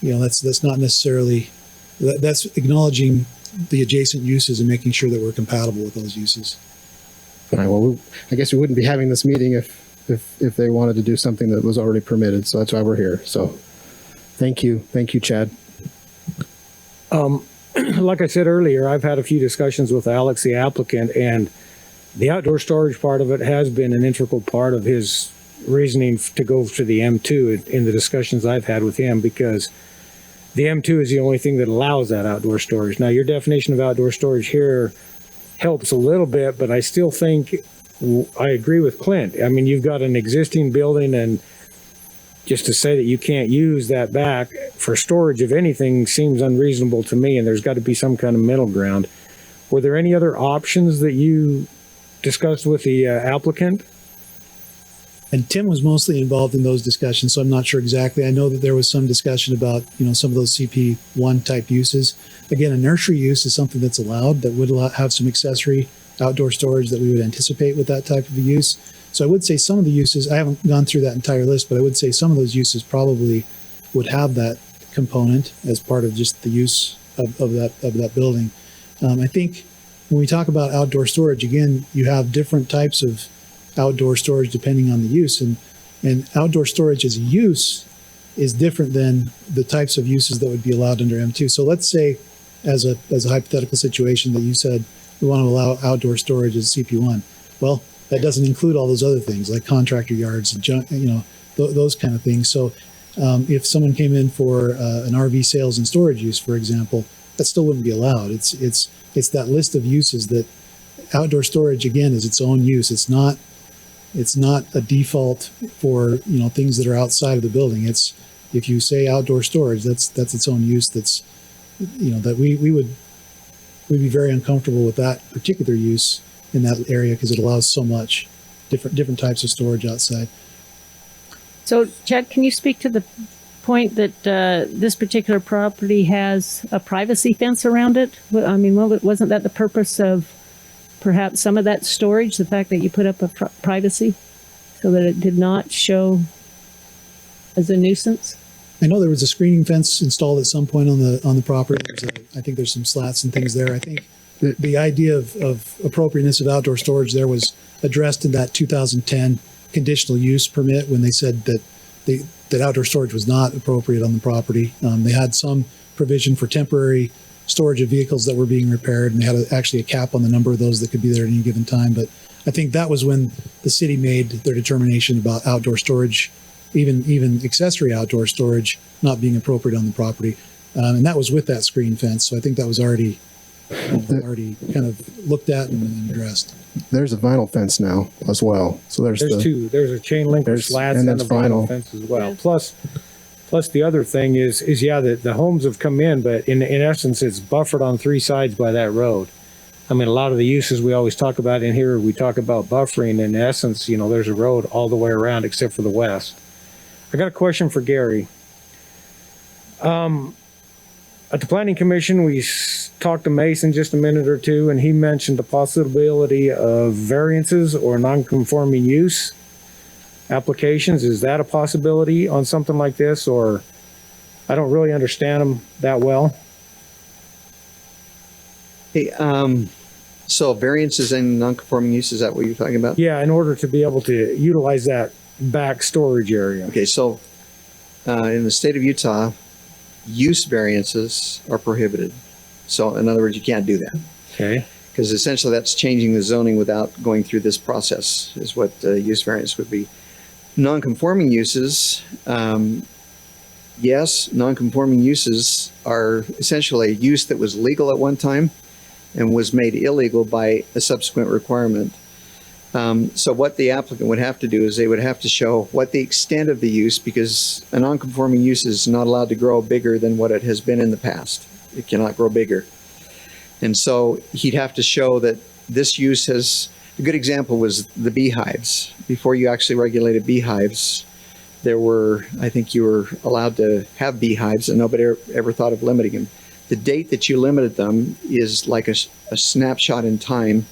that's not necessarily, that's acknowledging the adjacent uses and making sure that we're compatible with those uses. All right, well, I guess we wouldn't be having this meeting if they wanted to do something that was already permitted. So that's why we're here. So thank you, Chad. Like I said earlier, I've had a few discussions with Alex, the applicant, and the outdoor storage part of it has been an integral part of his reasoning to go to the M2 in the discussions I've had with him, because the M2 is the only thing that allows that outdoor storage. Now, your definition of outdoor storage here helps a little bit, but I still think I agree with Clint. I mean, you've got an existing building, and just to say that you can't use that back for storage of anything seems unreasonable to me, and there's got to be some kind of middle ground. Were there any other options that you discussed with the applicant? And Tim was mostly involved in those discussions, so I'm not sure exactly. I know that there was some discussion about, some of those CP1 type uses. Again, a nursery use is something that's allowed, that would have some accessory outdoor storage that we would anticipate with that type of a use. So I would say some of the uses, I haven't gone through that entire list, but I would say some of those uses probably would have that component as part of just the use of that building. I think when we talk about outdoor storage, again, you have different types of outdoor storage depending on the use, and outdoor storage as a use is different than the types of uses that would be allowed under M2. So let's say, as a hypothetical situation that you said we want to allow outdoor storage as CP1. Well, that doesn't include all those other things like contractor yards and junk, those kind of things. So if someone came in for an RV sales and storage use, for example, that still wouldn't be allowed. It's that list of uses that outdoor storage, again, is its own use. It's not a default for things that are outside of the building. It's, if you say outdoor storage, that's its own use. That's that we'd be very uncomfortable with that particular use in that area because it allows so much different types of storage outside. So, Chad, can you speak to the point that this particular property has a privacy fence around it? I mean, wasn't that the purpose of perhaps some of that storage, the fact that you put up a privacy so that it did not show as a nuisance? I know there was a screening fence installed at some point on the property. I think there's some slats and things there. I think the idea of appropriateness of outdoor storage there was addressed in that 2010 conditional use permit when they said that outdoor storage was not appropriate on the property. They had some provision for temporary storage of vehicles that were being repaired, and they had actually a cap on the number of those that could be there at any given time. But I think that was when the city made their determination about outdoor storage, even accessory outdoor storage not being appropriate on the property. And that was with that screen fence. So I think that was already kind of looked at and addressed. There's a vinyl fence now as well. So there's two. There's a chain link with slats and a vinyl fence as well. Plus the other thing is that the homes have come in, but in essence, it's buffered on three sides by that road. I mean, a lot of the uses we always talk about in here, we talk about buffering. In essence, there's a road all the way around except for the west. I got a question for Gary. At the Planning Commission, we talked to Mason just a minute or two, and he mentioned the possibility of variances or non-conforming use applications. Is that a possibility on something like this, or I don't really understand them that well? Hey, so variances and non-conforming use, is that what you're talking about? Yeah, in order to be able to utilize that back storage area. Okay, so in the state of Utah, use variances are prohibited. So in other words, you can't do that. Okay. Because essentially that's changing the zoning without going through this process is what use variance would be. Non-conforming uses, yes, non-conforming uses are essentially a use that was legal at one time and was made illegal by a subsequent requirement. So what the applicant would have to do is they would have to show what the extent of the use, because a non-conforming use is not allowed to grow bigger than what it has been in the past. It cannot grow bigger. And so he'd have to show that this use has, a good example was the beehives. Before you actually regulated beehives, there were, I think you were allowed to have beehives and nobody ever thought of limiting them. The date that you limited them is like a snapshot in time,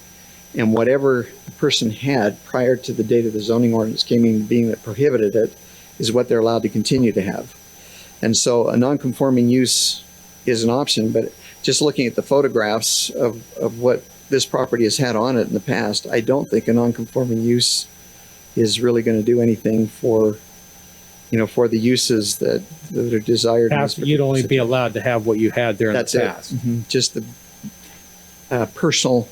and whatever the person had prior to the date of the zoning ordinance came in being that prohibited it is what they're allowed to continue to have. And so a non-conforming use is an option, but just looking at the photographs of what this property has had on it in the past, I don't think a non-conforming use is really going to do anything for, you know, for the uses that are desired. in this You'd only particular be allowed to have what you had there in That's the it. past. Just the personal,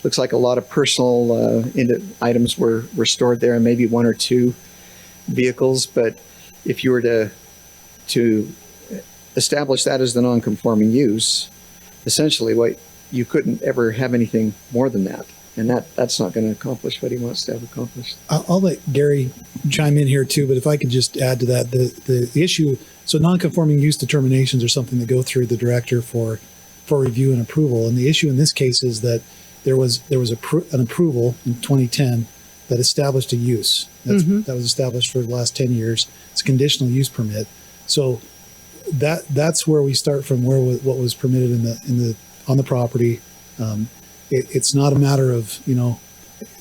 looks like a lot of personal items were stored there, and maybe one or two vehicles. But if you were to establish that as the non-conforming use, essentially what you couldn't ever have anything more than that. And that's not going to accomplish what he wants to have accomplished. I'll let Gary chime in here too, but if I could just add to that, the issue, so non-conforming use determinations are something that go through the director for review and approval. And the issue in this case is that there was an approval in 2010 that established a use. That was established for the last 10 years. It's a conditional use permit. So that's where we start from, what was permitted on the property. It's not a matter of, you know,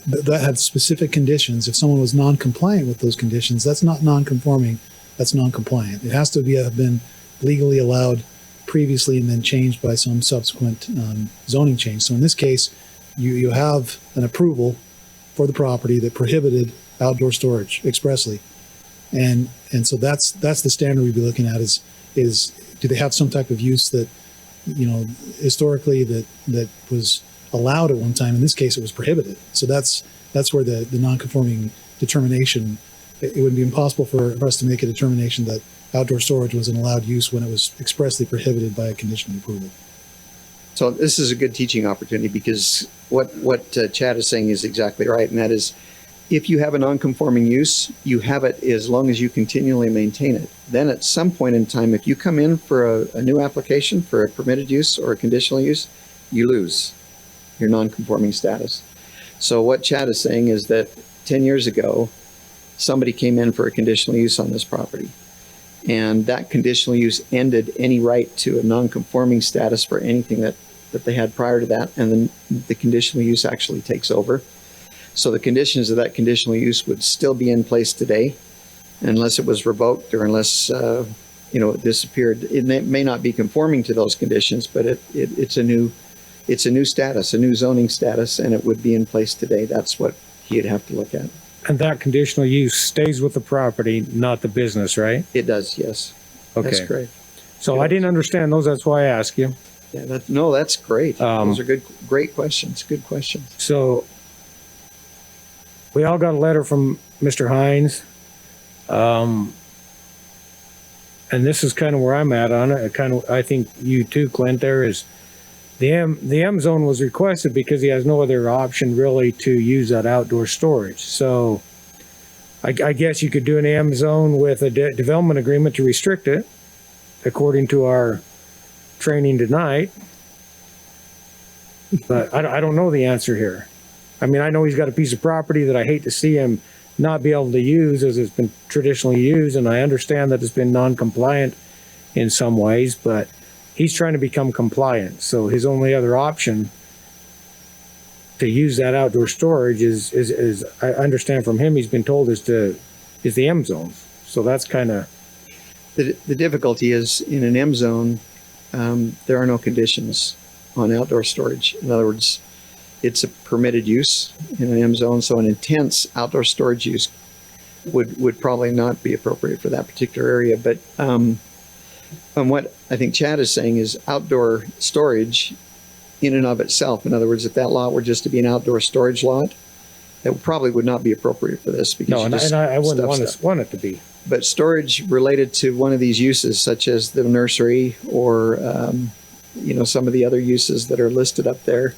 that had specific conditions. If someone was non-compliant with those conditions, that's not non-conforming, that's non-compliant. It has to have been legally allowed previously and then changed by some subsequent zoning change. So in this case, you have an approval for the property that prohibited outdoor storage expressly. And so that's the standard we'd be looking at is do they have some type of use that, you know, historically that was allowed at one time. In this case, it was prohibited. So that's where the non-conforming determination, it would be impossible for us to make a determination that outdoor storage was an allowed use when it was expressly prohibited by a conditional approval. So this is a good teaching opportunity, because what Chad is saying is exactly right. And that is, if you have a non-conforming use, you have it as long as you continually maintain it. Then at some point in time, if you come in for a new application for a permitted use or a conditional use, you lose your non-conforming status. So what Chad is saying is that 10 years ago, somebody came in for a conditional use on this property, and that conditional use ended any right to a non-conforming status for anything that they had prior to that, and then the conditional use actually takes over. So the conditions of that conditional use would still be in place today, unless it was revoked or unless it disappeared. It may not be conforming to those conditions, but it's a new status, a new zoning status, and it would be in place today. That's what he'd have to look at. And that conditional use stays with the property, not the business, right? It does, yes. Okay. That's correct. So I didn't understand those. That's why I asked you. Yeah, that's great. Those are great questions. Good questions. So we all got a letter from Mr. Hines. And this is kind of where I'm at on it. I think you too, Clint, there is the M zone was requested because he has no other option really to use that outdoor storage. So I guess you could do an M zone with a development agreement to restrict it, according to our training tonight. But I don't know the answer here. I mean, I know he's got a piece of property that I hate to see him not be able to use as it's been traditionally used, and I understand that it's been non-compliant in some ways, but he's trying to become compliant. So his only other option to use that outdoor storage is I understand from him, he's been told is the M zones. So that's kind of the difficulty is in an M zone, there are no conditions on outdoor storage. In other words, it's a permitted use in an M zone, so an intense outdoor storage use would probably not be appropriate for that particular area. But And what I think Chad is saying is outdoor storage in and of itself. In other words, if that lot were just to be an outdoor storage lot, that probably would not be appropriate for this because No, you and just I wouldn't stuff want stuff. want it to be. But storage related to one of these uses, such as the nursery or, some of the other uses that are listed up there,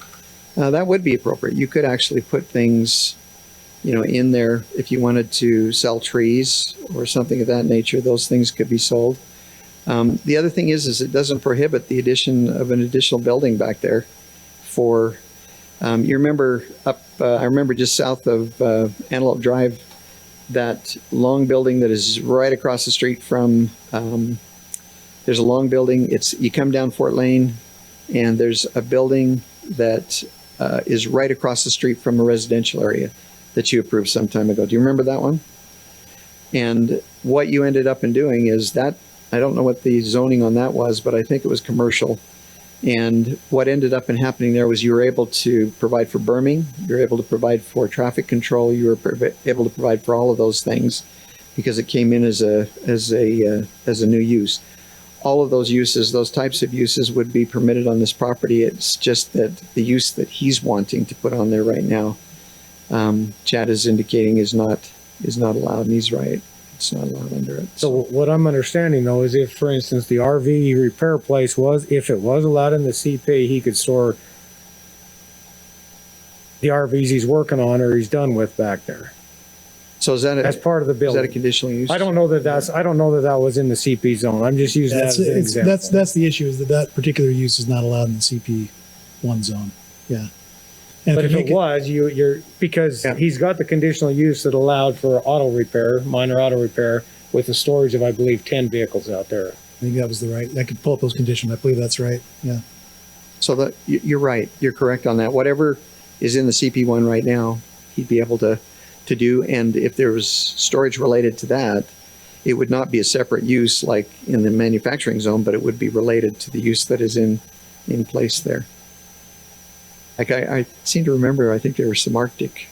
that would be appropriate. You could actually put things, in there if you wanted to sell trees or something of that nature. Those things could be sold. The other thing is it doesn't prohibit the addition of an additional building back there for, you remember I remember just south of Antelope Drive, that long building that is right across the street from, there's a long building. You come down Fort Lane and there's a building that is right across the street from a residential area that you approved some time ago. Do you remember that one? And what you ended up in doing is that, I don't know what the zoning on that was, but I think it was commercial. And what ended up in happening there was you were able to provide for berming, you were able to provide for traffic control, you were able to provide for all of those things because it came in as a new use. All of those uses, those types of uses would be permitted on this property. It's just that the use that he's wanting to put on there right now, Chad is indicating is not allowed, and he's right. It's not allowed under it. So what I'm understanding though is if, for instance, the RV repair place if it was allowed in the CP, he could store the RVs he's working on or he's done with back there. So is that As part of the is that a building. conditional use? I don't know that that was in the CP zone. I'm just using that as an example. That's the issue, is that particular use is not allowed in the CP1 zone. Yeah. And But if you it make was, you're because Yeah. he's got the conditional use that allowed for auto repair, minor auto repair, with the storage of, I believe, 10 vehicles out there. I think that was the right, I could pull up those conditions. I believe that's right. Yeah. So you're right. You're correct on that. Whatever is in the CP1 right now, he'd be able to do. And if there was storage related to that, it would not be a separate use like in the manufacturing zone, but it would be related to the use that is in place there. Like I seem to remember, I think there were some Arctic.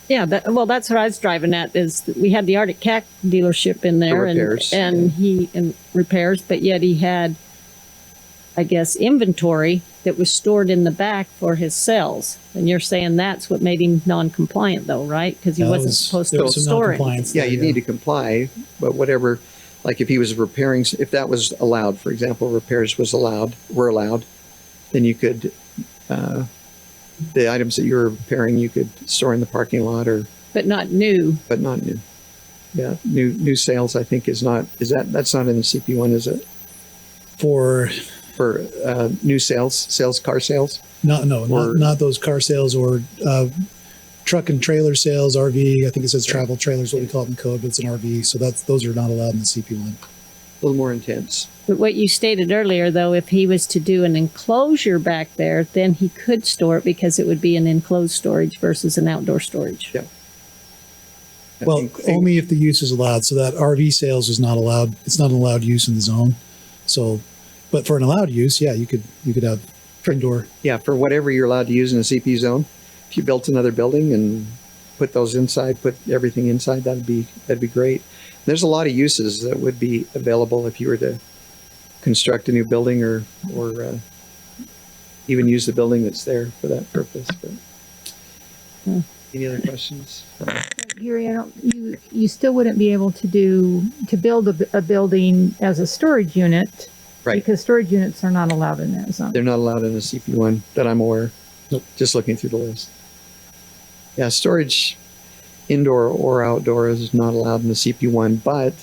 Yeah, that's what I was driving at, is that we had the Arctic Cat dealership in there repairs. and repairs, but yet he had, I guess, inventory that was stored in the back for his sales. And you're saying that's what made him non-compliant though, right? Because he wasn't supposed there to was some store it. non-compliance Yeah, there, you need to comply, but whatever, like if he was repairing, if that was allowed, for example, repairs were allowed, then you could, the items that you were repairing, you could store in the parking lot But not new. but not new. Yeah, new sales, I think that's not in the CP1, is it? For For new car sales? not those car sales or truck and trailer sales, RV. I think it says travel trailers, what we call it in code, but it's an RV. So those are not allowed in the CP1. A little more intense. But what you stated earlier, though, if he was to do an enclosure back there, then he could store it because it would be an enclosed storage versus an outdoor storage. Yeah. I Well, think- only if the use is allowed. So that RV sales is not allowed. It's not an allowed use in the zone. So, but for an allowed use, yeah, you could have indoor. Yeah, for whatever you're allowed to use in a CP zone. If you built another building and put those inside, put everything inside, that'd be great. There's a lot of uses that would be available if you were to construct a new building or even use the building that's there for that purpose. But any other questions? Gary, you still wouldn't be able to build a building as a storage unit. Right. Because storage units are not allowed in that zone. They're not allowed in the CP1 that I'm aware. Nope. Just looking through the list. Yeah, storage indoor or outdoor is not allowed in the CP1, but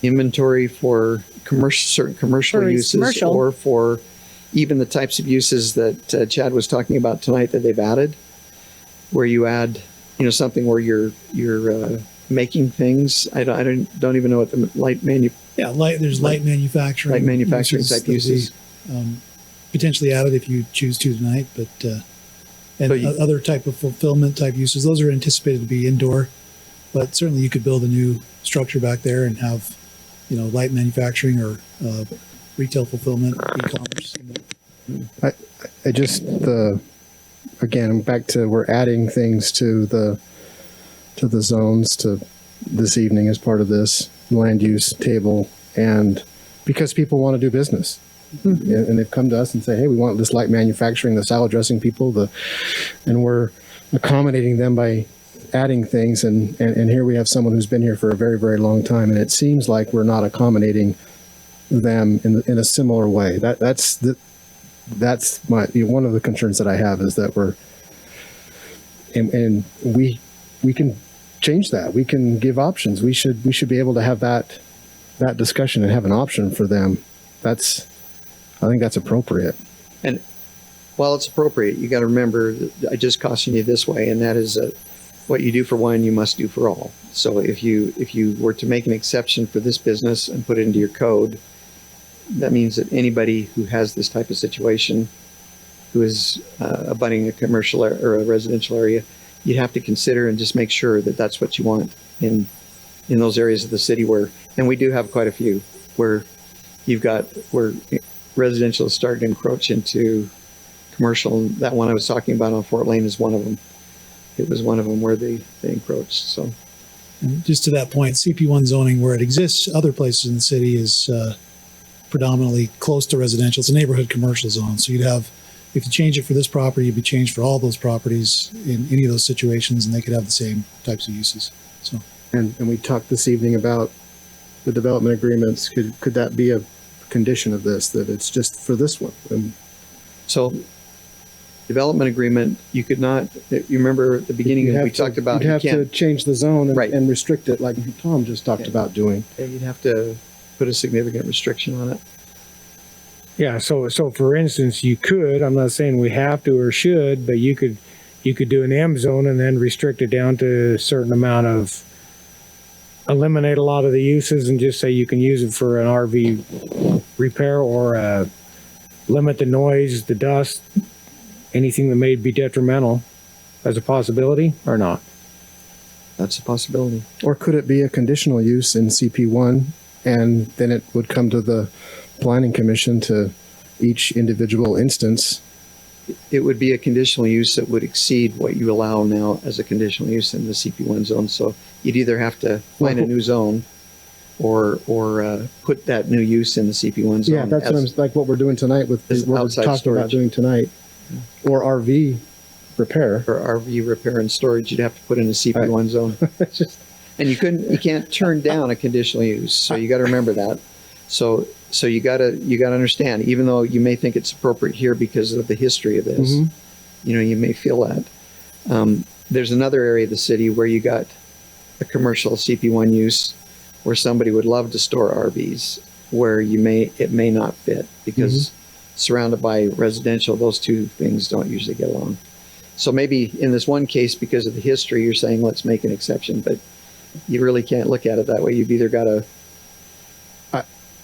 inventory for certain commercial For uses commercial. or for even the types of uses that Chad was talking about tonight that they've added, where you add, something where you're making things. I don't even know what the There's light manufacturing. uses type that we, uses. potentially added if you choose to tonight, but and So you- other type of fulfillment type uses. Those are anticipated to be indoor, but certainly you could build a new structure back there and have, light manufacturing or retail fulfillment, e-commerce. I just again back to we're adding things to the zones to this evening as part of this land use table, and because people want to do business. And they've come to us and say, hey, we want this light manufacturing, the salad dressing people, and we're accommodating them by adding things. And here we have someone who's been here for a very, very long time. And it seems like we're not accommodating them in a similar way. That's one of the concerns that I have, is that we can change that. We can give options. We should be able to have that discussion and have an option for them. I think that's appropriate. And while it's appropriate, you got to remember that I just caution you this way, and that is that what you do for one, you must do for all. So if you were to make an exception for this business and put it into your code, that means that anybody who has this type of situation, who is abutting a commercial or a residential area, you'd have to consider and just make sure that that's what you want in those areas of the city where, and we do have quite a few, where residential is starting to encroach into commercial. And that one I was talking about on Fort Lane is one of them. It was one of them where they encroached. So, And just to that point, CP1 zoning where it exists, other places in the city is predominantly close to residential. It's a neighborhood commercial zone. So you'd have, if you change it for this property, it'd be changed for all those properties in any of those situations, and they could have the same types of uses. So, And we talked this evening about the development agreements. Could that be a condition of this, that it's just for this one? so development agreement, you could not, you remember at the beginning we talked about, you'd have to change the zone Right. and restrict it like Tom just talked about doing. you'd have to put a significant restriction on it. Yeah, so for instance, you could, I'm not saying we have to or should, but you could do an M zone and then restrict it down to a certain amount of, eliminate a lot of the uses and just say you can use it for an RV repair, or limit the noise, the dust, anything that may be detrimental as a possibility or not. That's a possibility. Or could it be a conditional use in CP1, and then it would come to the planning commission to each individual instance? It would be a conditional use that would exceed what you allow now as a conditional use in the CP1 zone. So you'd either have to find a new zone or put that new use in the CP1 zone. Yeah, that's like what we're doing tonight with as what we're outside talking about storage. doing tonight. Or RV repair. For RV repair and storage, you'd have to put in a CP1 zone. It's just, And you can't turn down a conditional use. So you got to remember that. So you got to understand, even though you may think it's appropriate here because of the history of this, Mhm. you may feel that. There's another area of the city where you got a commercial CP1 use where somebody would love to store RVs, where it may not fit because surrounded by residential, those two things don't usually get along. So maybe in this one case, because of the history, you're saying, let's make an exception, but you really can't look at it that way. You've either got to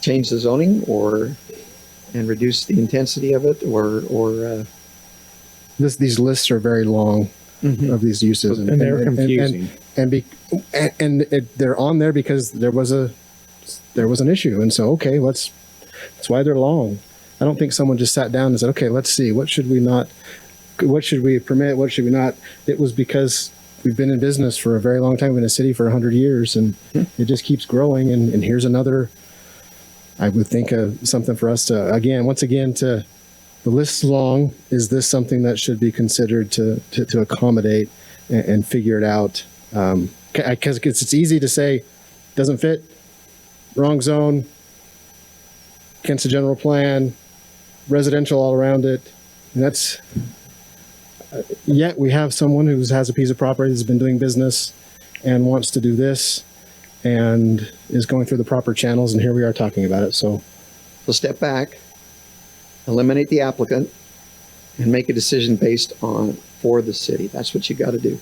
change the zoning and reduce the intensity of it or these lists are very long of these uses. And they're confusing. They're on there because there was an issue. And so, okay, that's why they're long. I don't think someone just sat down and said, okay, let's see, what should we permit? What should we not? It was because we've been in business for a very long time, we've been in a city for 100 years, and it just keeps growing. And here's another, I would think, something for us to, once again, the list's long. Is this something that should be considered to accommodate and figure it out? Because it's easy to say, doesn't fit, wrong zone, against the general plan, residential all around it. And that's, yet we have someone who has a piece of property that's been doing business and wants to do this and is going through the proper channels, and here we are talking about it. So step back, eliminate the applicant, and make a decision based for the city. That's what you got to do.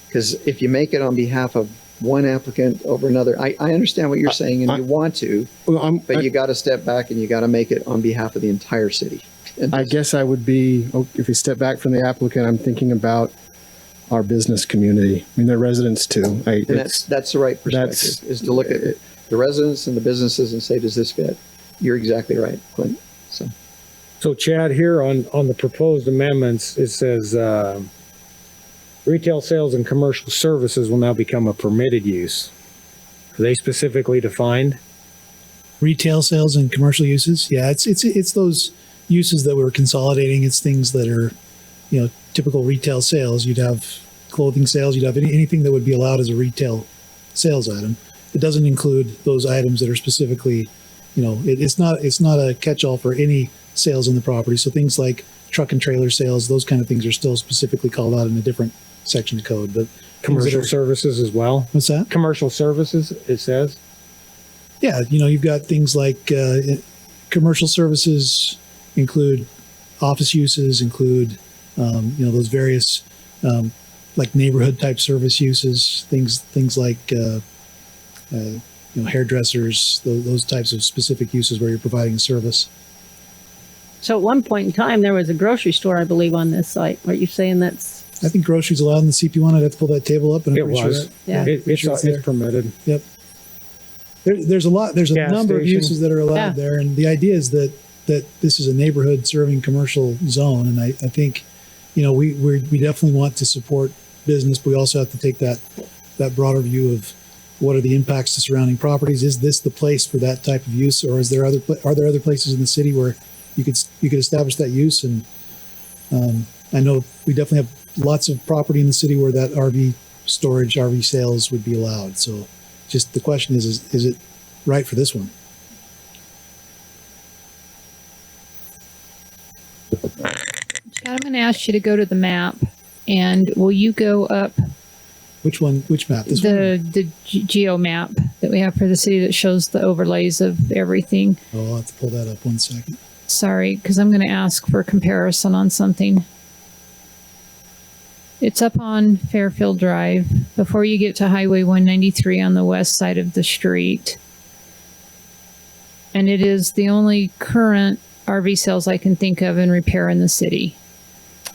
Because if you make it on behalf of one applicant over another, I understand what you're saying, and you want to, but you got to step back and you got to make it on behalf of the entire city. I guess I would be, if we step back from the applicant, I'm thinking about our business community. I mean, they're residents too. And that's the right perspective, is to look at the residents and the businesses and say, does this fit? You're exactly right, Clint. So Chad, here on the proposed amendments, it says, retail sales and commercial services will now become a permitted use. Are they specifically defined? Retail sales and commercial uses. Yeah, it's those uses that we're consolidating. It's things that are, typical retail sales. You'd have clothing sales. You'd have anything that would be allowed as a retail sales item. It doesn't include those items that are specifically, it's not a catch-all for any sales on the property. So things like truck and trailer sales, those kind of things are still specifically called out in a different section of code. But Commercial services as well. what's that? Commercial services, it says. Yeah, you've got things like commercial services include office uses, include those various like neighborhood type service uses, things like hairdressers, those types of specific uses where you're providing a service. So at one point in time, there was a grocery store, I believe, on this site. Are you saying that's, I think groceries allowed in the CP1. I'd have to pull that table up, and I'm It pretty sure was. that, Yeah. It's there. permitted. Yep. There's a Gas number of station. uses that are allowed Yeah. there, and the idea is that this is a neighborhood serving commercial zone, and I think, we definitely want to support business, but we also have to take that broader view of what are the impacts to surrounding properties. Is this the place for that type of use, or are there other places in the city where you could establish that use? And I know we definitely have lots of property in the city where that RV storage, RV sales would be allowed. So just the question is it right for this one? Chad, I'm going to ask you to go to the map, and will you go up Which map? This one? the geo map that we have for the city that shows the overlays of everything? Oh, I'll have to pull that up 1 second. Sorry, because I'm going to ask for comparison on something. It's up on Fairfield Drive before you get to Highway 193 on the west side of the street. And it is the only current RV sales I can think of and repair in the city.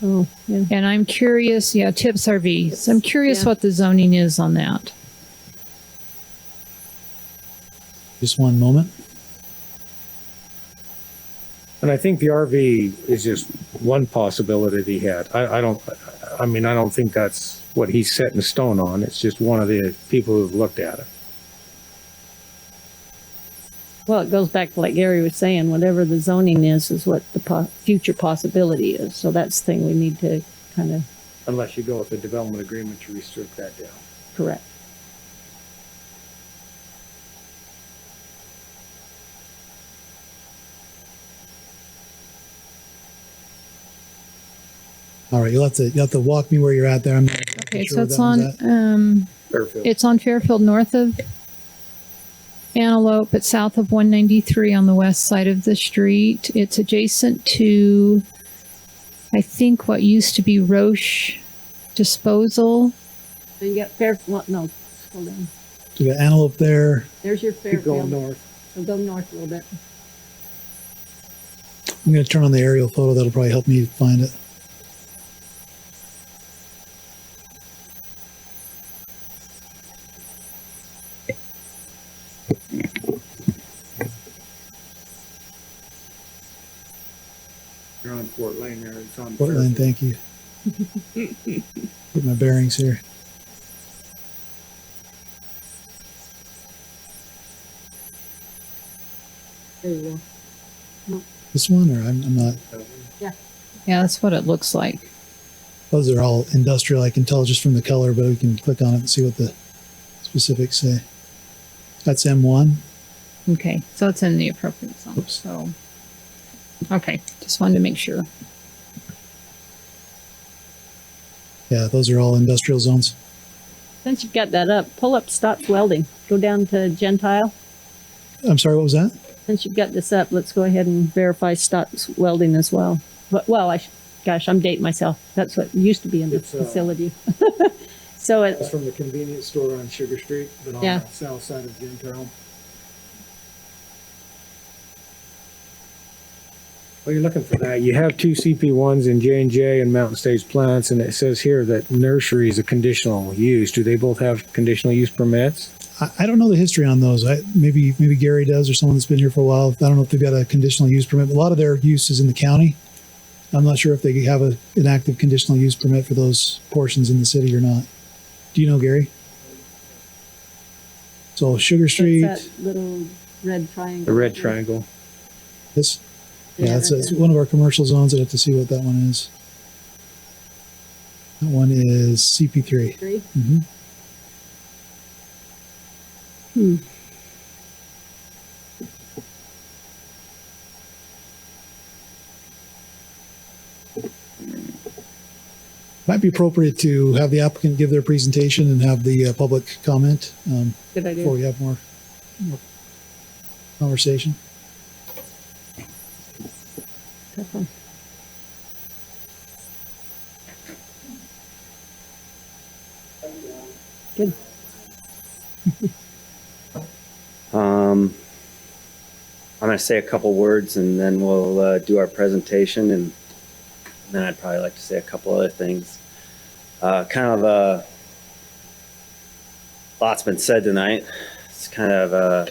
oh, yeah. And I'm curious, Tips RV. So I'm curious Yeah. what the zoning is on that. Just one moment. And I think the RV is just one possibility that he had. I don't think that's what he's set in stone on. It's just one of the people who've looked at it. Well, it goes back to like Gary was saying, whatever the zoning is what the future possibility is. So that's the thing we need to kind of Unless you go with a development agreement to restrict that down. correct. All right, you'll have to walk me where you're at there. I'm not Okay, sure so where it's that one's on, at. Fairfield. it's on Fairfield north of Antelope, but south of 193 on the west side of the street. It's adjacent to, I think, what used to be Roche Disposal. So you got Fairfield, no, hold on. We got Antelope there. There's your Keep going Fairfield. north. So go north a little bit. I'm going to turn on the aerial photo. That'll probably help me find it. You're on Fort Lane there. It's on Portland, thank you. Get my bearings here. There you go. This one, or I'm not. Yeah, that's what it looks like. Those are all industrial. I can tell just from the color, but we can click on it and see what the specifics say. That's M1. Okay, so it's in the appropriate zone. Oops. So, okay, just wanted to make sure. Yeah, those are all industrial zones. Since you've got that up, pull up Stotts Welding. Go down to Gentile. I'm sorry, what was that? Since you've got this up, let's go ahead and verify Stotts Welding as well. But, well, gosh, I'm dating myself. That's what used to be in the It's, facility. So That's it's, from the convenience store on Sugar Street, but on Yeah. the south side of Gentile. Well, you're looking for that. You have two CP1s in J&J and Mountain Stage Plants, and it says here that nursery is a conditional use. Do they both have conditional use permits? I don't know the history on those. Maybe Gary does, or someone that's been here for a while. I don't know if they've got a conditional use permit. A lot of their use is in the county. I'm not sure if they have an active conditional use permit for those portions in the city or not. Do you know, Gary? So Sugar Street, that's that little red triangle. The red triangle. This, Yeah, yeah, it's, right it's there. one of our commercial zones. I'd have to see what that one is. That one is CP3. Three. Mhm. Might be appropriate to have the applicant give their presentation and have the public comment Good idea. before we have more conversation. Tough one. Good. I'm going to say a couple words and then we'll do our presentation, and then I'd probably like to say a couple other things. Lots been said tonight. It's kind of a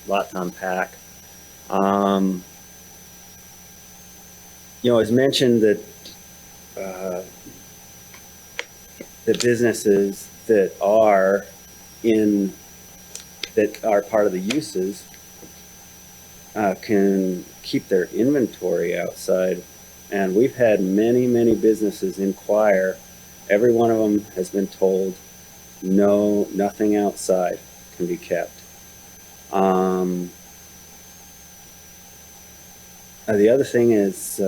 lot to unpack. It's mentioned that the businesses that are part of the uses can keep their inventory outside. And we've had many, many businesses inquire. Every one of them has been told, no, nothing outside can be kept. The other thing is,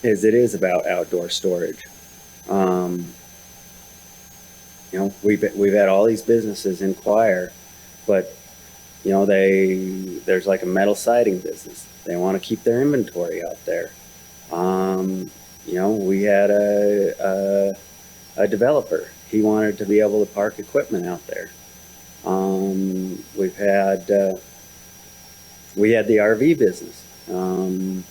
it is about outdoor storage. We've had all these businesses inquire, but there's like a metal siding business. They want to keep their inventory out there. We had a developer. He wanted to be able to park equipment out there. We had the RV business. And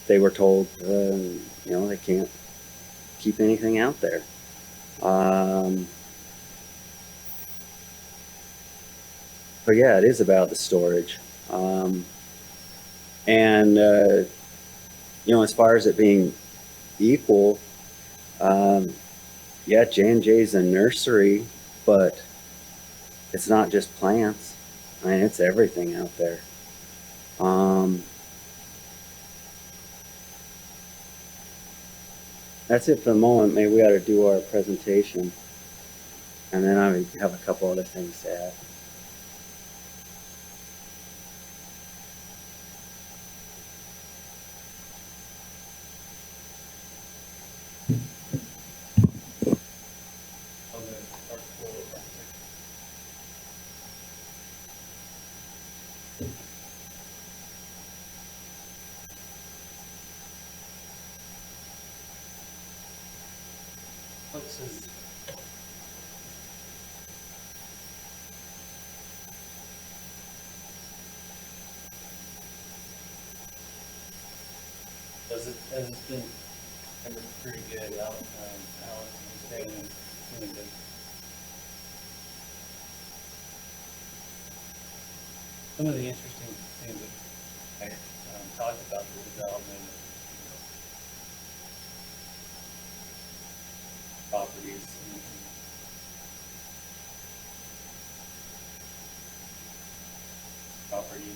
they were told, they can't keep anything out there. But yeah, it is about the storage. As far as it being equal, yeah, J&J's a nursery, but it's not just plants. I mean, it's everything out there. That's it for the moment. Maybe we ought to do our presentation. And then I have a couple other things to add. As it's been pretty good, Alex is staying in good. Some of the interesting things that I talked about the development of properties and property.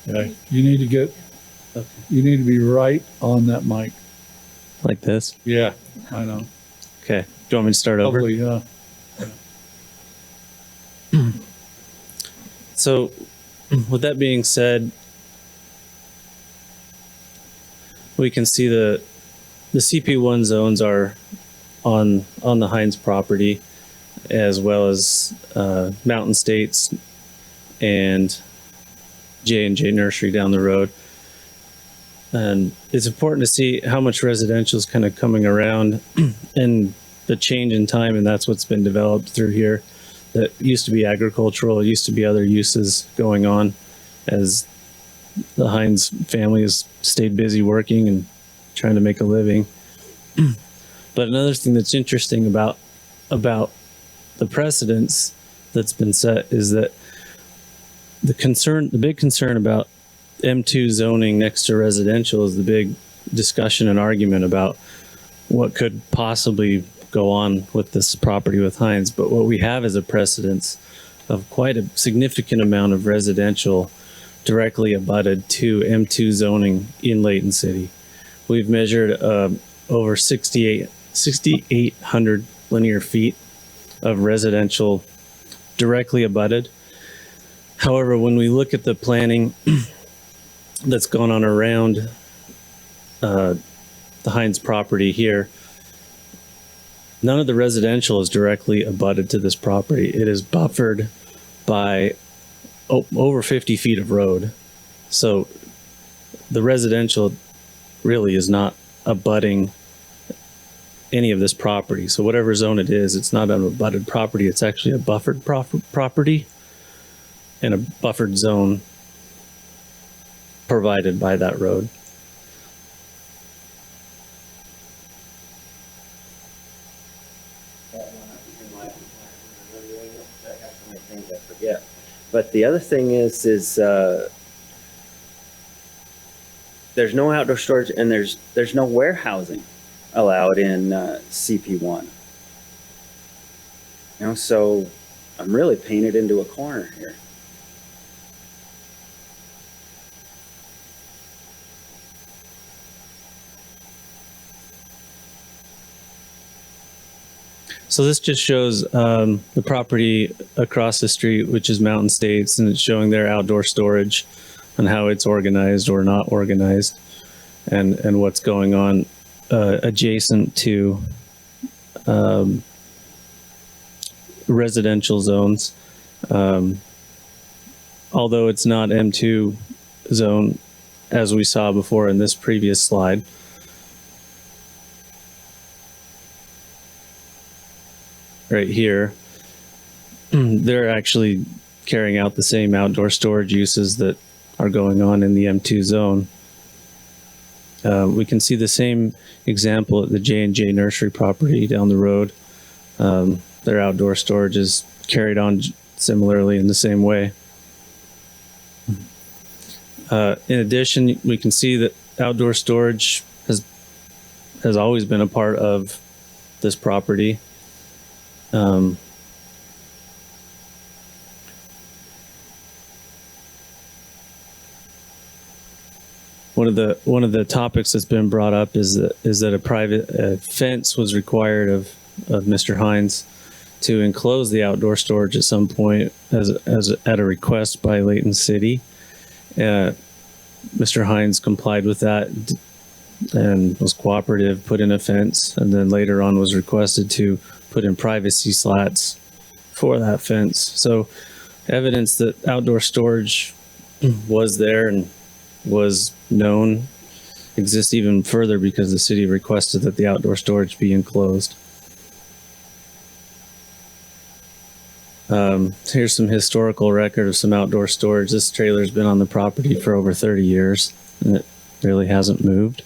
Yeah, you need to be right on that mic. Like this? Yeah, I know. Okay. Do you want me to start over? Probably, yeah. So, with that being said, we can see the CP1 zones are on the Heinz property, as well as Mountain States and J&J Nursery down the road. And it's important to see how much residential is kind of coming around and the change in time, and that's what's been developed through here. That used to be agricultural, it used to be other uses going on as the Hines family has stayed busy working and trying to make a living. But another thing that's interesting about the precedence that's been set is that the big concern about M2 zoning next to residential is the big discussion and argument about what could possibly go on with this property with Hines. But what we have is a precedence of quite a significant amount of residential directly abutted to M2 zoning in Layton City. We've measured over 6,800 linear feet of residential directly abutted. However, when we look at the planning that's gone on around the Hines property here, none of the residential is directly abutted to this property. It is buffered by over 50 feet of road. So the residential really is not abutting any of this property. So whatever zone it is, it's not an abutted property. It's actually a buffered property and a buffered zone provided by that road. But the other thing is there's no outdoor storage and there's no warehousing allowed in CP1. You know, so I'm really painted into a corner here. So this just shows the property across the street, which is Mountain States, and it's showing their outdoor storage and how it's organized or not organized, and what's going on adjacent to residential zones. Although it's not M2 zone, as we saw before in this previous slide. Right here, they're actually carrying out the same outdoor storage uses that are going on in the M2 zone. We can see the same example at the J&J nursery property down the road. Their outdoor storage is carried on similarly in the same way. In addition, we can see that outdoor storage has always been a part of this property. One of the topics that's been brought up is that a private fence was required of Mr. Hines to enclose the outdoor storage at some point as at a request by Layton City. Mr. Hines complied with that and was cooperative, put in a fence, and then later on was requested to put in privacy slats for that fence. So evidence that outdoor storage was there and was known exists even further because the city requested that the outdoor storage be enclosed. Here's some historical record of some outdoor storage. This trailer's been on the property for over 30 years and it really hasn't moved.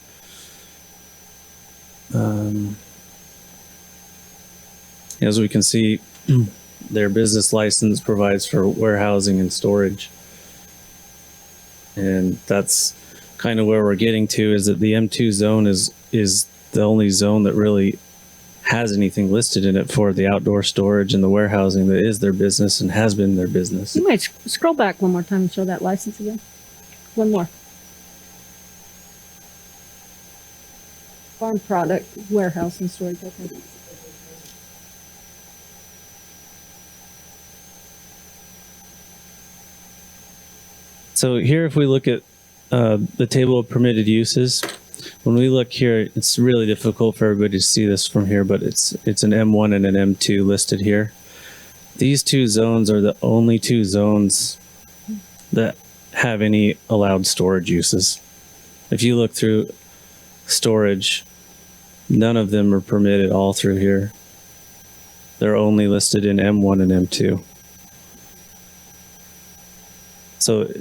As we can see, their business license provides for warehousing and storage. And that's kind of where we're getting to, is that the M2 zone is the only zone that really has anything listed in it for the outdoor storage and the warehousing that is their business and has been their business. You might scroll back one more time and show that license again. One more. Farm product, warehouse and storage. Okay. So here, if we look at the table of permitted uses, when we look here, it's really difficult for everybody to see this from here, but it's an M1 and an M2 listed here. These two zones are the only two zones that have any allowed storage uses. If you look through storage, none of them are permitted all through here. They're only listed in M1 and M2. So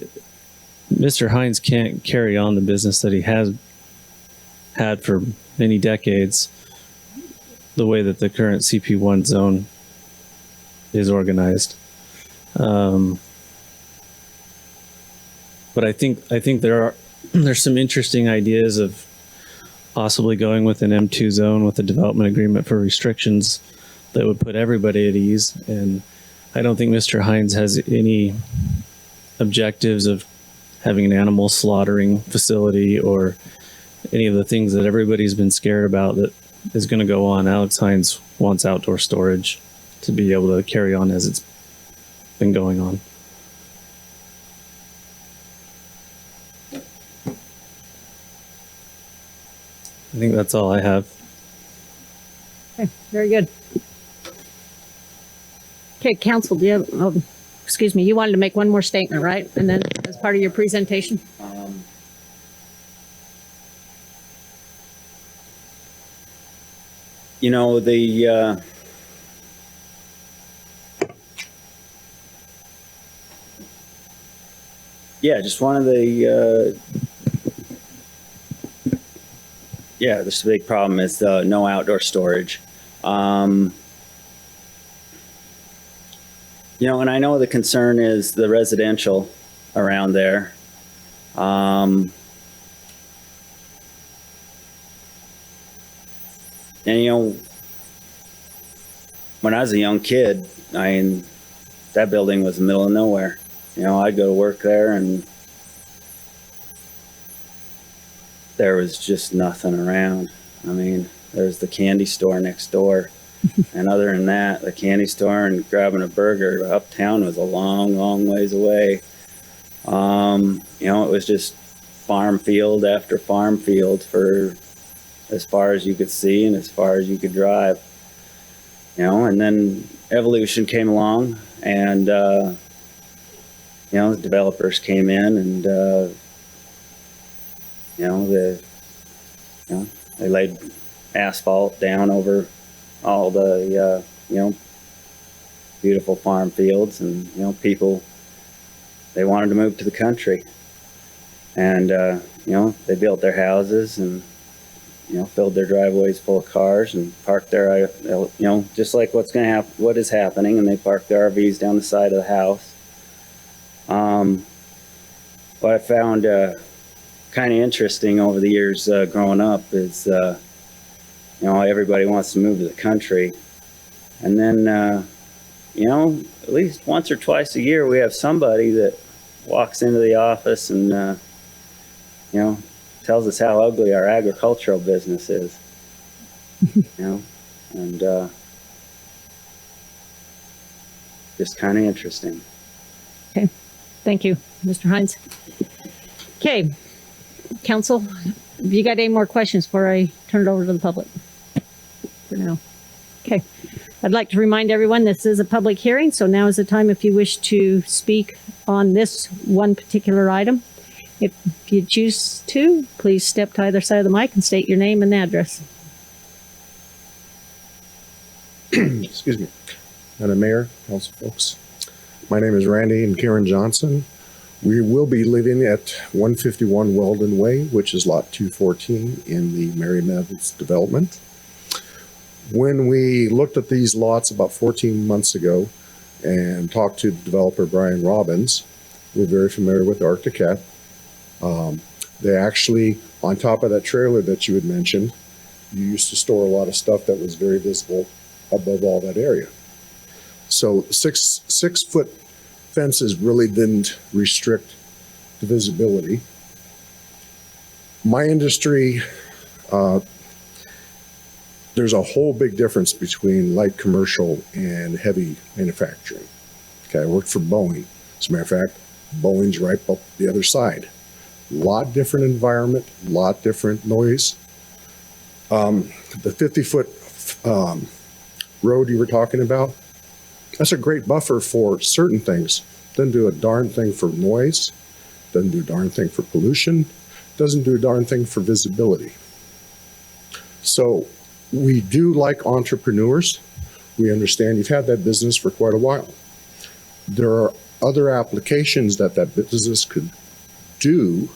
Mr. Hines can't carry on the business that he has had for many decades the way that the current CP1 zone is organized. But I think there's some interesting ideas of possibly going with an M2 zone with a development agreement for restrictions that would put everybody at ease. And I don't think Mr. Hines has any objectives of having an animal slaughtering facility or any of the things that everybody's been scared about that is going to go on. Alex Hines wants outdoor storage to be able to carry on as it's been going on. I think that's all I have. Okay, very good. Okay, council, do you have, oh, excuse me, you wanted to make one more statement, right? And then as part of your presentation? You know, just one of the, this big problem is no outdoor storage. You know, and I know the concern is the residential around there. And you know, when I was a young kid, that building was the middle of nowhere. You know, I'd go to work there and there was just nothing around. I mean, there's the candy store next door. And other than that, the candy store and grabbing a burger uptown was a long, long ways away. You know, it was just farm field after farm field for as far as you could see and as far as you could drive. You know, and then evolution came along and, you know, the developers came in and, they laid asphalt down over all the, beautiful farm fields, and, you know, people, they wanted to move to the country. And, they built their houses and, filled their driveways full of cars and parked their, just like what is happening, and they parked their RVs down the side of the house. What I found kind of interesting over the years growing up is, everybody wants to move to the country. And then, at least once or twice a year, we have somebody that walks into the office and, tells us how ugly our agricultural business is. And just kind of interesting. Okay, thank you, Mr. Hines. Okay, council, have you got any more questions before I turn it over to the public? For now. Okay, I'd like to remind everyone this is a public hearing, so now is the time if you wish to speak on this one particular item. If you choose to, please step to either side of the mic and state your name and address. Excuse me. Madam Mayor, council folks. My name is Randy and Karen Johnson. We will be living at 151 Weldon Way, which is lot 214 in the Mary Meadows development. When we looked at these lots about 14 months ago and talked to developer Brian Robbins, we're very familiar with Arctic Cat. They actually, on top of that trailer that you had mentioned, you used to store a lot of stuff that was very visible above all that area. So six foot fences really didn't restrict the visibility. My industry, there's a whole big difference between light commercial and heavy manufacturing. Okay, I worked for Boeing. As a matter of fact, Boeing's right up the other side. Lot different environment, lot different noise. The 50-foot road you were talking about, that's a great buffer for certain things. Doesn't do a darn thing for noise, doesn't do a darn thing for pollution, doesn't do a darn thing for visibility. So we do like entrepreneurs. We understand you've had that business for quite a while. There are other applications that business could do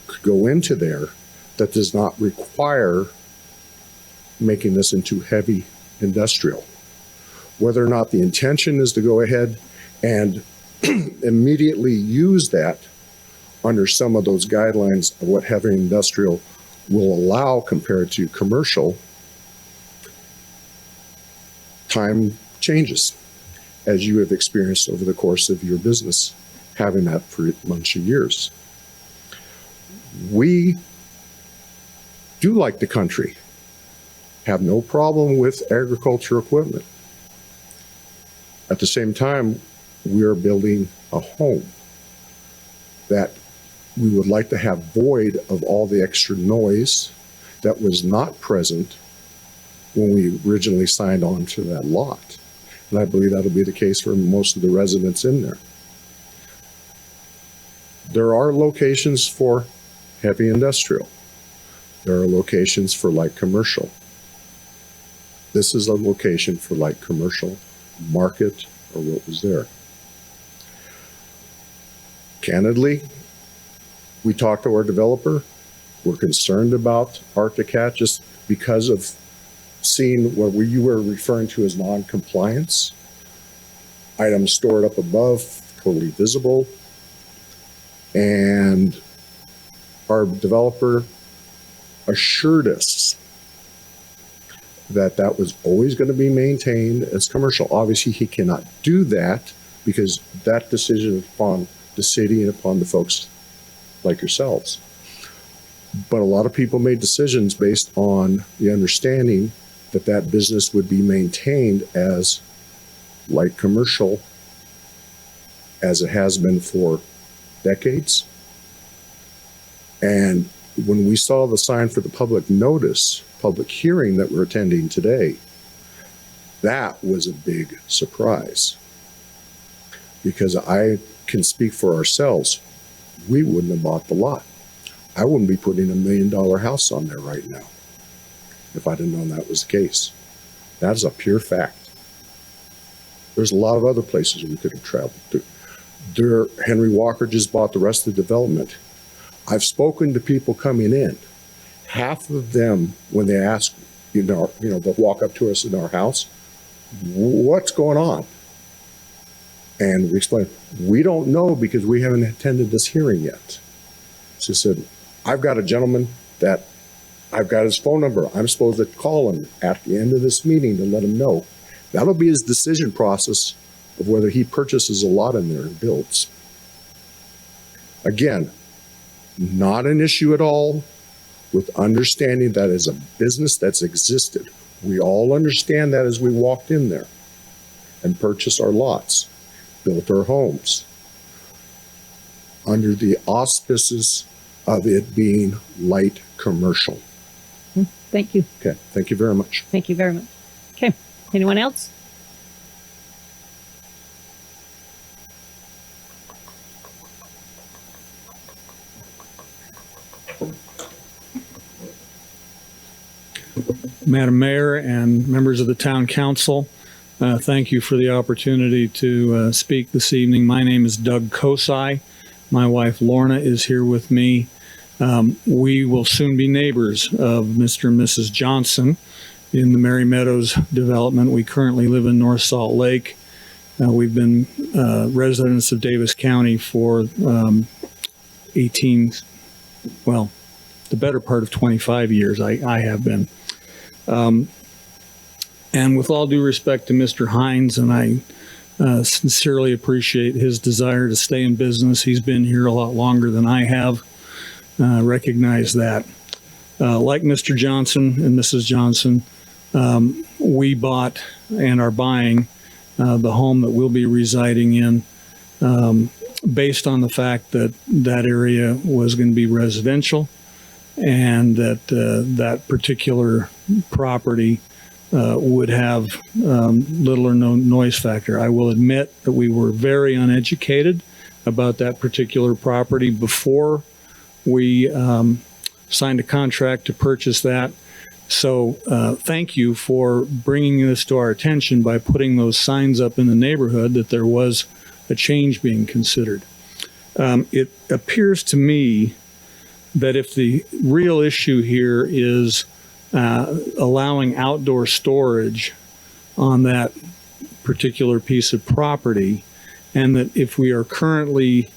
could go into there that does not require making this into heavy industrial. Whether or not the intention is to go ahead and immediately use that under some of those guidelines of what heavy industrial will allow compared to commercial, time changes, as you have experienced over the course of your business, having that for a bunch of years. We do like the country, have no problem with agriculture equipment. At the same time, we are building a home that we would like to have void of all the extra noise that was not present when we originally signed on to that lot. And I believe that'll be the case for most of the residents in there. There are locations for heavy industrial. There are locations for light commercial. This is a location for light commercial, market, or what was there. Candidly, we talked to our developer. We're concerned about Arcticat just because of seeing what you were referring to as non-compliance. Items stored up above, totally visible. And our developer assured us that that was always going to be maintained as commercial. Obviously, he cannot do that because that decision is upon the city and upon the folks like yourselves. But a lot of people made decisions based on the understanding that that business would be maintained as light commercial as it has been for decades. And when we saw the sign for the public notice, public hearing that we're attending today, that was a big surprise. Because I can speak for ourselves, we wouldn't have bought the lot. I wouldn't be putting $1 million house on there right now if I didn't know that was the case. That is a pure fact. There's a lot of other places we could have traveled to. Henry Walker just bought the rest of the development. I've spoken to people coming in. Half of them, when they ask, they'll walk up to us in our house, what's going on? And we explain, we don't know because we haven't attended this hearing yet. She said, I've got a gentleman that I've got his phone number. I'm supposed to call him at the end of this meeting to let him know. That'll be his decision process of whether he purchases a lot in there and builds. Again, not an issue at all with understanding that is a business that's existed. We all understand that as we walked in there and purchased our lots, built our homes under the auspices of it being light commercial. Thank you. Okay, thank you very much. Thank you very much. Okay, anyone else? Madam Mayor and members of the Town Council, thank you for the opportunity to speak this evening. My name is Doug Kosai. My wife Lorna is here with me. We will soon be neighbors of Mr. and Mrs. Johnson in the Mary Meadows development. We currently live in North Salt Lake. We've been residents of Davis County for the better part of 25 years. I have been. And with all due respect to Mr. Hines, and I sincerely appreciate his desire to stay in business. He's been here a lot longer than I have. Recognize that. Like Mr. Johnson and Mrs. Johnson, we bought and are buying the home that we'll be residing in based on the fact that that area was going to be residential and that that particular property would have little or no noise factor. I will admit that we were very uneducated about that particular property before we signed a contract to purchase that. So thank you for bringing this to our attention by putting those signs up in the neighborhood that there was a change being considered. It appears to me that if the real issue here is allowing outdoor storage on that particular piece of property, and that if we are currently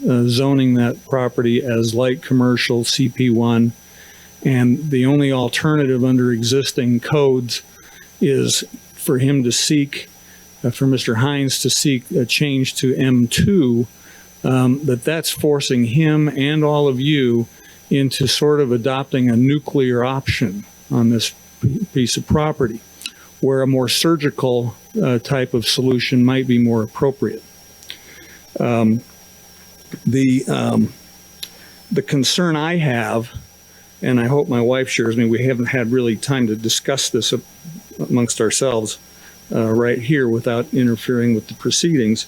zoning that property as light commercial CP1, and the only alternative under existing codes is for him to seek, for Mr. Hines to seek a change to M2, that's forcing him and all of you into sort of adopting a nuclear option on this piece of property, where a more surgical type of solution might be more appropriate. The concern I have, and I hope my wife shares me, we haven't had really time to discuss this amongst ourselves right here without interfering with the proceedings.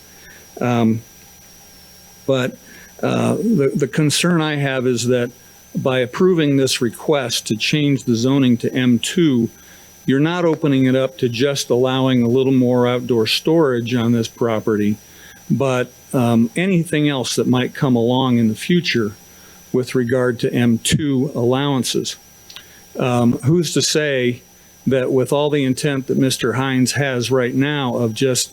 But the concern I have is that by approving this request to change the zoning to M2, you're not opening it up to just allowing a little more outdoor storage on this property, but anything else that might come along in the future with regard to M2 allowances. Who's to say that with all the intent that Mr. Hines has right now of just,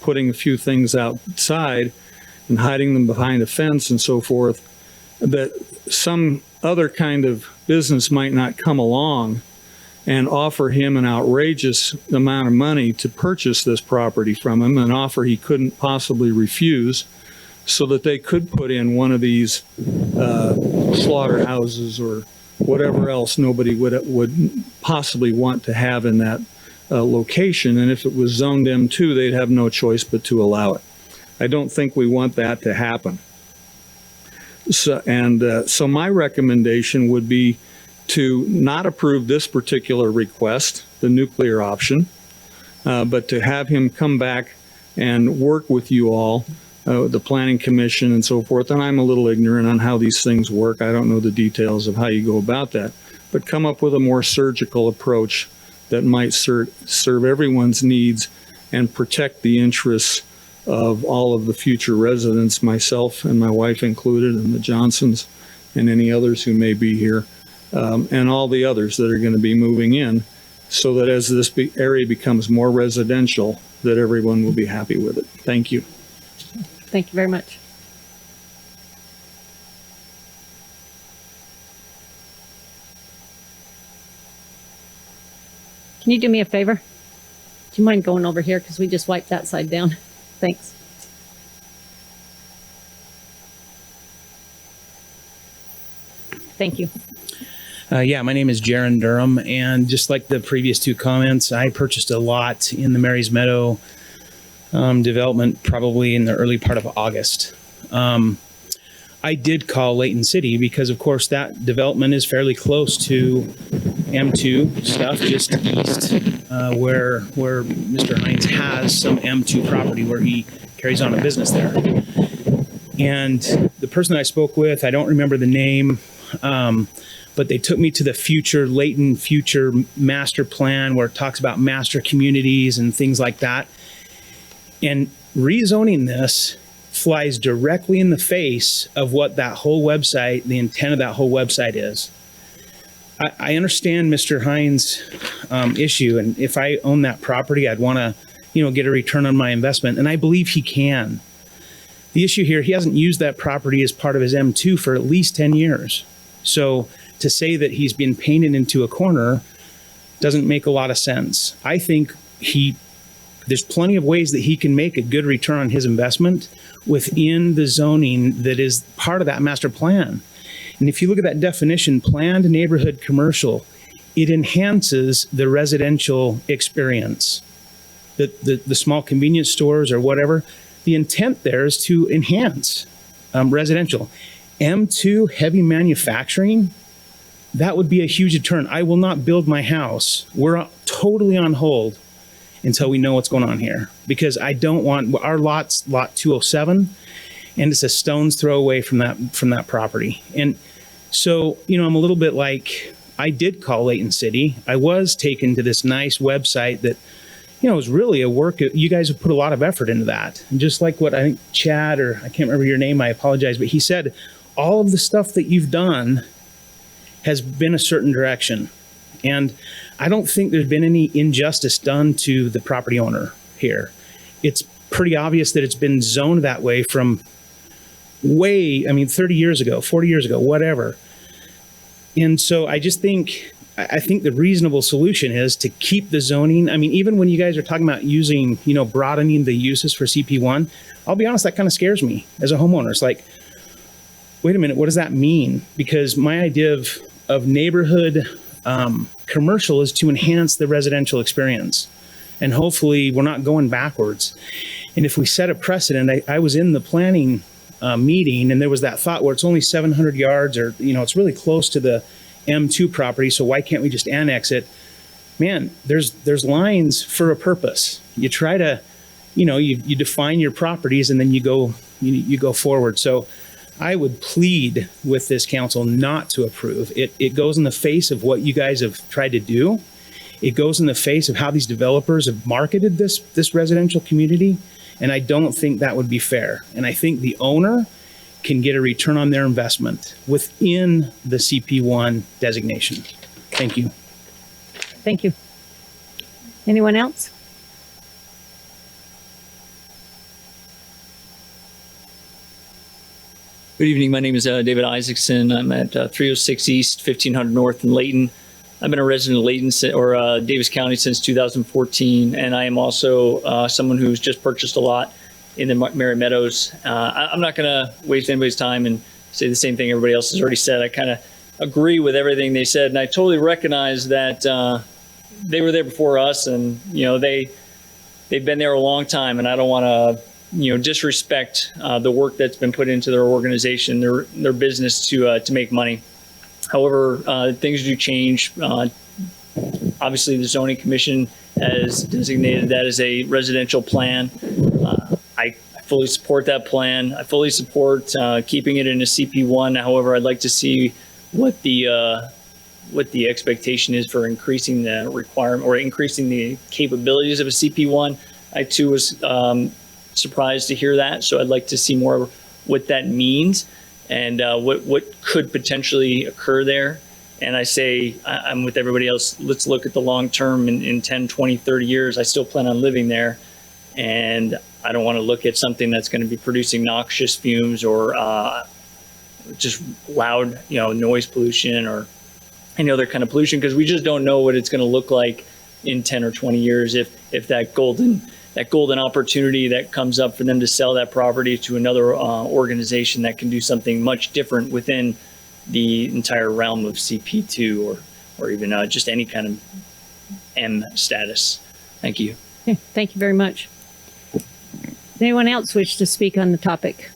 putting a few things outside and hiding them behind a fence and so forth, that some other kind of business might not come along and offer him an outrageous amount of money to purchase this property from him, an offer he couldn't possibly refuse, so that they could put in one of these slaughterhouses or whatever else nobody would possibly want to have in that location. And if it was zoned M2, they'd have no choice but to allow it. I don't think we want that to happen. So my recommendation would be to not approve this particular request, the nuclear option, but to have him come back and work with you all, the planning commission and so forth. And I'm a little ignorant on how these things work. I don't know the details of how you go about that, but come up with a more surgical approach that might serve everyone's needs and protect the interests of all of the future residents, myself and my wife included, and the Johnsons and any others who may be here, and all the others that are going to be moving in, so that as this area becomes more residential, that everyone will be happy with it. Thank you. Thank you very much. Can you do me a favor? Do you mind going over here? Because we just wiped that side down. Thanks. Thank you. Yeah, my name is Jaron Durham, and just like the previous two comments, I purchased a lot in the Mary's Meadow development probably in the early part of August. I did call Layton City because, of course, that development is fairly close to M2 stuff, just east, where Mr. Hines has some M2 property where he carries on a business there. And the person I spoke with, I don't remember the name, but they took me to the Layton future master plan where it talks about master communities and things like that. And rezoning this flies directly in the face of what that whole website, the intent of that whole website is. I understand Mr. Hines' issue, and if I own that property, I'd want to, get a return on my investment, and I believe he can. The issue here, he hasn't used that property as part of his M2 for at least 10 years. So to say that he's been painted into a corner doesn't make a lot of sense. I think there's plenty of ways that he can make a good return on his investment within the zoning that is part of that master plan. And if you look at that definition, planned neighborhood commercial, it enhances the residential experience. The small convenience stores or whatever, the intent there is to enhance residential. M2 heavy manufacturing, that would be a huge deterrent. I will not build my house. We're totally on hold until we know what's going on here, because I don't want our lot 207, and it's a stone's throw away from that property. And so, I'm a little bit like, I did call Layton City. I was taken to this nice website that, you know, is really a work. You guys have put a lot of effort into that. And just like what I think Chad, or I can't remember your name, I apologize, but he said, all of the stuff that you've done has been a certain direction. And I don't think there's been any injustice done to the property owner here. It's pretty obvious that it's been zoned that way from 30 years ago, 40 years ago, whatever. And so I think the reasonable solution is to keep the zoning. I mean, even when you guys are talking about using, you know, broadening the uses for CP1, I'll be honest, that kind of scares me as a homeowner. It's like, wait a minute, what does that mean? Because my idea of neighborhood commercial is to enhance the residential experience. And hopefully we're not going backwards. And if we set a precedent, I was in the planning meeting, and there was that thought where it's only 700 yards, or, you know, it's really close to the M2 property, so why can't we just annex it? Man, there's lines for a purpose. You try to, you know, you define your properties, and then you go forward. So I would plead with this council not to approve. It goes in the face of what you guys have tried to do. It goes in the face of how these developers have marketed this residential community, and I don't think that would be fair. And I think the owner can get a return on their investment within the CP1 designation. Thank you. Thank you. Anyone else? Good evening. My name is David Isaacson. I'm at 306 East, 1500 North in Layton. I've been a resident of Layton Davis County since 2014, and I am also someone who's just purchased a lot in the Mary Meadows. I'm not going to waste anybody's time and say the same thing everybody else has already said. I kind of agree with everything they said, and I totally recognize that they were there before us, and you know they've been there a long time, and I don't want to disrespect the work that's been put into their organization, their business to make money. However, things do change. Obviously, the zoning commission has designated that as a residential plan. I fully support that plan. I fully support keeping it in a CP1. However, I'd like to see what the expectation is for increasing the requirement or increasing the capabilities of a CP1. I too was surprised to hear that, so I'd like to see more what that means and what could potentially occur there. And I say, I'm with everybody else, let's look at the long term in 10, 20, 30 years. I still plan on living there, and I don't want to look at something that's going to be producing noxious fumes or just loud, noise pollution or any other kind of pollution, because we just don't know what it's going to look like in 10 or 20 years if that golden opportunity that comes up for them to sell that property to another organization that can do something much different within the entire realm of CP2 or even just any kind of M status. Thank you. Okay, thank you very much. Does anyone else wish to speak on the topic?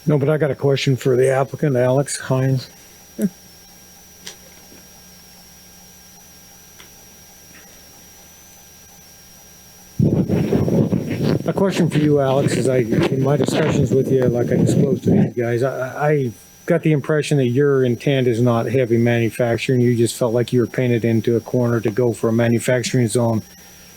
No, but I got a question for the applicant, Alex Hines. Sure. A question for you, Alex, is in my discussions with you, like I disclosed to these guys, I got the impression that your intent is not heavy manufacturing. You just felt like you were painted into a corner to go for a manufacturing zone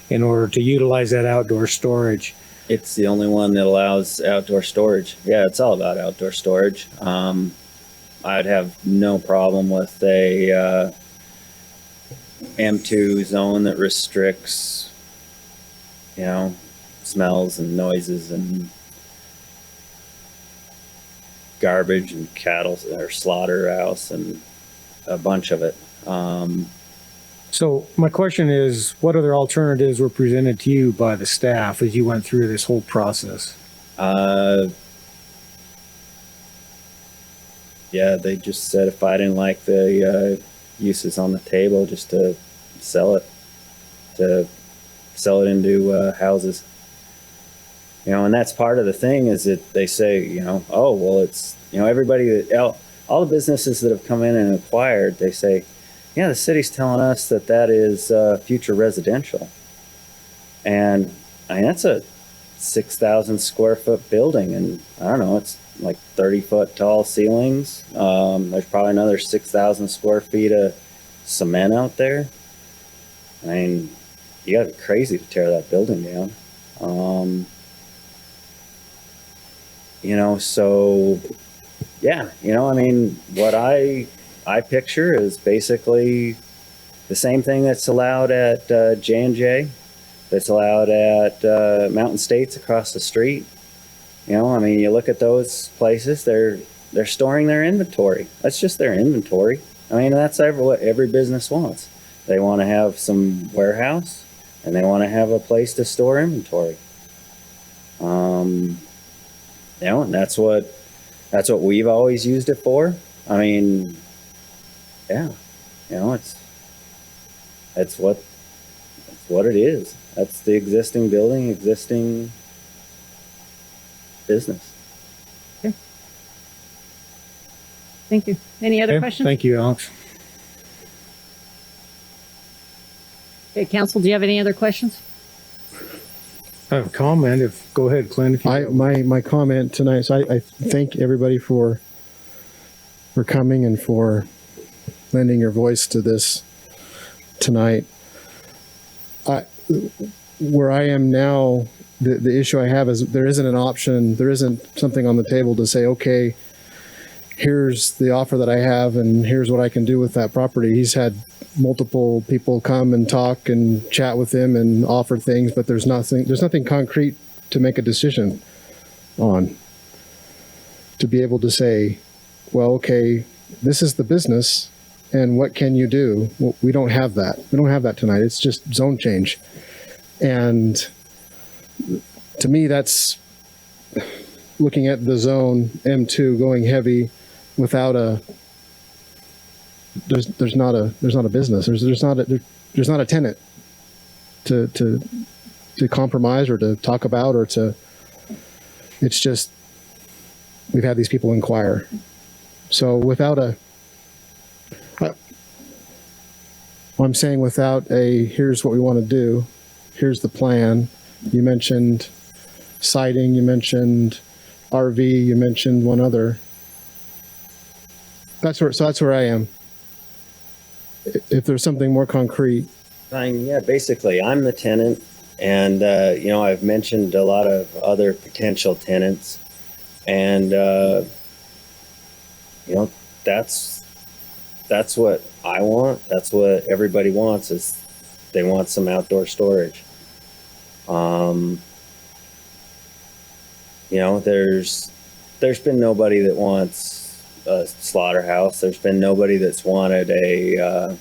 in order to utilize that outdoor storage. It's the only one that allows outdoor storage. Yeah, it's all about outdoor storage. I'd have no problem with a M2 zone that restricts, smells and noises and garbage and cattle or slaughterhouse and a bunch of it. So my question is, what other alternatives were presented to you by the staff as you went through this whole process? Yeah, they just said if I didn't like the uses on the table, just to sell it into houses. And that's part of the thing is that they say, oh, well, it's, everybody, all the businesses that have come in and acquired, they say, yeah, the city's telling us that is future residential. And I mean, that's a 6,000 square foot building. And I don't know, it's like 30-foot tall ceilings. There's probably another 6,000 square feet of cement out there. I mean, you gotta be crazy to tear that building down. You know, so yeah, you know, I mean, what I picture is basically the same thing that's allowed at J&J, that's allowed at Mountain States across the street. You know, I mean, you look at those places, they're storing their inventory. That's just their inventory. I mean, that's what every business wants. They want to have some warehouse, and they want to have a place to store inventory. You know, and that's what we've always used it for. I mean, yeah, you know, it's what it is. That's the existing building, existing business. Thank you. Any other Okay, questions? thank you, Alex. Okay, council, do you have any other questions? I have a comment. Go ahead, Clint. If you My comment tonight, so I thank everybody for coming and for lending your voice to this tonight. Where I am now, the issue I have is there isn't an option, there isn't something on the table to say, okay, here's the offer that I have and here's what I can do with that property. He's had multiple people come and talk and chat with him and offer things, but there's nothing concrete to make a decision on. To be able to say, well, okay, this is the business and what can you do? Well, we don't have that. We don't have that tonight. It's just zone change. And to me, that's looking at the zone M2 going heavy without there's not a business. There's not a tenant to compromise or to talk about or to. It's just we've had these people inquire. So without I'm saying without here's what we want to do, here's the plan. You mentioned siding, you mentioned RV, you mentioned one other. That's where I am. If there's something more concrete. I mean, yeah, basically, I'm the tenant, and you know, I've mentioned a lot of other potential tenants, and you know, that's what I want. That's what everybody wants. Is they want some outdoor storage. You know, there's been nobody that wants a slaughterhouse. There's been nobody that's wanted a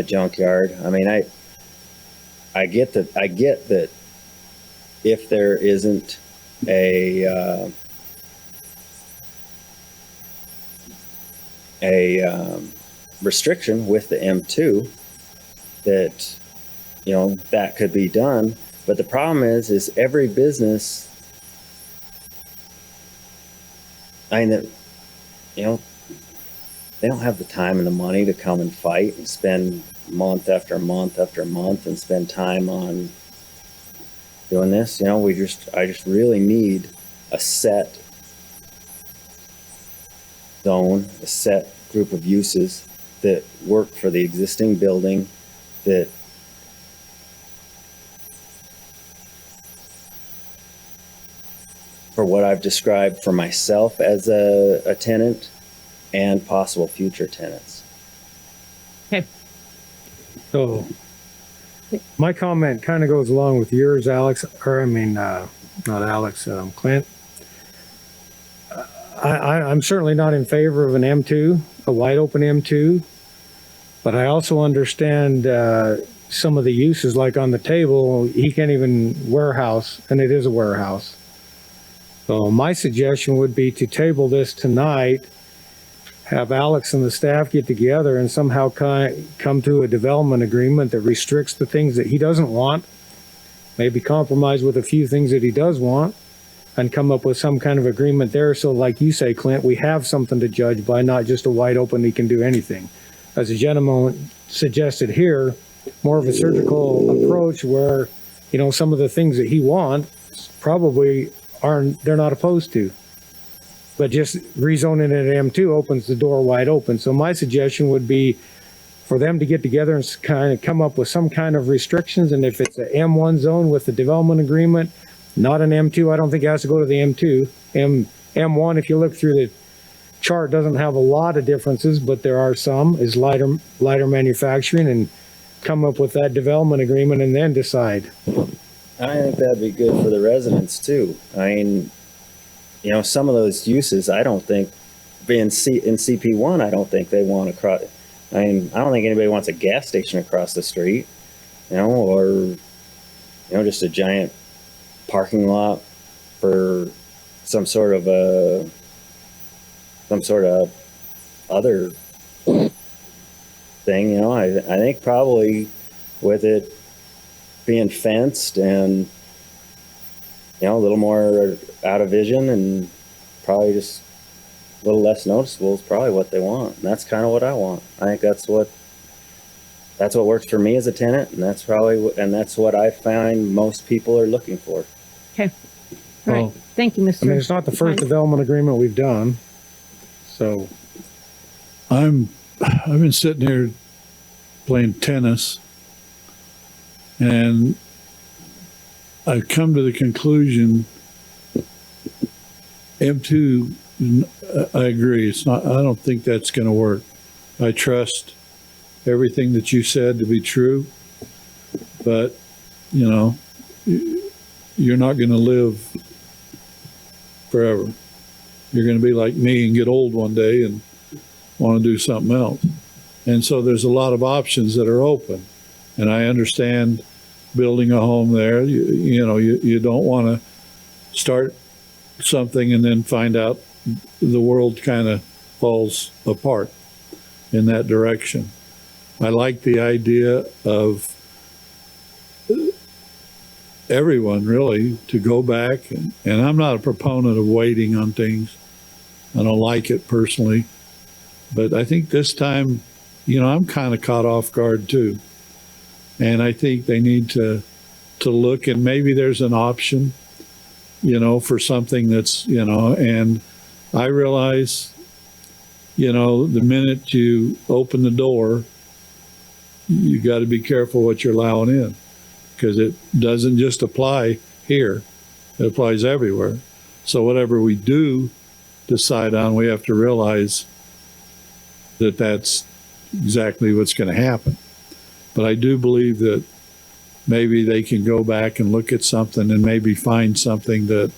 junkyard. I mean, I get that if there isn't a restriction with the M2, that, you know, that could be done. But the problem is every business, I mean, that, you know, they don't have the time and the money to come and fight and spend month after month after month and spend time on doing this. You know, I just really need a set zone, a set group of uses that work for the existing building, that for what I've described for myself as a tenant and possible future tenants. Okay. So my comment kind of goes along with yours, Alex, or I mean, not Alex, Clint. I'm certainly not in favor of an M2, a wide open M2, but I also understand some of the uses, like on the table, he can't even warehouse, and it is a warehouse. So my suggestion would be to table this tonight, have Alex and the staff get together and somehow come to a development agreement that restricts the things that he doesn't want, maybe compromise with a few things that he does want, and come up with some kind of agreement there. So like you say, Clint, we have something to judge by, not just a wide open, he can do anything. As a gentleman suggested here, more of a surgical approach where, you know, some of the things that he wants probably they're not opposed to. But just rezoning it at M2 opens the door wide open. So my suggestion would be for them to get together and kind of come up with some kind of restrictions. And if it's a M1 zone with the development agreement, not an M2, I don't think it has to go to the M2. M1, if you look through the chart, doesn't have a lot of differences, but there are some, is lighter manufacturing, and come up with that development agreement and then decide. I think that'd be good for the residents too. I mean, you know, some of those uses, I don't think, in CP1, I don't think they want to cross. I mean, I don't think anybody wants a gas station across the street, you know, or, you know, just a giant parking lot for some sort of other thing, you know. I think probably with it being fenced and, you know, a little more out of vision and probably just a little less noticeable is probably what they want. And that's kind of what I want. I think that's what works for me as a tenant, and that's what I find most people are looking for. Okay. All right. Thank you, Mr. I mean, it's not the first development agreement we've done. So I've been sitting here playing tennis, and I've come to the conclusion M2, I agree. It's not, I don't think that's going to work. I trust everything that you said to be true, but you know, you're not going to live forever. You're going to be like me and get old one day and want to do something else. And so there's a lot of options that are open. And I understand building a home there. You don't want to start something and then find out the world kind of falls apart in that direction. I like the idea of everyone really to go back, and I'm not a proponent of waiting on things. I don't like it personally, but I think this time, you know, I'm kind of caught off guard too. And I think they need to look, and maybe there's an option, you know, for something that's, you know, and I realize, you know, the minute you open the door, you got to be careful what you're allowing in, because it doesn't just apply here, it applies everywhere. So whatever we do decide on, we have to realize that that's exactly what's going to happen. But I do believe that maybe they can go back and look at something and maybe find something that,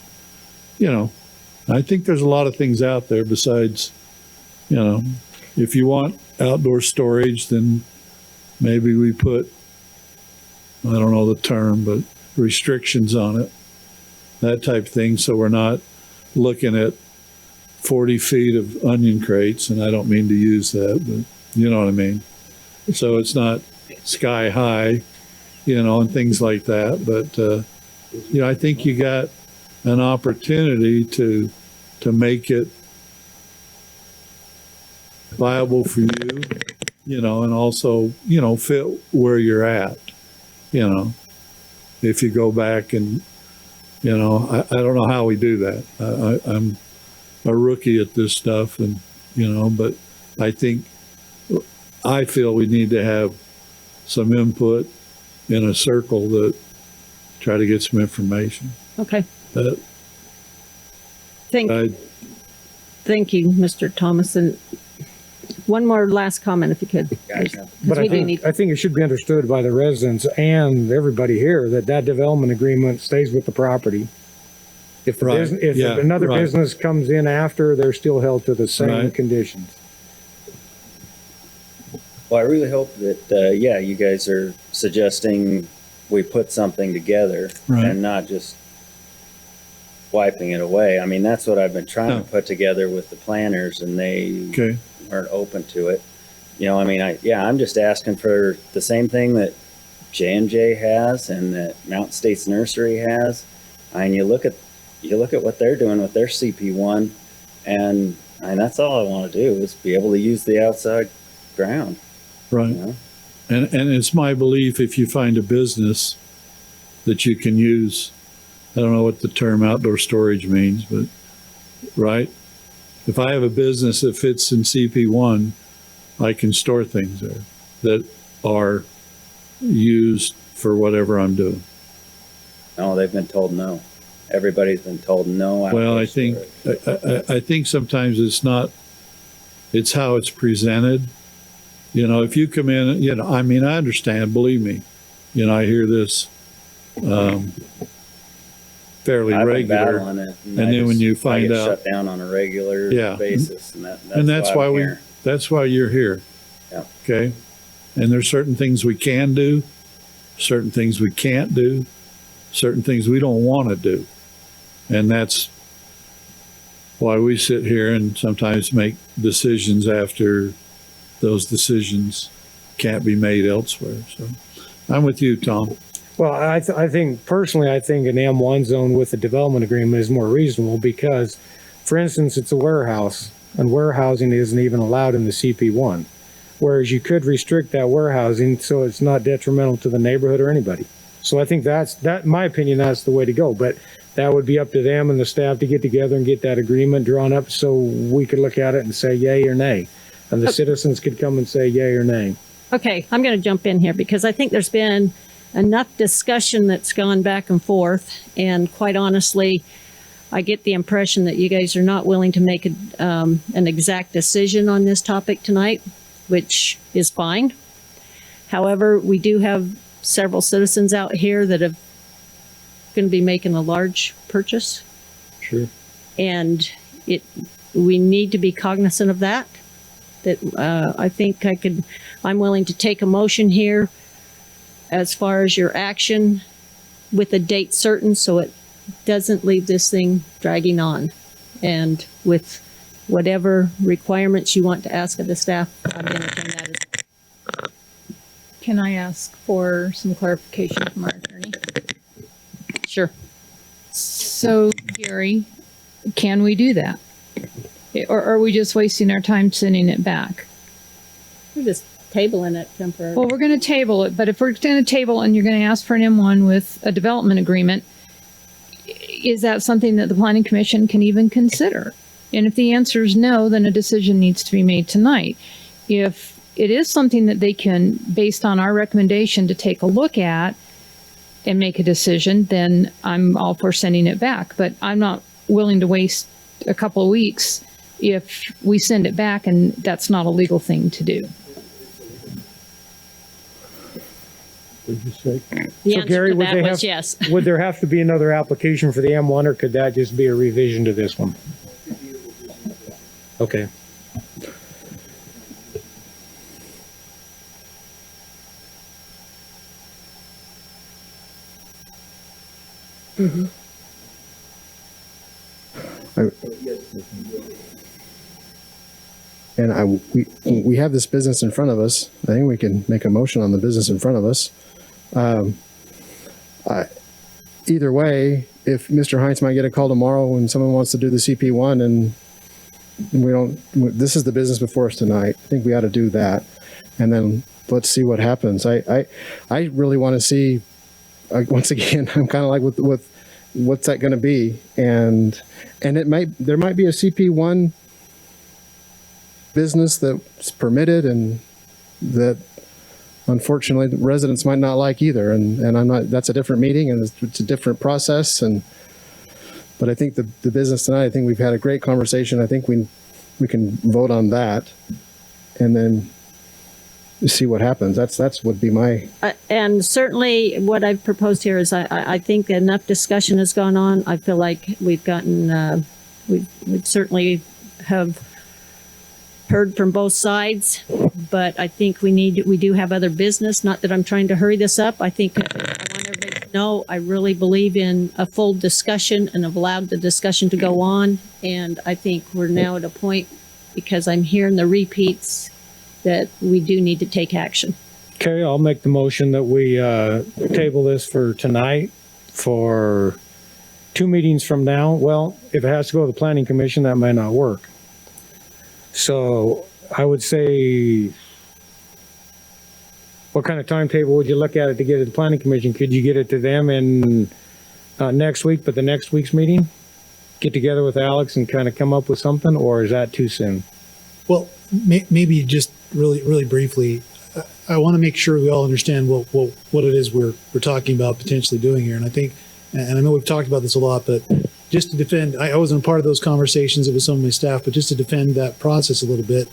you know, I think there's a lot of things out there besides, you know, if you want outdoor storage, then maybe we put, I don't know the term, but restrictions on it, that type of thing. So we're not looking at 40 feet of onion crates, and I don't mean to use that, but you know what I mean? So it's not sky high, you know, and things like that. But, you know, I think you got an opportunity to make it viable for you, you know, and also, you know, fit where you're at, you know, if you go back and, you know, I don't know how we do that. I'm a rookie at this stuff, and, you know, but I feel we need to have some input in a circle that try to get some information. Okay. Thank you, Mr. Thomas. And one more last comment, if you could. But I think it should be understood by the residents and everybody here that that development agreement stays with the property. If another business comes in after, they're still held to the same conditions. Well, I really hope that, you guys are suggesting we put something together and not just wiping it away. I mean, that's what I've been trying to put together with the planners, and they weren't open to it. You know, I mean, I'm just asking for the same thing that J&J has and that Mountain States Nursery has. I mean, you look at what they're doing with their CP1, and that's all I want to do is be able to use the outside ground. Right. You know? And it's my belief, if you find a business that you can use, I don't know what the term outdoor storage means, but right? If I have a business that fits in CP1, I can store things there. that are used for whatever I'm doing. No, they've been told no. Everybody's been told no. Well, I outdoor think, storage. I think sometimes it's how it's presented. You know, if you come in, you know, I mean, I understand, believe me, you know, I hear this, fairly I've been regular. battling it, And then when you find I get out, shut down on a regular Yeah. basis, and that's why I'm we, here. that's why you're here. Yeah. Okay. And there's certain things we can do, certain things we can't do, certain things we don't want to do. And that's why we sit here and sometimes make decisions after those decisions can't be made elsewhere. So I'm with you, Tom. Well, I think personally, I think an M1 zone with a development agreement is more reasonable because, for instance, it's a warehouse and warehousing isn't even allowed in the CP1. Whereas you could restrict that warehousing so it's not detrimental to the neighborhood or anybody. So I think in my opinion, that's the way to go. But that would be up to them and the staff to get together and get that agreement drawn up so we could look at it and say yay or nay. And the citizens could come and say yay or nay. Okay, I'm going to jump in here because I think there's been enough discussion that's gone back and forth. And quite honestly, I get the impression that you guys are not willing to make an exact decision on this topic tonight, which is fine. However, we do have several citizens out here that are going to be making a large purchase. Sure. And we need to be cognizant of that. I think I'm willing to take a motion here as far as your action with a date certain so it doesn't leave this thing dragging on. And with whatever requirements you want to ask of the staff, I'd entertain that as Can I ask for some clarification from our attorney? Sure. So, Gary, can we do that? Or are we just wasting our time sending it back? We're just tabling it temporarily. Well, we're going to table it, but if we're going to table and you're going to ask for an M1 with a development agreement, is that something that the Planning Commission can even consider? And if the answer is no, then a decision needs to be made tonight. If it is something that they can, based on our recommendation, to take a look at and make a decision, then I'm all for sending it back. But I'm not willing to waste a couple of weeks if we send it back and that's not a legal thing to do. What'd you say? The So, answer Gary, to would that they was have- yes. Would there have to be another application for the M1 or could that just be a revision to this one? Okay. And we have this business in front of us. I think we can make a motion on the business in front of us. Either way, if Mr. Hines might get a call tomorrow when someone wants to do the CP1 and we don't, this is the business before us tonight. I think we ought to do that. And then let's see what happens. I really want to see, once again, I'm kind of like with what's that going to be? And there might be a CP1 business that's permitted and that unfortunately the residents might not like either. And that's a different meeting and it's a different process. But I think the business tonight, I think we've had a great conversation. I think we can vote on that and then see what happens. That's would be my. And certainly what I've proposed here is I think enough discussion has gone on. I feel like we've gotten, we certainly have heard from both sides, but I think we do have other business. Not that I'm trying to hurry this up. I think I want everybody to know I really believe in a full discussion and have allowed the discussion to go on. And I think we're now at a point, because I'm hearing the repeats, that we do need to take action. Okay, I'll make the motion that we table this for tonight for 2 meetings from now. Well, if it has to go to the Planning Commission, that might not work. So I would say, what kind of timetable would you look at it to get to the Planning Commission? Could you get it to them in next week, but the next week's meeting? Get together with Alex and kind of come up with something, or is that too soon? Well, maybe just really briefly, I want to make sure we all understand what it is we're talking about potentially doing here. And I think, and I know we've talked about this a lot, but just to defend, I wasn't a part of those conversations. It was some of my staff, but just to defend that process a little bit.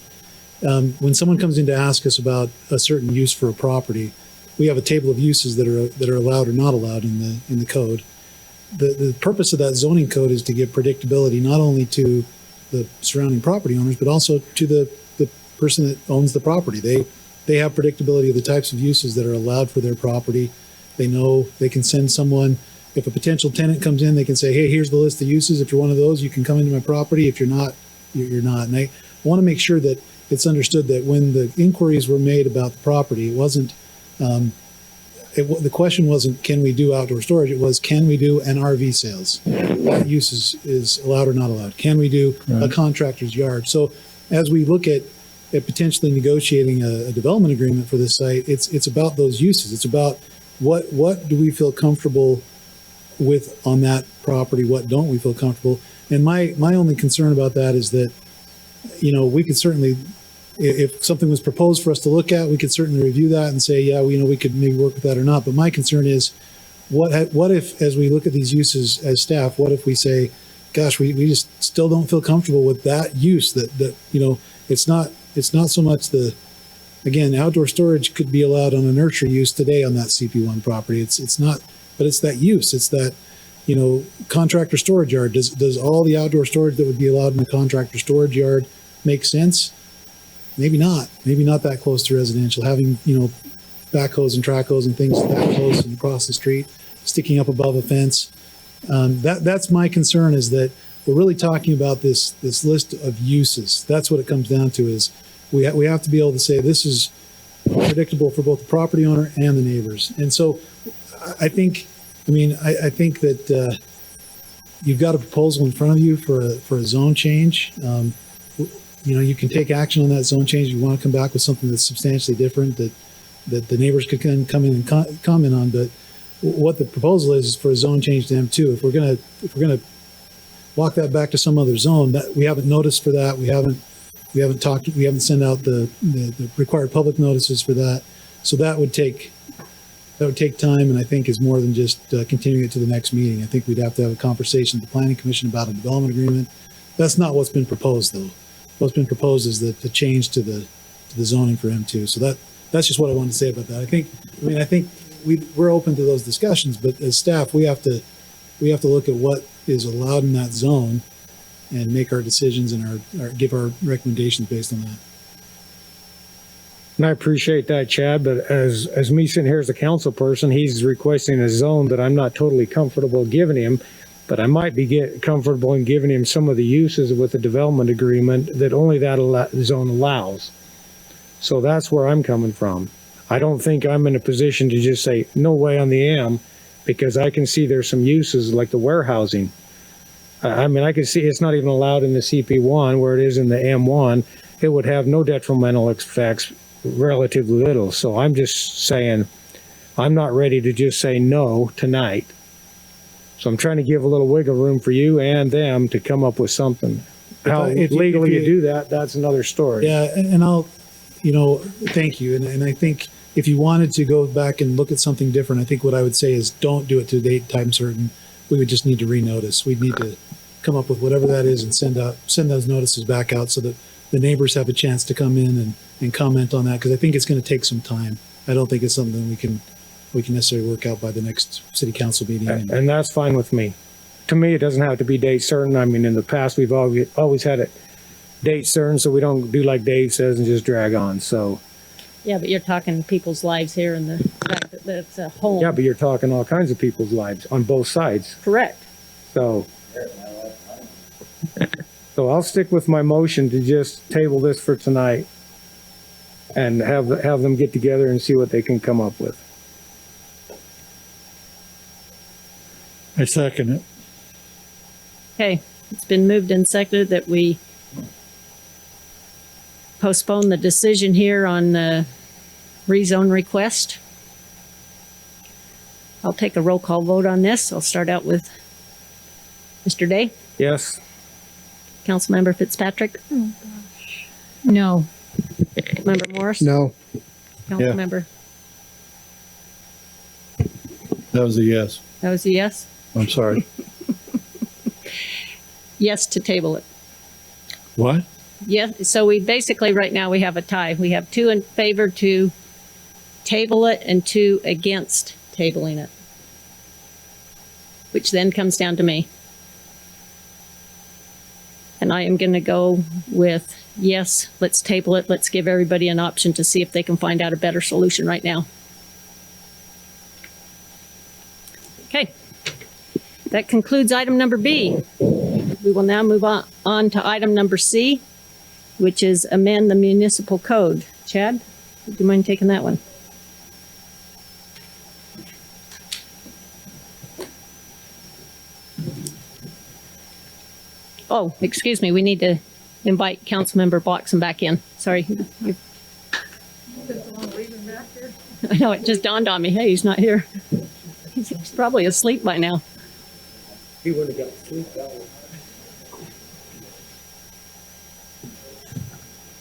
When someone comes in to ask us about a certain use for a property, we have a table of uses that are allowed or not allowed in the code. The purpose of that zoning code is to give predictability not only to the surrounding property owners, but also to the person that owns the property. They have predictability of the types of uses that are allowed for their property. They know they can send someone, if a potential tenant comes in, they can say, hey, here's the list of uses. If you're one of those, you can come into my property. If you're not, you're not. And I want to make sure that it's understood that when the inquiries were made about the property, it wasn't, the question wasn't, can we do outdoor storage? It was, can we do an RV sales? That use is allowed or not allowed. Can we do a contractor's yard? So as we look at potentially negotiating a development agreement for this site, it's about those uses. It's about what do we feel comfortable with on that property? What don't we feel comfortable? And my only concern about that is that, we could certainly, if something was proposed for us to look at, we could certainly review that and say, yeah, we could maybe work with that or not. But my concern is, what if, as we look at these uses as staff, what if we say, gosh, we just still don't feel comfortable with that use, that it's not so much again, outdoor storage could be allowed on a nursery use today on that CP1 property. It's not, but it's that use. It's that, contractor storage yard. Does all the outdoor storage that would be allowed in the contractor storage yard make sense? Maybe not. Maybe not that close to residential. Having, backhoes and track hose and things that close and across the street, sticking up above a fence. That's my concern, is that we're really talking about this list of uses. That's what it comes down to, is we have to be able to say this is predictable for both the property owner and the neighbors. And so I think that you've got a proposal in front of you for a zone change. You can take action on that zone change. You want to come back with something that's substantially different that the neighbors could come in and comment on. But what the proposal is for a zone change to M2. If we're gonna walk that back to some other zone, that we haven't noticed for that. We haven't sent out the required public notices for that. So that would take time, and I think is more than just continuing it to the next meeting. I think we'd have to have a conversation with the Planning Commission about a development agreement. That's not what's been proposed, though. What's been proposed is the change to the zoning for M2. So that's just what I wanted to say about that. I think we're open to those discussions, but as staff, we have to look at what is allowed in that zone and make our decisions and give our recommendations based on that. And I appreciate that, Chad, but as me sitting here as a council person, he's requesting a zone that I'm not totally comfortable giving him, but I might be comfortable in giving him some of the uses with the development agreement that only that zone allows. So that's where I'm coming from. I don't think I'm in a position to just say, no way on the M, because I can see there's some uses like the warehousing. I can see it's not even allowed in the CP1 where it is in the M1. It would have no detrimental effects, relatively little. So I'm just saying, I'm not ready to just say no tonight. So I'm trying to give a little wiggle room for you and them to come up with something. How legally you do that, that's another story. Yeah, and I'll, thank you. And I think if you wanted to go back and look at something different, I think what I would say is don't do it to a date, time certain. We would just need to renotice. We'd need to come up with whatever that is and send those notices back out so that the neighbors have a chance to come in and comment on that, because I think it's going to take some time. I don't think it's something we can necessarily work out by the next city council meeting. And that's fine with me. To me, it doesn't have to be date certain. I mean, in the past, we've always had it date certain, so we don't do like Dave says and just drag on. So. Yeah, but you're talking people's lives here and the fact that it's a home. Yeah, but you're talking all kinds of people's lives on both sides. Correct. So I'll stick with my motion to just table this for tonight and have them get together and see what they can come up with. I second it. Okay, it's been moved and seconded that we postpone the decision here on the rezone request. I'll take a roll call vote on this. I'll start out with Mr. Day. Yes. Councilmember Fitzpatrick. No. Member Morris. No. Councilmember? That was a yes. That was a yes? I'm sorry. Yes to table it. What? Yeah, so we basically, right now, we have a tie. We have 2 in favor to table it and 2 against tabling it. Which then comes down to me. And I am going to go with, yes, let's table it. Let's give everybody an option to see if they can find out a better solution right now. Okay. That concludes item number B. We will now move on to item number C, which is amend the municipal code. Chad, do you mind taking that one? Oh, excuse me, we need to invite Councilmember Bloxham back in. Sorry. I know, it just dawned on me, hey, he's not here. He's probably asleep by now. He would have got sleep that one.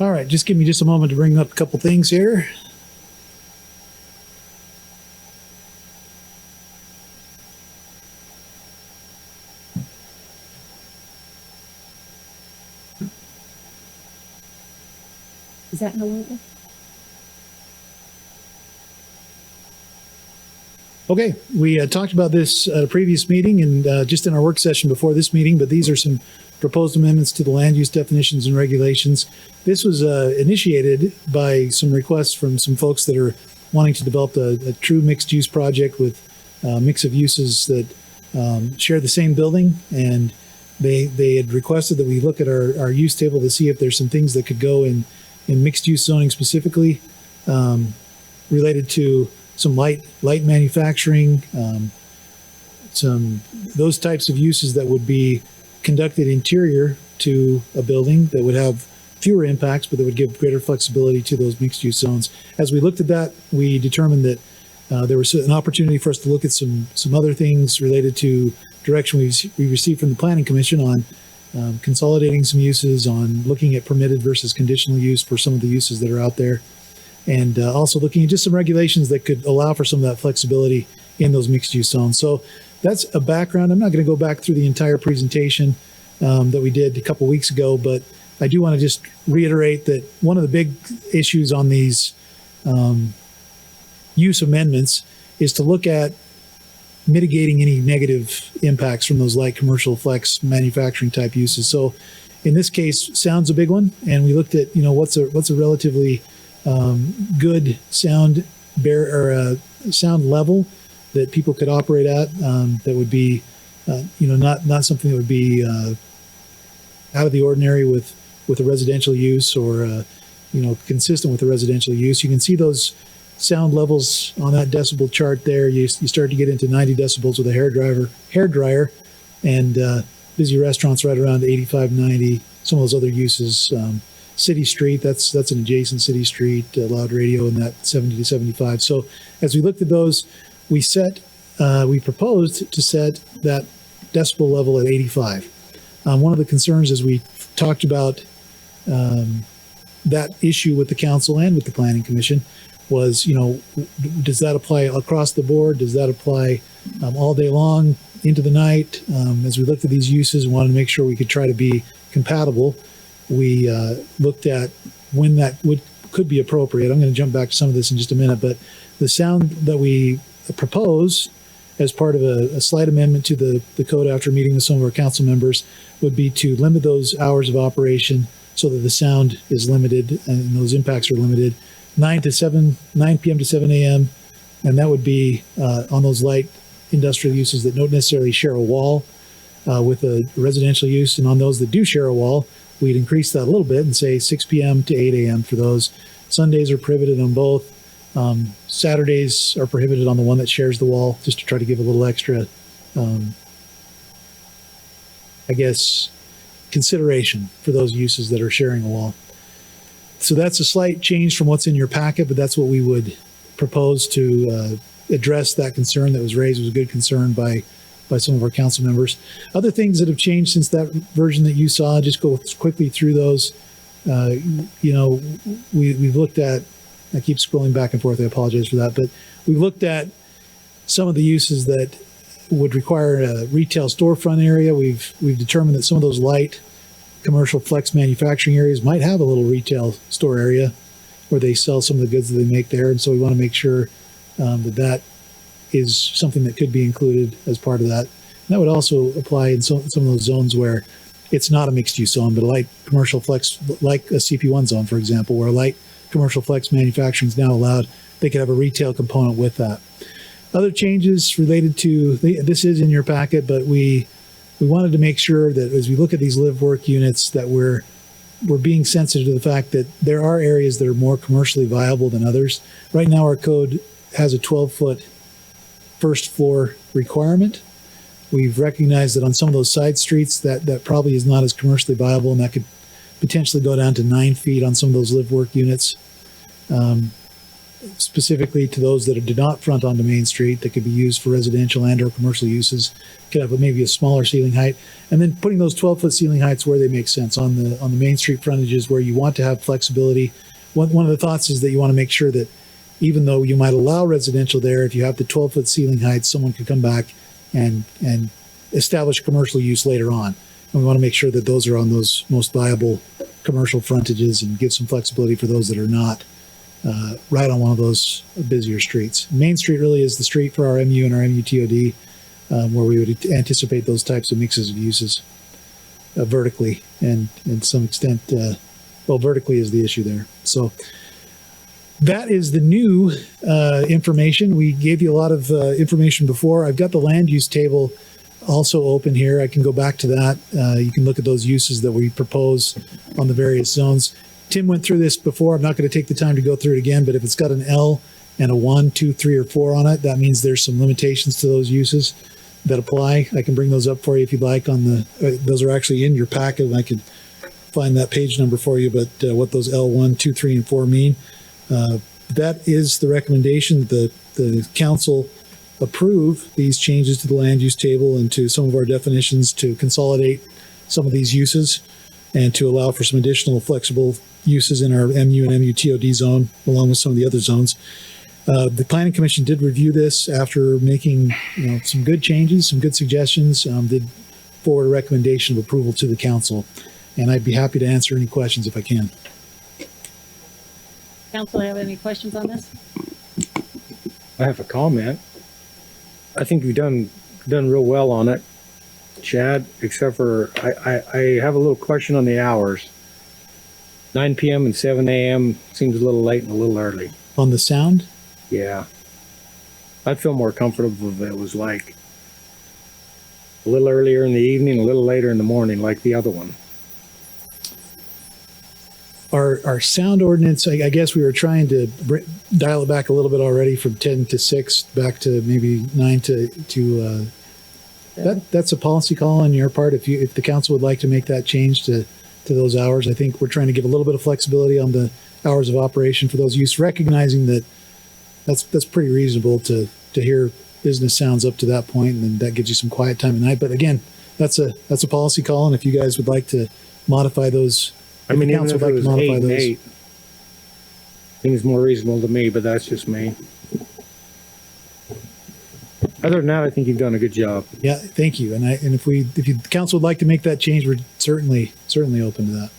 All right, just give me just a moment to bring up a couple things here. Is that no longer? Okay, we talked about this at a previous meeting and just in our work session before this meeting, but these are some proposed amendments to the land use definitions and regulations. This was initiated by some requests from some folks that are wanting to develop a true mixed-use project with a mix of uses that share the same building. And they had requested that we look at our use table to see if there's some things that could go in mixed-use zoning specifically related to some light manufacturing, some those types of uses that would be conducted interior to a building that would have fewer impacts, but that would give greater flexibility to those mixed-use zones. As we looked at that, we determined that there was an opportunity for us to look at some other things related to direction we received from the Planning Commission on consolidating some uses, on looking at permitted versus conditional use for some of the uses that are out there, and also looking at just some regulations that could allow for some of that flexibility in those mixed-use zones. So that's a background. I'm not going to go back through the entire presentation that we did a couple weeks ago, but I do want to just reiterate that one of the big issues on these use amendments is to look at mitigating any negative impacts from those light commercial flex manufacturing type uses. So in this case, sound's a big one, and we looked at what's a relatively good sound sound level that people could operate at that would be not something that would be out of the ordinary with a residential use or consistent with a residential use. You can see those sound levels on that decibel chart there. You start to get into 90 decibels with a hair dryer, and busy restaurants right around 85, 90. Some of those other uses, city street, that's an adjacent city street, loud radio in that 70 to 75. So as we looked at those, we proposed to set that decibel level at 85. One of the concerns as we talked about that issue with the council and with the Planning Commission was, does that apply across the board? Does that apply all day long into the night? As we looked at these uses, we wanted to make sure we could try to be compatible. We looked at when that could be appropriate. I'm going to jump back to some of this in just a minute, but the sound that we propose as part of a slight amendment to the code after meeting with some of our council members would be to limit those hours of operation so that the sound is limited and those impacts are limited. 9 p.m. to 7 a.m. And that would be on those light industrial uses that don't necessarily share a wall with a residential use. And on those that do share a wall, we'd increase that a little bit and say 6 p.m. to 8 a.m. for those. Sundays are prohibited on both. Saturdays are prohibited on the one that shares the wall, just to try to give a little extra, consideration for those uses that are sharing a wall. So that's a slight change from what's in your packet, but that's what we would propose to address that concern that was raised. It was a good concern by some of our council members. Other things that have changed since that version that you saw, just go quickly through those. We've looked at I keep scrolling back and forth. I apologize for that. But we looked at some of the uses that would require a retail storefront area. We've determined that some of those light commercial flex manufacturing areas might have a little retail store area where they sell some of the goods that they make there. And so we want to make sure that is something that could be included as part of that. And that would also apply in some of those zones where it's not a mixed use zone, but a light commercial flex, like a CP1 zone, for example, where light commercial flex manufacturing is now allowed. They could have a retail component with that. Other changes related to, this is in your packet, but we wanted to make sure that as we look at these live work units that we're being sensitive to the fact that there are areas that are more commercially viable than others. Right now our code has a 12-foot first floor requirement. We've recognized that on some of those side streets that probably is not as commercially viable, and that could potentially go down to 9 feet on some of those live work units. Specifically to those that do not front onto Main Street, that could be used for residential and or commercial uses, could have maybe a smaller ceiling height, and then putting those 12-foot ceiling heights where they make sense on the Main Street frontages where you want to have flexibility. One of the thoughts is that you want to make sure that even though you might allow residential there, if you have the 12-foot ceiling heights, someone could come back and establish commercial use later on. And we want to make sure that those are on those most viable commercial frontages and give some flexibility for those that are not right on one of those busier streets. Main Street really is the street for our MU and our MUTOD, where we would anticipate those types of mixes of uses vertically, and in some extent, vertically is the issue there. So that is the new information. We gave you a lot of information before. I've got the land use table also open here. I can go back to that. You can look at those uses that we propose on the various zones. Tim went through this before. I'm not going to take the time to go through it again, but if it's got an L and a 1, 2, 3, or 4 on it, that means there's some limitations to those uses that apply. I can bring those up for you if you'd like. Those are actually in your packet, and I could find that page number for you, but what those L1, 2, 3, and 4 mean. That is the recommendation. The council approve these changes to the land use table and to some of our definitions to consolidate some of these uses and to allow for some additional flexible uses in our MU and MUTOD zone, along with some of the other zones. The Planning Commission did review this after making some good changes, some good suggestions, did forward a recommendation of approval to the council. And I'd be happy to answer any questions if I can. Council, have any questions on this? I have a comment. I think you've done real well on it, Chad, except for I have a little question on the hours. 9 p.m. and 7 a.m. seems a little late and a little early. On the sound? Yeah. I'd feel more comfortable if it was like a little earlier in the evening, a little later in the morning, like the other one. Our sound ordinance, I guess we were trying to dial it back a little bit already from 10 to 6 back to maybe 9 to that's a policy call on your part. If the council would like to make that change to those hours, I think we're trying to give a little bit of flexibility on the hours of operation for those use, recognizing that that's pretty reasonable to hear business sounds up to that point, and then that gives you some quiet time at night. But again, that's a policy call, and if you guys would like to modify those, I mean, even if it was 8 and 8, seems more reasonable to me, but that's just me. Other than that, I think you've done a good job. Yeah, thank you. And if the council would like to make that change, we're certainly open to that.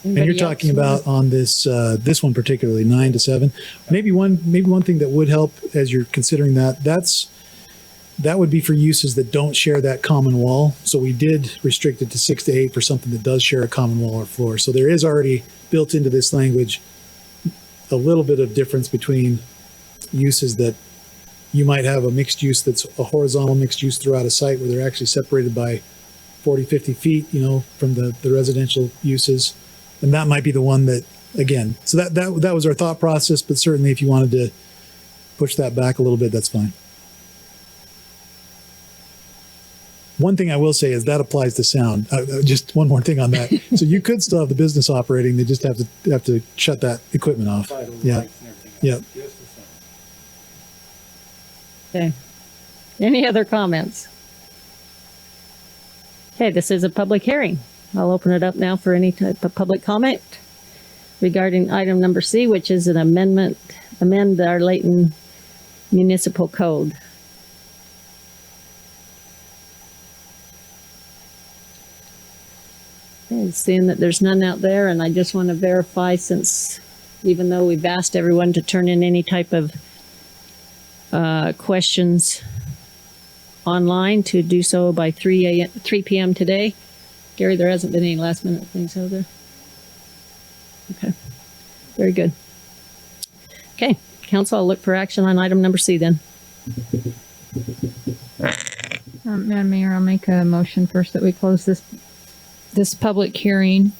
And you're talking about on this one particularly, 9 to 7. Maybe one thing that would help as you're considering that would be for uses that don't share that common wall. So we did restrict it to 6 to 8 for something that does share a common wall or floor. So there is already built into this language a little bit of difference between uses that you might have a mixed use that's a horizontal mixed use throughout a site where they're actually separated by 40, 50 feet, from the residential uses. And that might be the one that, again, so that was our thought process, but certainly if you wanted to push that back a little bit, that's fine. One thing I will say is that applies to sound. Just one more thing on that. So you could still have the business operating. They just have to shut that equipment off. Yeah. Yeah. Okay. Any other comments? Okay, this is a public hearing. I'll open it up now for any type of public comment. regarding item number C, which is an amend our Layton Municipal Code. Okay, seeing that there's none out there, and I just want to verify, since even though we've asked everyone to turn in any type of questions online, to do so by 3 p.m. today. Gary, there hasn't been any last minute things, have there? Okay, very good. Okay, council, I'll look for action on item number C then. Madam Mayor, I'll make a motion first that we close this public hearing,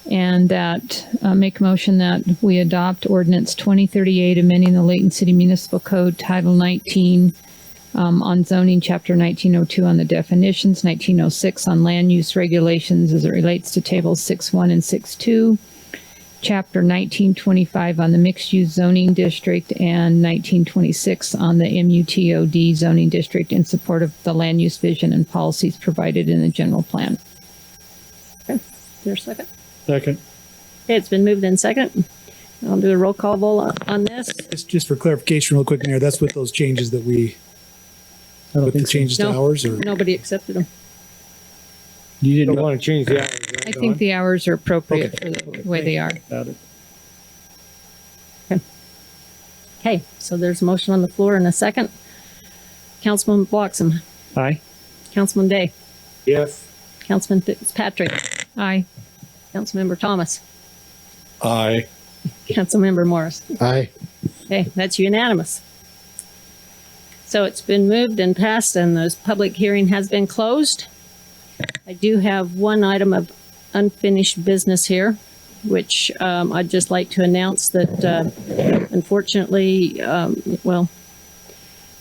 and that make a motion that we adopt Ordinance 2038, amending the Layton City Municipal Code, Title 19, on zoning, Chapter 1902 on the definitions, 1906 on land use regulations as it relates to tables 6.1 and 6.2, Chapter 1925 on the mixed-use zoning district, and 1926 on the MUTOD zoning district in support of the land use vision and policies provided in the general plan. Okay, is there a second? Second. Okay, it's been moved in second. I'll do a roll call vote on this. Just for clarification real quick, Mayor, that's with those changes that we, with the changes to No. hours, or? Nobody accepted them. You don't want to change the hours, right, I think Dawn? the hours are appropriate for the way they are. Got it. Okay, so there's a motion on the floor and a second. Councilman Bloxham, Aye. Councilman Day, Yes. Councilman Fitzpatrick, Aye. Councilmember Thomas, Aye. Councilmember Morris. Aye. Okay, that's unanimous. So it's been moved and passed, and the public hearing has been closed. I do have one item of unfinished business here, which I'd just like to announce that unfortunately,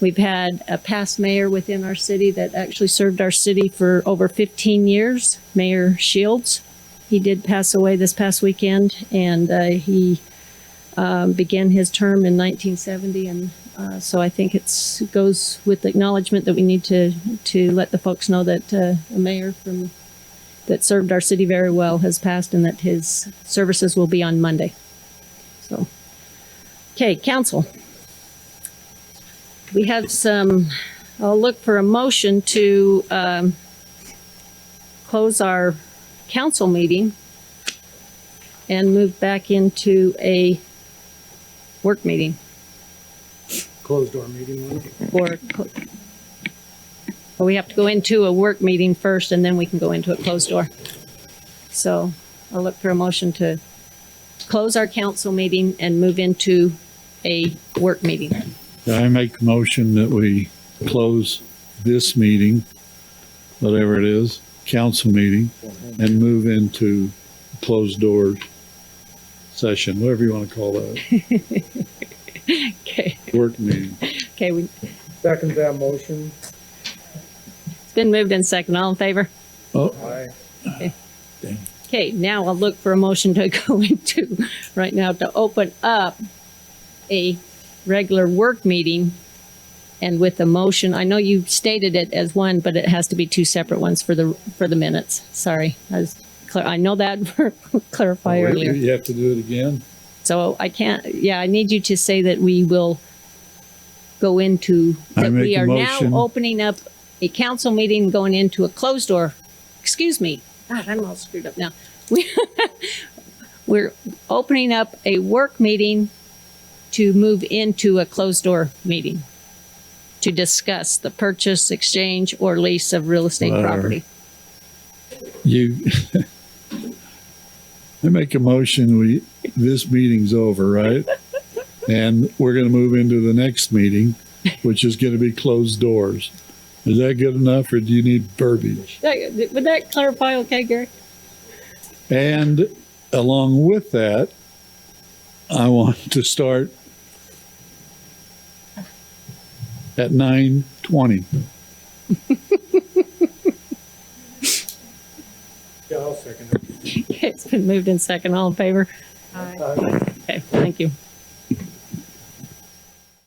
we've had a past mayor within our city that actually served our city for over 15 years, Mayor Shields. He did pass away this past weekend, and he began his term in 1970, and so I think it goes with the acknowledgement that we need to let the folks know that a mayor that served our city very well has passed, and that his services will be on Monday. So, okay, council. We have I'll look for a motion to close our council meeting and move back into a work meeting. Closed door meeting. Or we have to go into a work meeting first, and then we can go into a closed door. So I'll look for a motion to close our council meeting and move into a work meeting. I make a motion that we close this meeting, whatever it is, council meeting, and move into closed door session, whatever you want to call that. Okay. Work meeting. Okay, Second that motion. it's been moved in second. All in favor? Oh, Aye. Okay, now I'll look for a motion to go into, right now, to open up a regular work meeting. And with the motion, I know you stated it as one, but it has to be two separate ones for the minutes. Sorry, I know that for clarify earlier. You have to do it again? So I can't, I need you to say that we will go into, that we are now opening up a council meeting, going into a closed door. Excuse me. God, I'm all screwed up now. We're opening up a work meeting to move into a closed door meeting to discuss the purchase, exchange, or lease of real estate property. I make a motion, this meeting's over, right? And we're gonna move into the next meeting, which is gonna be closed doors. Is that good enough, or do you need verbiage? Would that clarify okay, Gary? And along with that, I want to start at 9:20. Yeah, I'll second it. Okay, it's been moved in second. All in favor? Aye. Okay, thank you.